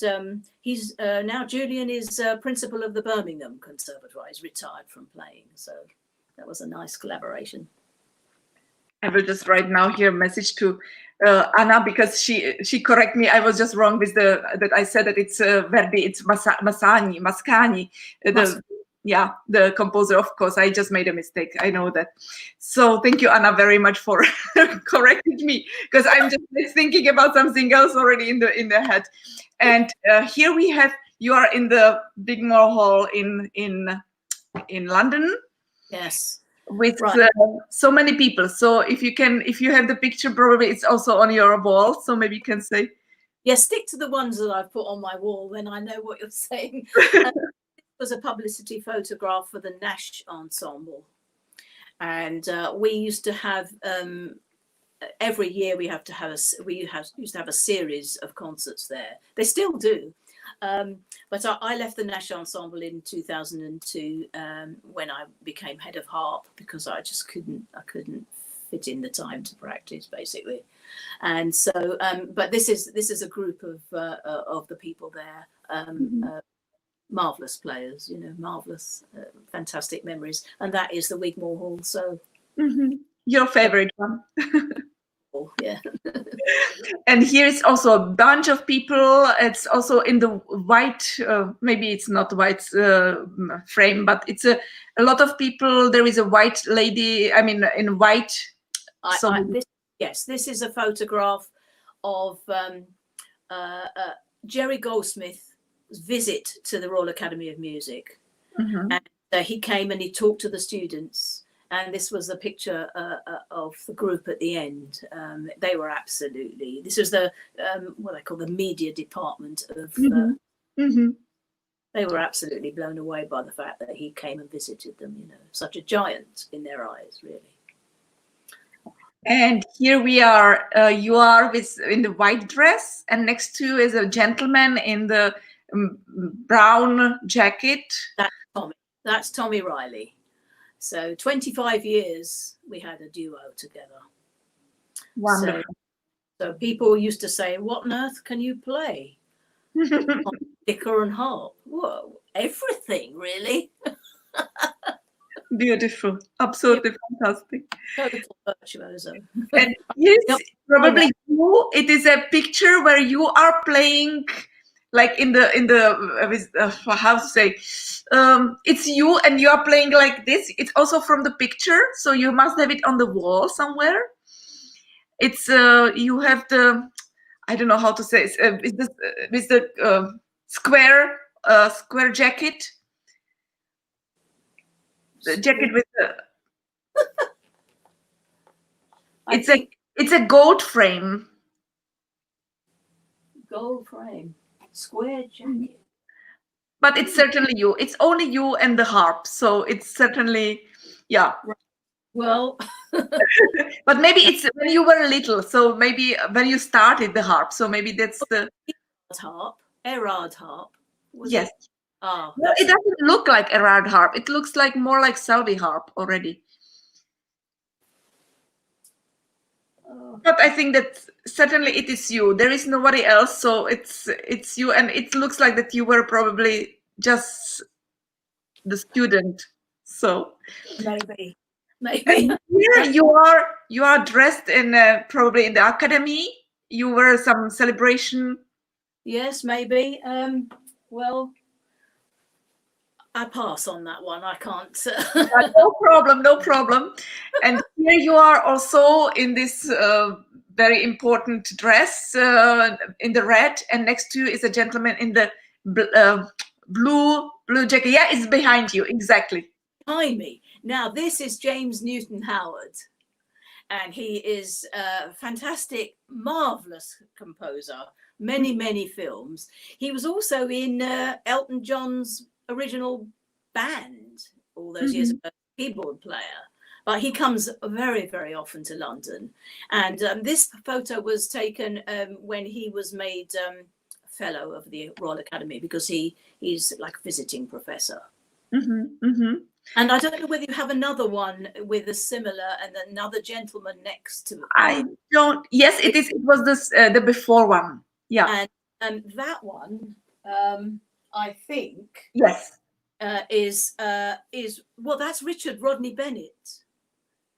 he's now Julian is principal of the Birmingham Conservatoire. He's retired from playing, so that was a nice collaboration. I will just right now here message to Anna, because she correct me. I was just wrong with that I said that it's Verdi. It's Mascagni. Yeah, the composer. Of course, I just made a mistake. I know that. So thank you, Anna, very much for correcting me, because I'm just thinking about something else already in the head. And here we have, you are in the Digmore Hall in London. Yes. With so many people. So if you have the picture, probably it's also on your wall. So maybe you can say. Yeah, stick to the ones that I've put on my wall, then I know what you're saying. It was a publicity photograph for the Nash Ensemble. And we used to have, every year we used to have a series of concerts there. They still do. But I left the Nash Ensemble in 2002 when I became head of harp, because I just couldn't fit in the time to practice, basically. And so, but this is a group of the people there, marvelous players, you know, marvelous, fantastic memories, and that is the Wigmore Hall. So, your favorite one. Yeah. And here is also a bunch of people. It's also in the white, maybe it's not white frame, but it's a lot of people. There is a white lady, I mean, in white. This is a photograph of Jerry Goldsmith's visit to the Royal Academy of Music. And he came and he talked to the students. And this was a picture of the group at the end. They were absolutely, this was the, what I call the media department of, they were absolutely blown away by the fact that he came and visited them, you know, such a giant in their eyes, really. And here we are, you are in the white dress, and next to is a gentleman in the brown jacket. That's Tommy Riley. So 25 years we had a duo together. Wonderful. So people used to say, what on earth can you play? Dicker and harp. Whoa, everything, really. Beautiful, absolutely fantastic. Total virtuoso. And yes, probably you. It is a picture where you are playing, like in the how to say, it's you and you are playing like this. It's also from the picture, so you must have it on the wall somewhere. It's you have the, I don't know how to say, with the square jacket. The jacket with the it's a gold frame. Gold frame, square jacket. But it's certainly you. It's only you and the harp, so it's certainly, yeah. Well, but maybe it's when you were little, so maybe when you started the harp, so maybe that's the harp, Erard harp. Yes. Oh, no, it doesn't look like Erard harp. It looks like more like Selby harp already. Oh. But I think that certainly it is you. There is nobody else, so it's you, and it looks like that you were probably just the student. So maybe. And here you are dressed in probably in the academy. You were some celebration. Yes, maybe. Well, I pass on that one. I can't. No problem. And here you are also in this very important dress in the red, and next to you is a gentleman in the blue jacket. Yeah, it's behind you, exactly. Behind me. Now, this is James Newton Howard, and he is a fantastic, marvelous composer. Many films. He was also in Elton John's original band all those years ago, keyboard player. But he comes very often to London, and this photo was taken when he was made fellow of the Royal Academy, because he's like a visiting professor. And I don't know whether you have another one with a similar and another gentleman next to it. I don't. Yes, it is. It was this the before one. Yeah. And that one, I think. Yes. Is well, that's Richard Rodney Bennett,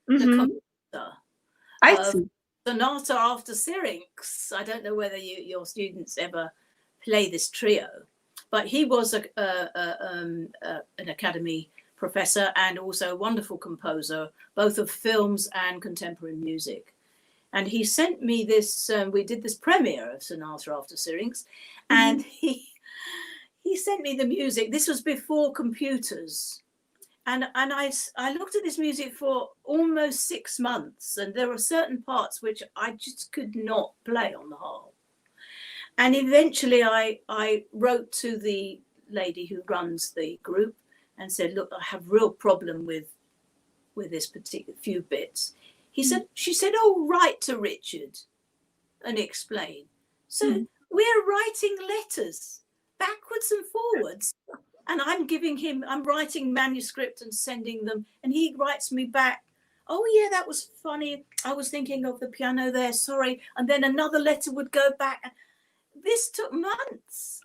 the composer. I of see. Sonata After Syrinx. I don't know whether your students ever play this trio, but he was an Academy professor and also a wonderful composer, both of films and contemporary music. And he sent me this, we did this premiere of Sonata After Syrinx, and he sent me the music. This was before computers. And I looked at this music for almost 6 months, and there were certain parts which I just could not play on the harp. And eventually I wrote to the lady who runs the group and said, look, I have real problem with this particular few bits. She said, oh, write to Richard and explain. So we're writing letters backwards and forwards. And I'm writing manuscript and sending them. And he writes me back, oh, yeah, that was funny. I was thinking of the piano there, sorry. And then another letter would go back. This took months.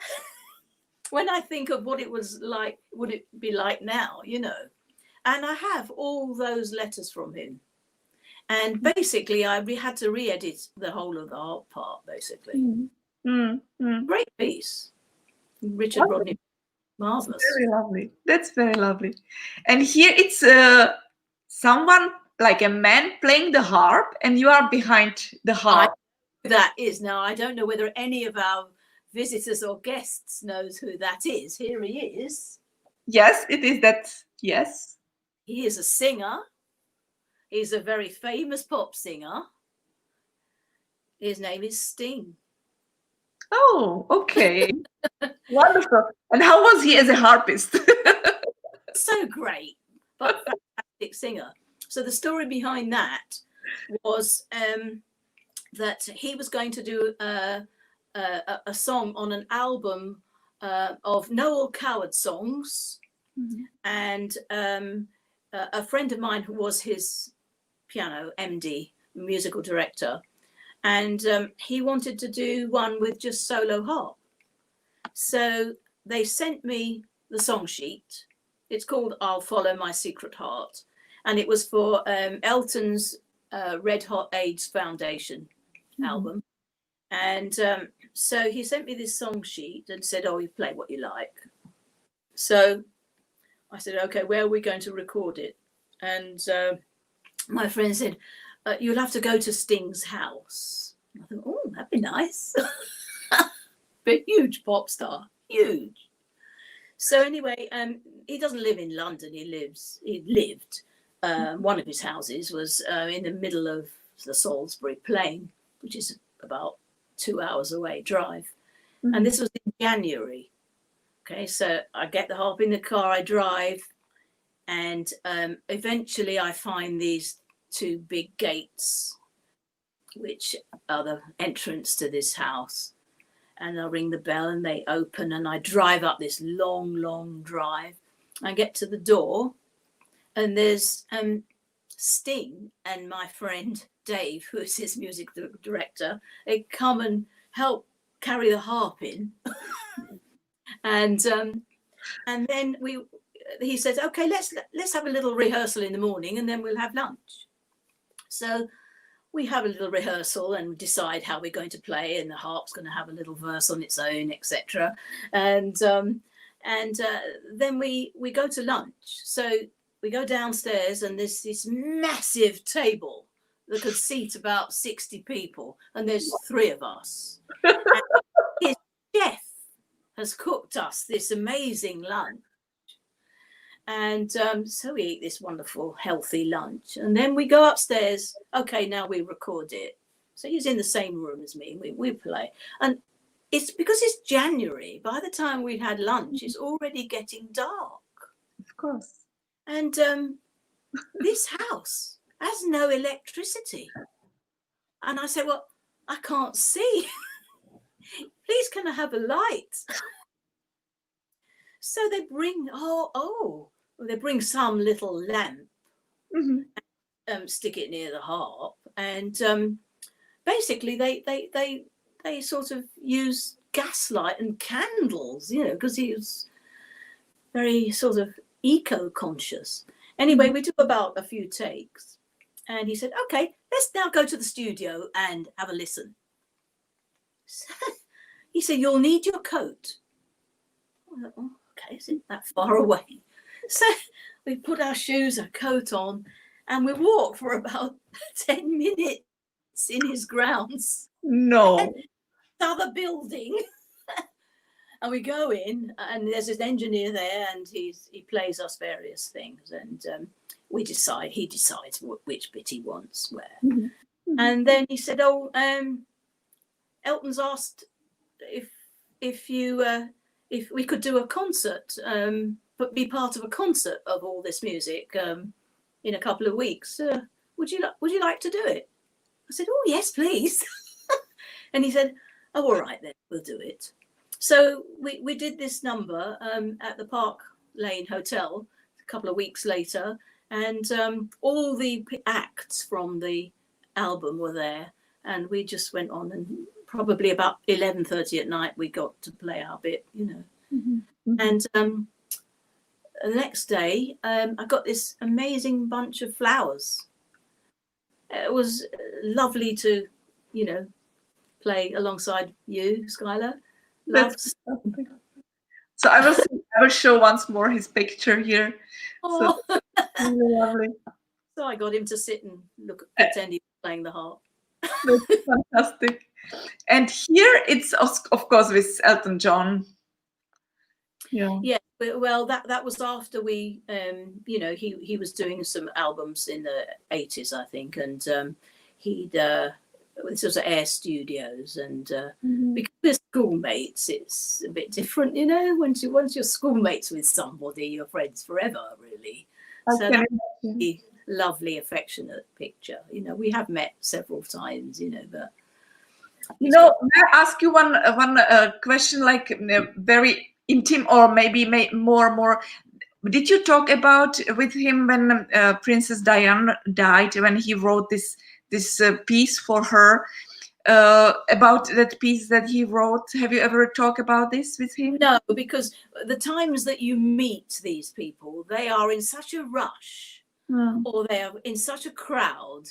When I think of what it was like, would it be like now, you know? And I have all those letters from him. And basically, I had to re-edit the whole of the harp part, basically. Great piece. Richard Rodney, marvelous. Very lovely. That's very lovely. And here it's someone like a man playing the harp, and you are behind the harp. That is. Now, I don't know whether any of our visitors or guests knows who that is. Here he is. Yes, it is that. Yes. He is a singer. He's a very famous pop singer. His name is Sting. Oh, okay. Wonderful. And how was he as a harpist? So great, but fantastic singer. So the story behind that was that he was going to do a song on an album of Noel Coward songs. And a friend of mine who was his piano MD, musical director, and he wanted to do one with just solo harp. So they sent me the song sheet. It's called I'll Follow My Secret Heart. And it was for Elton's Red Hot AIDS Foundation album. And so he sent me this song sheet and said, oh, you play what you like. So I said, okay, where are we going to record it? And my friend said, you'll have to go to Sting's house. I thought, oh, that'd be nice. But huge pop star, huge. So anyway, he doesn't live in London. He lived. One of his houses was in the middle of the Salisbury Plain, which is about 2 hours away drive. And this was in January. Okay, so I get the harp in the car, I drive, and eventually I find these 2 big gates, which are the entrance to this house. And I ring the bell and they open, and I drive up this long, long drive. I get to the door, and there's Sting and my friend Dave, who is his music director. They come and help carry the harp in. And then he says, okay, let's have a little rehearsal in the morning, and then we'll have lunch. So we have a little rehearsal and decide how we're going to play, and the harp's going to have a little verse on its own, etc. And then we go to lunch. So we go downstairs, and there's this massive table that could seat about 60 people, and there's 3 of us. And his chef has cooked us this amazing lunch. And so we eat this wonderful, healthy lunch. And then we go upstairs. Okay, now we record it. So he's in the same room as me. We play. And it's because it's January. By the time we'd had lunch, it's already getting dark. Of course. And this house has no electricity. And I said, well, I can't see. Please, can I have a light? So they bring, they bring some little lamp, stick it near the harp, and basically they sort of use gaslight and candles, you know, because he was very sort of eco-conscious. Anyway, we do about a few takes, And he said, okay, let's now go to the studio and have a listen. So he said, you'll need your coat. I thought, oh, okay, is it that far away? So we put our shoes, our coat on, and we walked for about 10 minutes in his grounds. No. Another building. And we go in, and there's an engineer there, and he plays us various things, and he decides which bit he wants where. Mm-hmm. And then he said, oh, Elton's asked if we could do a concert, but be part of a concert of all this music in a couple of weeks. Would you like to do it? I said, oh yes, please. And he said, oh, all right then, we'll do it. So we did this number at the Park Lane Hotel a couple of weeks later, and all the acts from the album were there, and we just went on, and probably about 11:30 at night we got to play our bit, you know. Mm-hmm. And the next day I got this amazing bunch of flowers. It was lovely to, you know, play alongside you, Skyla. So I will show once more his picture here. Oh. So, really lovely. So I got him to sit and pretend he was playing the harp. That's fantastic. And here it's of course with Elton John. Yeah. Yeah. Well, that was after we, you know, he was doing some albums in the 80s, I think, and this was at Air Studios, and because we're schoolmates, it's a bit different, you know. Once you're schoolmates with somebody, you're friends forever, really. Okay. So that's a lovely, affectionate picture. You know, we have met several times, you know, but. You know, may I ask you one question, like very intimate, or maybe more? Did you talk about with him when Princess Diana died, when he wrote this piece for her, about that piece that he wrote? Have you ever talked about this with him? No, because the times that you meet these people, they are in such a rush, or they are in such a crowd,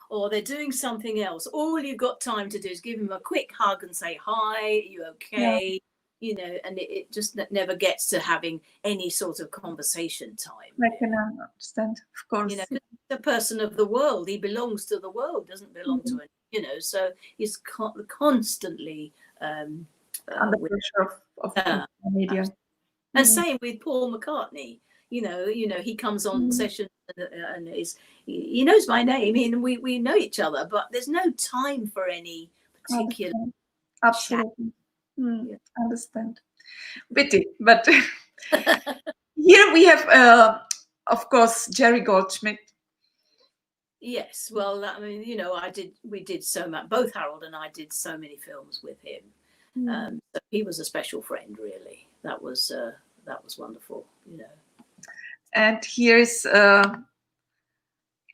or they're doing something else. All you've got time to do is give them a quick hug and say, hi, are you okay? Yeah. You know, and it just never gets to having any sort of conversation time. I can understand, of course. You know, the person of the world, he belongs to the world, doesn't belong to it, you know, so he's constantly under pressure of the media. And same with Paul McCartney. You know, he comes on session and he knows my name, and we know each other, but there's no time for any particular Absolutely. Yeah. Understand. Pity, but here we have, of course, Jerry Goldsmith. Yes, well, I mean, you know, we did so much. Both Harold and I did so many films with him. So he was a special friend, really. That was wonderful, you know. And here's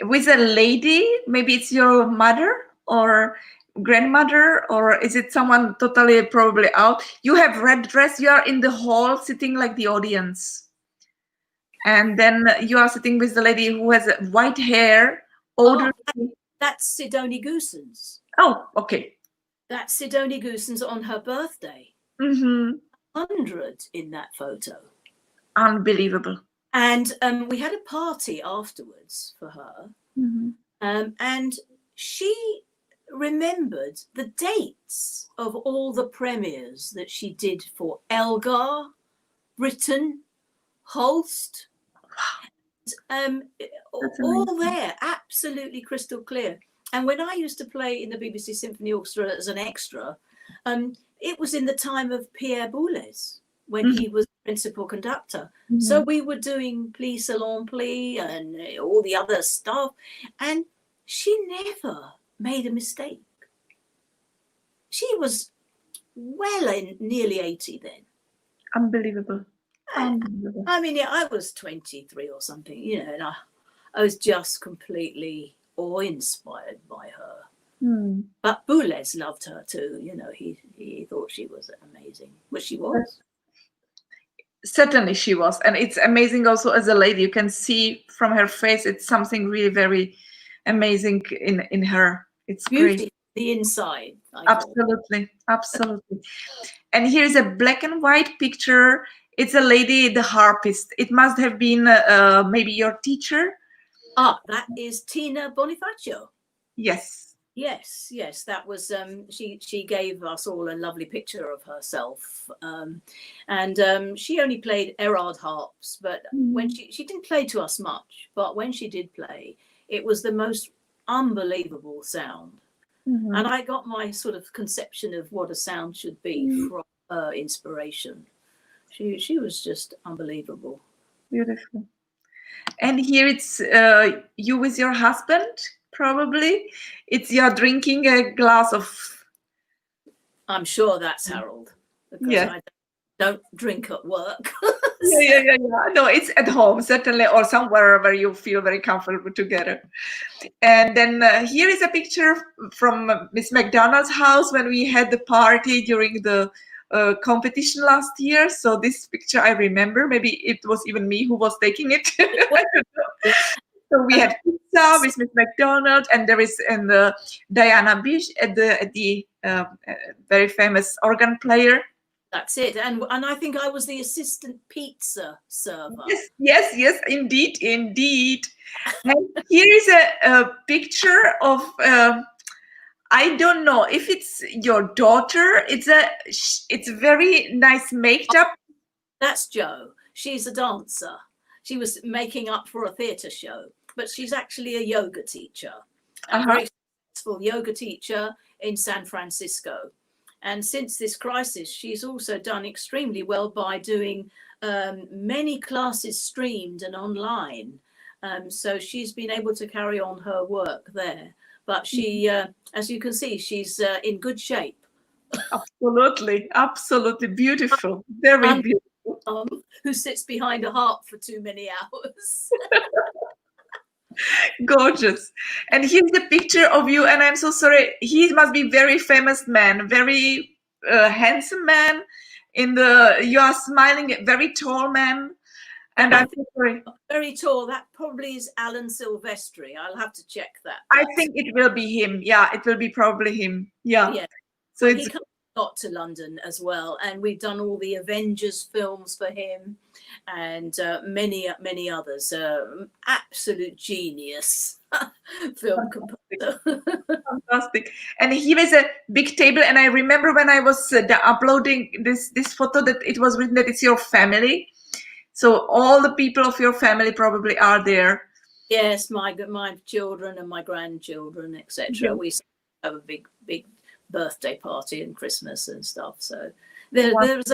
with a lady. Maybe it's your mother or grandmother, or is it someone totally probably out? You have red dress. You are in the hall, sitting like the audience, and then you are sitting with the lady who has white hair. Older. That's Sidonie Goossens. Oh, okay. That's Sidonie Goossens on her birthday. 100 in that photo. Unbelievable. And we had a party afterwards for her, and she remembered the dates of all the premieres that she did for Elgar, Britain, Holst. All there, absolutely crystal clear. And when I used to play in the BBC Symphony Orchestra as an extra, it was in the time of Pierre Boulez, when he was principal conductor. So we were doing Pli Salon Pli and all the other stuff, and she never made a mistake. She was well in nearly 80 then. Unbelievable. I mean, yeah, I was 23 or something, you know, and I was just completely awe-inspired by her. But Boulez loved her too, you know, he thought she was amazing, which she was. Certainly she was. And it's amazing also as a lady. You can see from her face, it's something really very amazing in her. It's Beauty, great. the inside. I call it. Absolutely, absolutely. And here's a black and white picture. It's a lady, the harpist. It must have been maybe your teacher. Ah, that is Tina Bonifacio. Yes. Yes, yes, that was she gave us all a lovely picture of herself, and she only played Erard harps, but when she didn't play to us much, but when she did play, it was the most unbelievable sound, and I got my sort of conception of what a sound should be from her inspiration. She was just unbelievable. Beautiful. And here it's you with your husband. Probably it's you're drinking a glass of. I'm sure that's Harold, because Yes. I don't drink at work. Yeah. No, it's at home certainly, or somewhere where you feel very comfortable together. And then here is a picture from Miss McDonald's house when we had the party during the competition last year. So this picture I remember. Maybe it was even me who was taking it. I don't know. So we had pizza with Miss McDonald, and there is Jana Boušková, the very famous organ player. That's it, and I think I was the assistant pizza server. Yes, indeed. And here is a picture of I don't know if it's your daughter. It's very nice makeup. That's Jo. She's a dancer. She was making up for a theatre show, but she's actually a yoga teacher, a very successful yoga teacher in San Francisco. And since this crisis, she's also done extremely well by doing many classes streamed and online. So she's been able to carry on her work there. But she, as you can see, she's in good shape. Absolutely beautiful. Very beautiful. Who sits behind a harp for too many hours. Gorgeous. And here's the picture of you, and I'm so sorry, he must be very famous man, very handsome man. You are smiling, very tall man, and I'm so sorry. Very tall. That probably is Alan Silvestri. I'll have to check that. I think it will be him. Yeah, it will be probably him. Yeah. So he comes a lot to London as well, and we've done all the Avengers films for him, and many others. Absolute genius film composer. Fantastic. And here is a big table, and I remember when I was uploading this photo that it was written that it's your family. So all the people of your family probably are there. Yes, my children and my grandchildren, etc. Yeah. We have a big birthday party and Christmas and stuff. So there's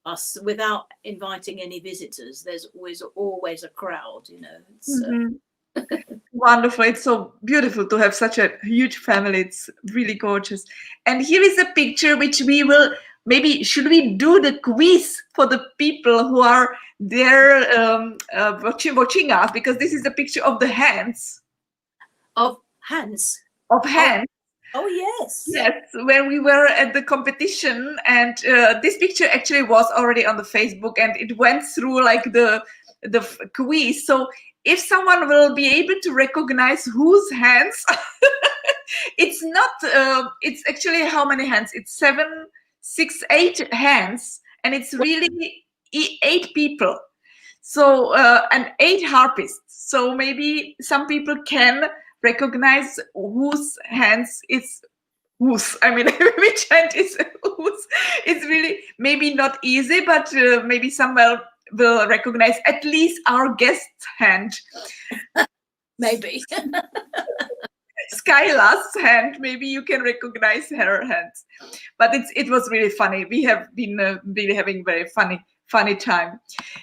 us without inviting any visitors. There's always a crowd, you know. It's, wonderful. It's so beautiful to have such a huge family. It's really gorgeous. And here is a picture which we will maybe, should we do the quiz for the people who are there watching us, because this is a picture of the hands. Of hands? Of hands. Oh, yes. Yes, when we were at the competition, and this picture actually was already on the Facebook, and it went through like the quiz. So if someone will be able to recognize whose hands, it's not, it's actually how many hands? It's 7, 6, 8 hands, and it's really 8 people. So, and 8 harpists. So maybe some people can recognize whose hands it's whose. I mean, which hand is whose. It's really maybe not easy, but maybe someone will recognize at least our guest's hand. Maybe. Skyla's hand, maybe you can recognize her hands. But it was really funny. We have been really having very funny time.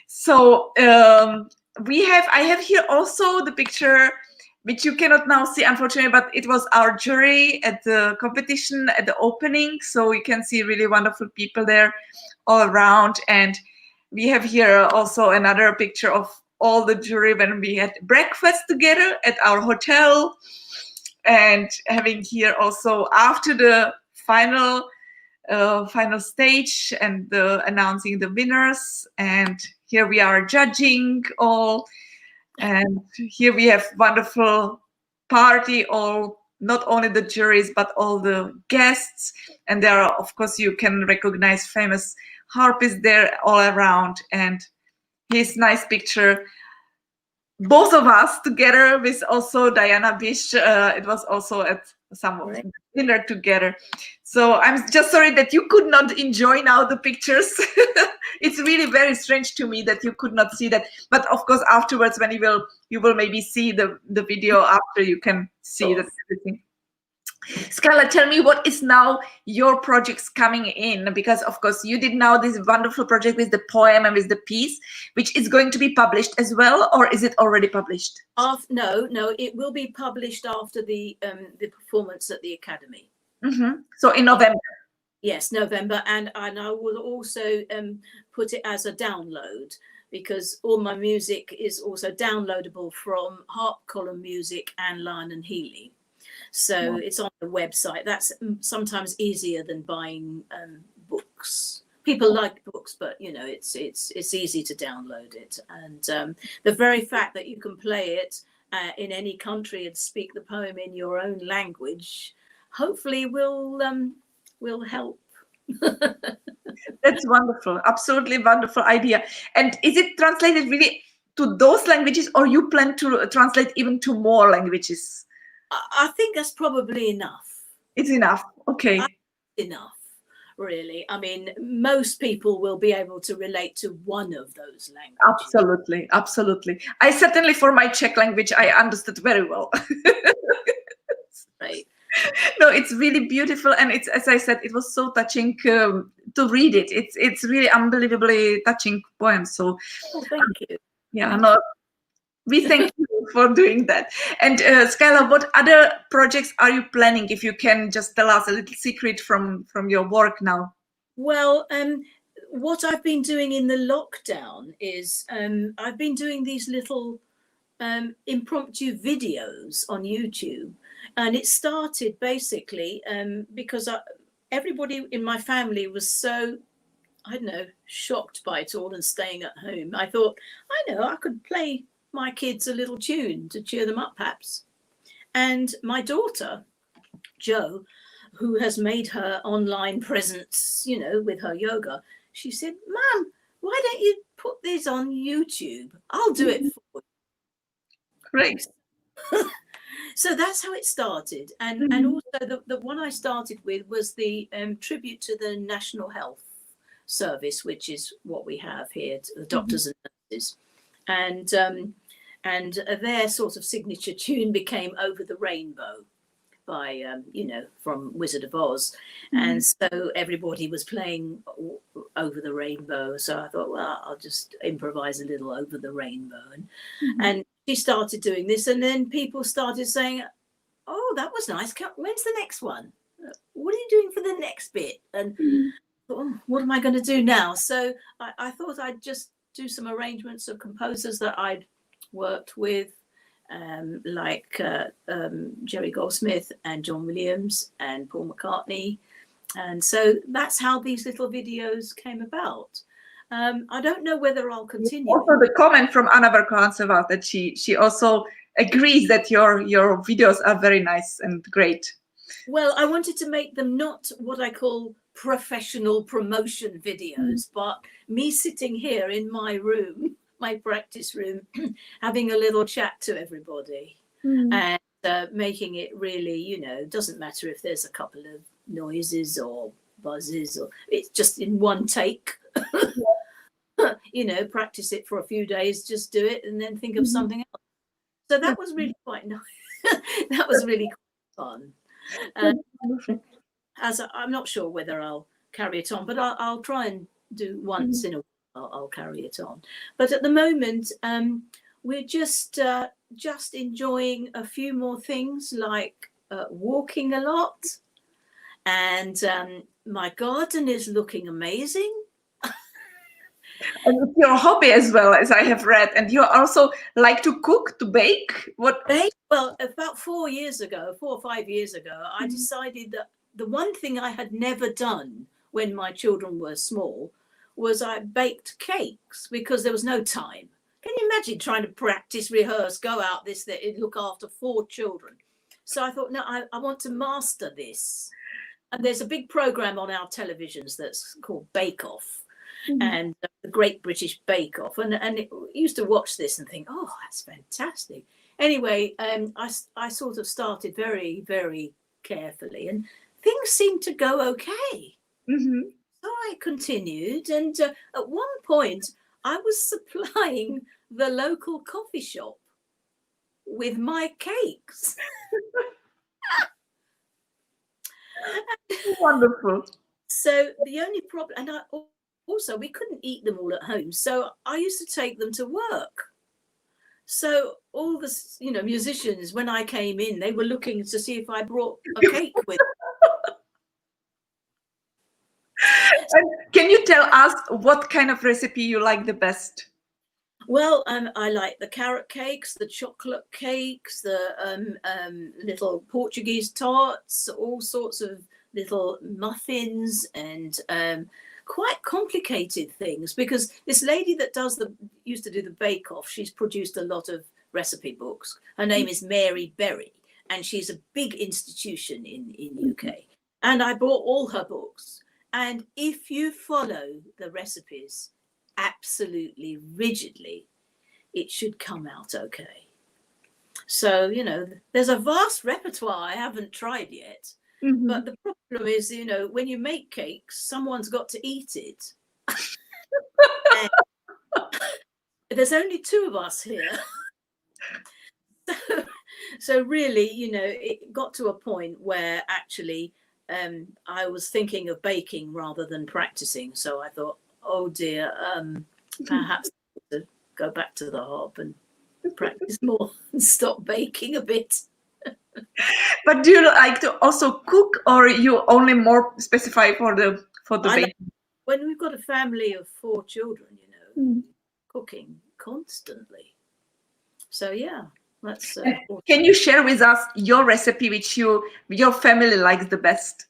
So I have here also the picture, which you cannot now see, unfortunately, but it was our jury at the competition, at the opening. So you can see really wonderful people there all around. And we have here also another picture of all the jury when we had breakfast together at our hotel. And having here also after the final stage and announcing the winners. And here we are judging all. And here we have wonderful party, or not only the juries but all the guests, and there are, of course, you can recognize famous harpists there all around. And his nice picture, both of us together with also Jana Boušková, it was also at some dinner together. So I'm just sorry that you could not enjoy now the pictures. It's really very strange to me that you could not see that. But of course, afterwards, when you will maybe see the video after, you can see that everything. Scylla, tell me, what is now your projects coming in? Because of course you did now this wonderful project with the poem and with the piece, which is going to be published as well, or is it already published? No, it will be published after the performance at the Academy. So in November. Yes, November, and I will also put it as a download, because all my music is also downloadable from Harp Column Music and Lion and Healy. So it's on the website. That's sometimes easier than buying books. People like books, but you know, it's easy to download it. And the very fact that you can play it in any country and speak the poem in your own language, hopefully will help. That's wonderful. Absolutely wonderful idea. And is it translated really to those languages, or you plan to translate even to more languages? I think that's probably enough. It's enough. Okay. Enough, really. I mean, most people will be able to relate to one of those languages. Absolutely, absolutely. I certainly, for my Czech language, I understood very well. Right. No, it's really beautiful, and it's, as I said, it was so touching to read it. It's really unbelievably touching poem. So, thank you. Yeah, no, we thank you for doing that. And Scylla, what other projects are you planning? If you can just tell us a little secret from your work now. Well, what I've been doing in the lockdown is I've been doing these little impromptu videos on YouTube, and it started basically because everybody in my family was so, I don't know, shocked by it all and staying at home. I thought, I know, I could play my kids a little tune to cheer them up, perhaps. And my daughter, Jo, who has made her online presence, you know, with her yoga, she said, Mum, why don't you put this on YouTube? I'll do it for you. Great. So that's how it started. And also the one I started with was the tribute to the National Health Service, which is what we have here, the doctors and nurses. And their sort of signature tune became Over the Rainbow by, you know, from Wizard of Oz. And so everybody was playing Over the Rainbow. So I thought, well, I'll just improvise a little Over the Rainbow. And she started doing this, and then people started saying, oh, that was nice. When's the next one? What are you doing for the next bit? And what am I going to do now? So I thought I'd just do some arrangements of composers that I'd worked with, like Jerry Goldsmith and John Williams and Paul McCartney. And so that's how these little videos came about. I don't know whether I'll continue. Also the comment from Anna Verkohansova that she also agrees that your videos are very nice and great. Well, I wanted to make them not what I call professional promotion videos, but me sitting here in my room, my practice room, having a little chat to everybody and making it really, you know, doesn't matter if there's a couple of noises or buzzes, or it's just in one take. You know, practice it for a few days, just do it and then think of something else. So that was really quite nice. That was really fun. As I'm not sure whether I'll carry it on, but I'll try and do once in a while. I'll carry it on. But at the moment, we're just enjoying a few more things, like walking a lot, and my garden is looking amazing. And it's your hobby as well, as I have read. And you also like to cook, to bake? What? Bake? Well, about 4 or 5 years ago, I decided that the one thing I had never done when my children were small was I baked cakes, because there was no time Can you imagine trying to practice, rehearse, go out, this, that, look after 4 children? So I thought, no, I want to master this. And there's a big program on our televisions that's called Bake Off, and the Great British Bake Off. And I used to watch this and think, oh, that's fantastic. Anyway, I sort of started very, very carefully, and things seemed to go okay. So I continued, and at one point I was supplying the local coffee shop with my cakes. Wonderful. So the only problem, and also we couldn't eat them all at home, so I used to take them to work. So all the musicians, when I came in, they were looking to see if I brought a cake with them. And can you tell us what kind of recipe you like the best? Well, I like the carrot cakes, the chocolate cakes, the little Portuguese tarts, all sorts of little muffins, and quite complicated things, because this lady that used to do the Bake Off, she's produced a lot of recipe books. Her name is Mary Berry, and she's a big institution in UK. And I bought all her books. And if you follow the recipes absolutely rigidly, it should come out okay. So, there's a vast repertoire I haven't tried yet. But the problem is, when you make cakes, someone's got to eat it. There's only 2 of us here. So really, it got to a point where actually I was thinking of baking rather than practicing. So I thought, oh dear, perhaps I have to go back to the harp and practice more and stop baking a bit. But do you like to also cook, or you only more specify for the baking? When we've got a family of 4 children, cooking constantly. So yeah, that's. Can you share with us your recipe which your family likes the best?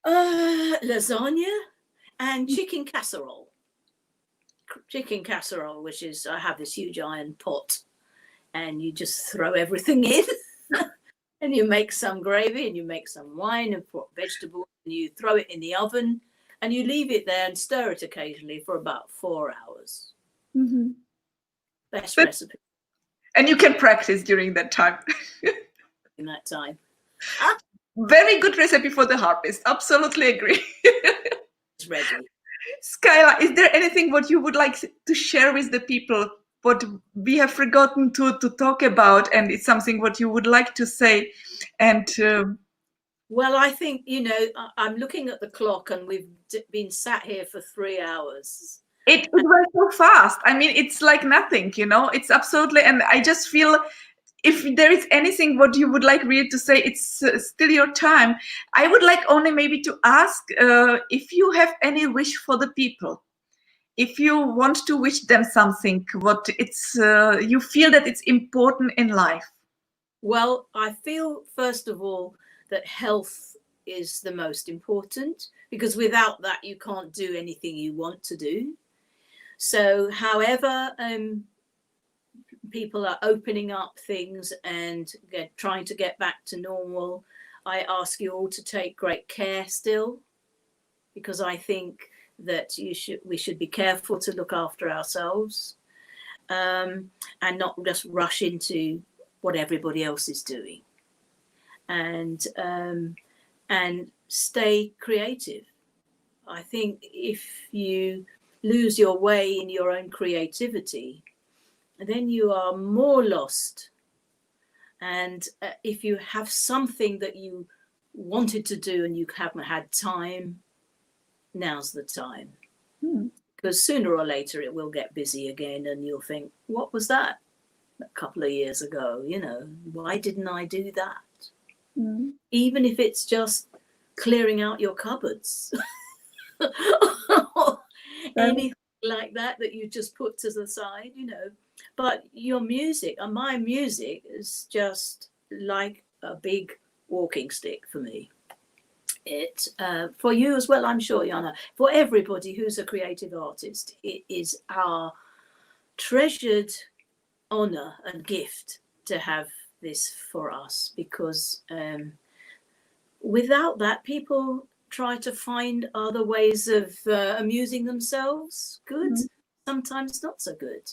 Lasagna and chicken casserole. Chicken casserole, which is, I have this huge iron pot, and you just throw everything in. And you make some gravy, and you make some wine, and put vegetables, and you throw it in the oven, and you leave it there and stir it occasionally for about 4 hours. Best recipe. And you can practice during that time. In that time. Very good recipe for the harpist. Absolutely agree. It's ready. Scylla, is there anything what you would like to share with the people, what we have forgotten to talk about, and it's something what you would like to say? And well, I think, I'm looking at the clock, and we've been sat here for 3 hours. It went so fast. I mean, it's like nothing, it's absolutely, and I just feel if there is anything what you would like really to say, it's still your time. I would like only maybe to ask if you have any wish for the people. If you want to wish them something, what it's you feel that it's important in life. Well, I feel, first of all, that health is the most important, because without that, you can't do anything you want to do. So however people are opening up things and trying to get back to normal, I ask you all to take great care still, because I think that we should be careful to look after ourselves, and not just rush into what everybody else is doing, and stay creative. I think if you lose your way in your own creativity, then you are more lost. And if you have something that you wanted to do and you haven't had time, now's the time. Because sooner or later it will get busy again, and you'll think, what was that a couple of years ago? Why didn't I do that? Even if it's just clearing out your cupboards. Anything like that you just put to the side, But your music, and my music, is just like a big walking stick for me. It for you as well, I'm sure, Jana, for everybody who's a creative artist, it is our treasured honor and gift to have this for us, because without that, people try to find other ways of amusing themselves. Good, sometimes not so good.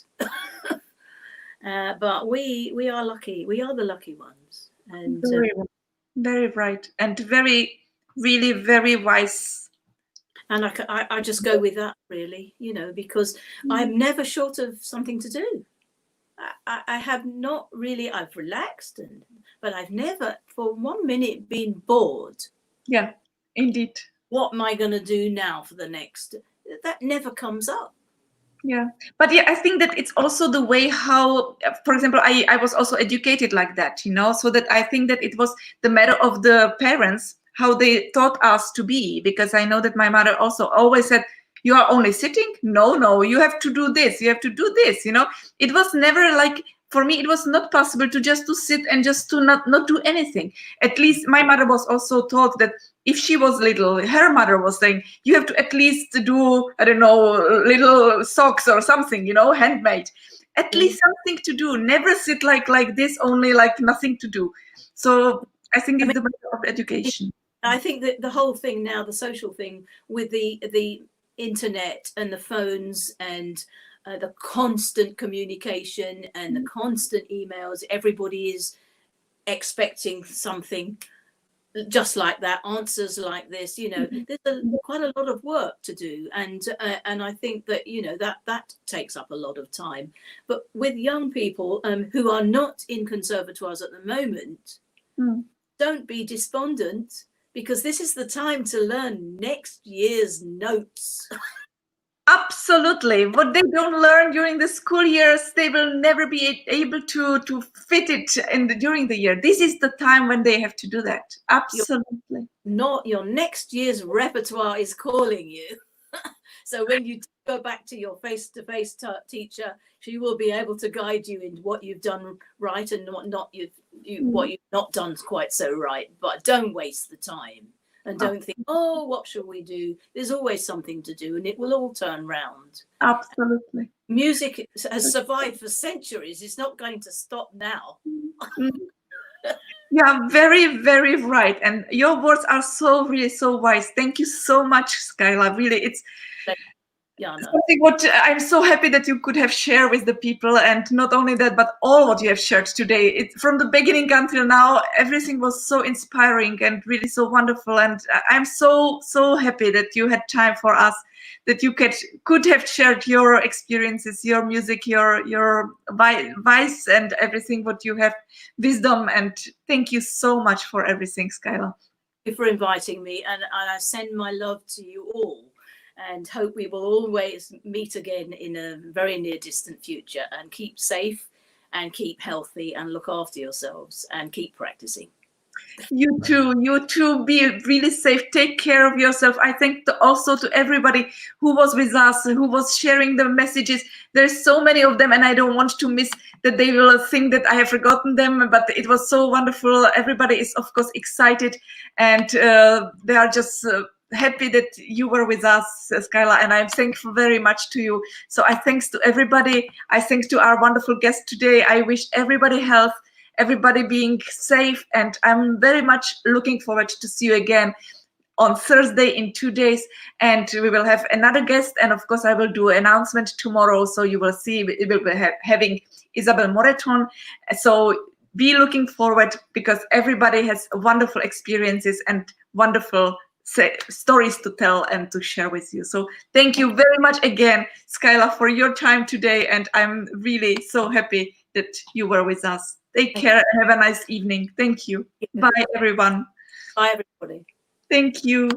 But we are lucky. We are the lucky ones. And very right, and really very wise. And I just go with that, really, you know, because I'm never short of something to do. I have not really, I've relaxed, but I've never for 1 minute been bored. Yeah, indeed. What am I going to do now for the next? That never comes up. Yeah, but yeah, I think that it's also the way how, for example, I was also educated like that, you know, so that I think that it was the matter of the parents, how they taught us to be, because I know that my mother also always said, you are only sitting? No, you have to do this, you have to do this, you know. It was never like, for me, it was not possible to just to sit and just to not do anything. At least my mother was also taught that if she was little, her mother was saying, you have to at least do, I don't know, little socks or something, you know, handmade. At least something to do. Never sit like this, only like nothing to do. So I think it's the matter of education. I think that the whole thing now, the social thing with the internet and the phones and the constant communication and the constant emails, everybody is expecting something just like that, answers like this, you know. There's quite a lot of work to do, and I think that, you know, that takes up a lot of time. But with young people who are not in conservatoires at the moment, don't be despondent, because this is the time to learn next year's notes. Absolutely. What they don't learn during the school years, they will never be able to fit it during the year. This is the time when they have to do that. Absolutely. Your next year's repertoire is calling you. So when you go back to your face-to-face teacher, she will be able to guide you in what you've done right and what you've not done quite so right. But don't waste the time. And don't think, oh, what shall we do? There's always something to do, and it will all turn round. Absolutely. Music has survived for centuries. It's not going to stop now. Yeah, very, very right. And your words are so, really so wise. Thank you so much, Scylla. Really, it's something what I'm so happy that you could have shared with the people, and not only that, but all what you have shared today. From the beginning until now, everything was so inspiring and really so wonderful. And I'm so happy that you had time for us, that you could have shared your experiences, your music, your advice, and everything what you have, wisdom. And thank you so much for everything, Scylla. Thank you for inviting me, and I send my love to you all. And hope we will always meet again in a very near distant future, and keep safe and keep healthy and look after yourselves and keep practicing. You too, be really safe. Take care of yourself. I thank also to everybody who was with us, who was sharing the messages. There's so many of them, and I don't want to miss that they will think that I have forgotten them, but it was so wonderful. Everybody is of course excited, and they are just happy that you were with us, Scylla, and I'm thankful very much to you. So I thanks to everybody. I thank to our wonderful guest today. I wish everybody health, everybody being safe, and I'm very much looking forward to see you again on Thursday in 2 days, and we will have another guest, and of course I will do an announcement tomorrow, so you will see we will be having Isabel Moreton. So be looking forward, because everybody has wonderful experiences and wonderful stories to tell and to share with you. So thank you very much again, Scylla, for your time today, and I'm really so happy that you were with us. Take care and have a nice evening. Thank you. Bye, everyone. Bye, everybody. Thank you.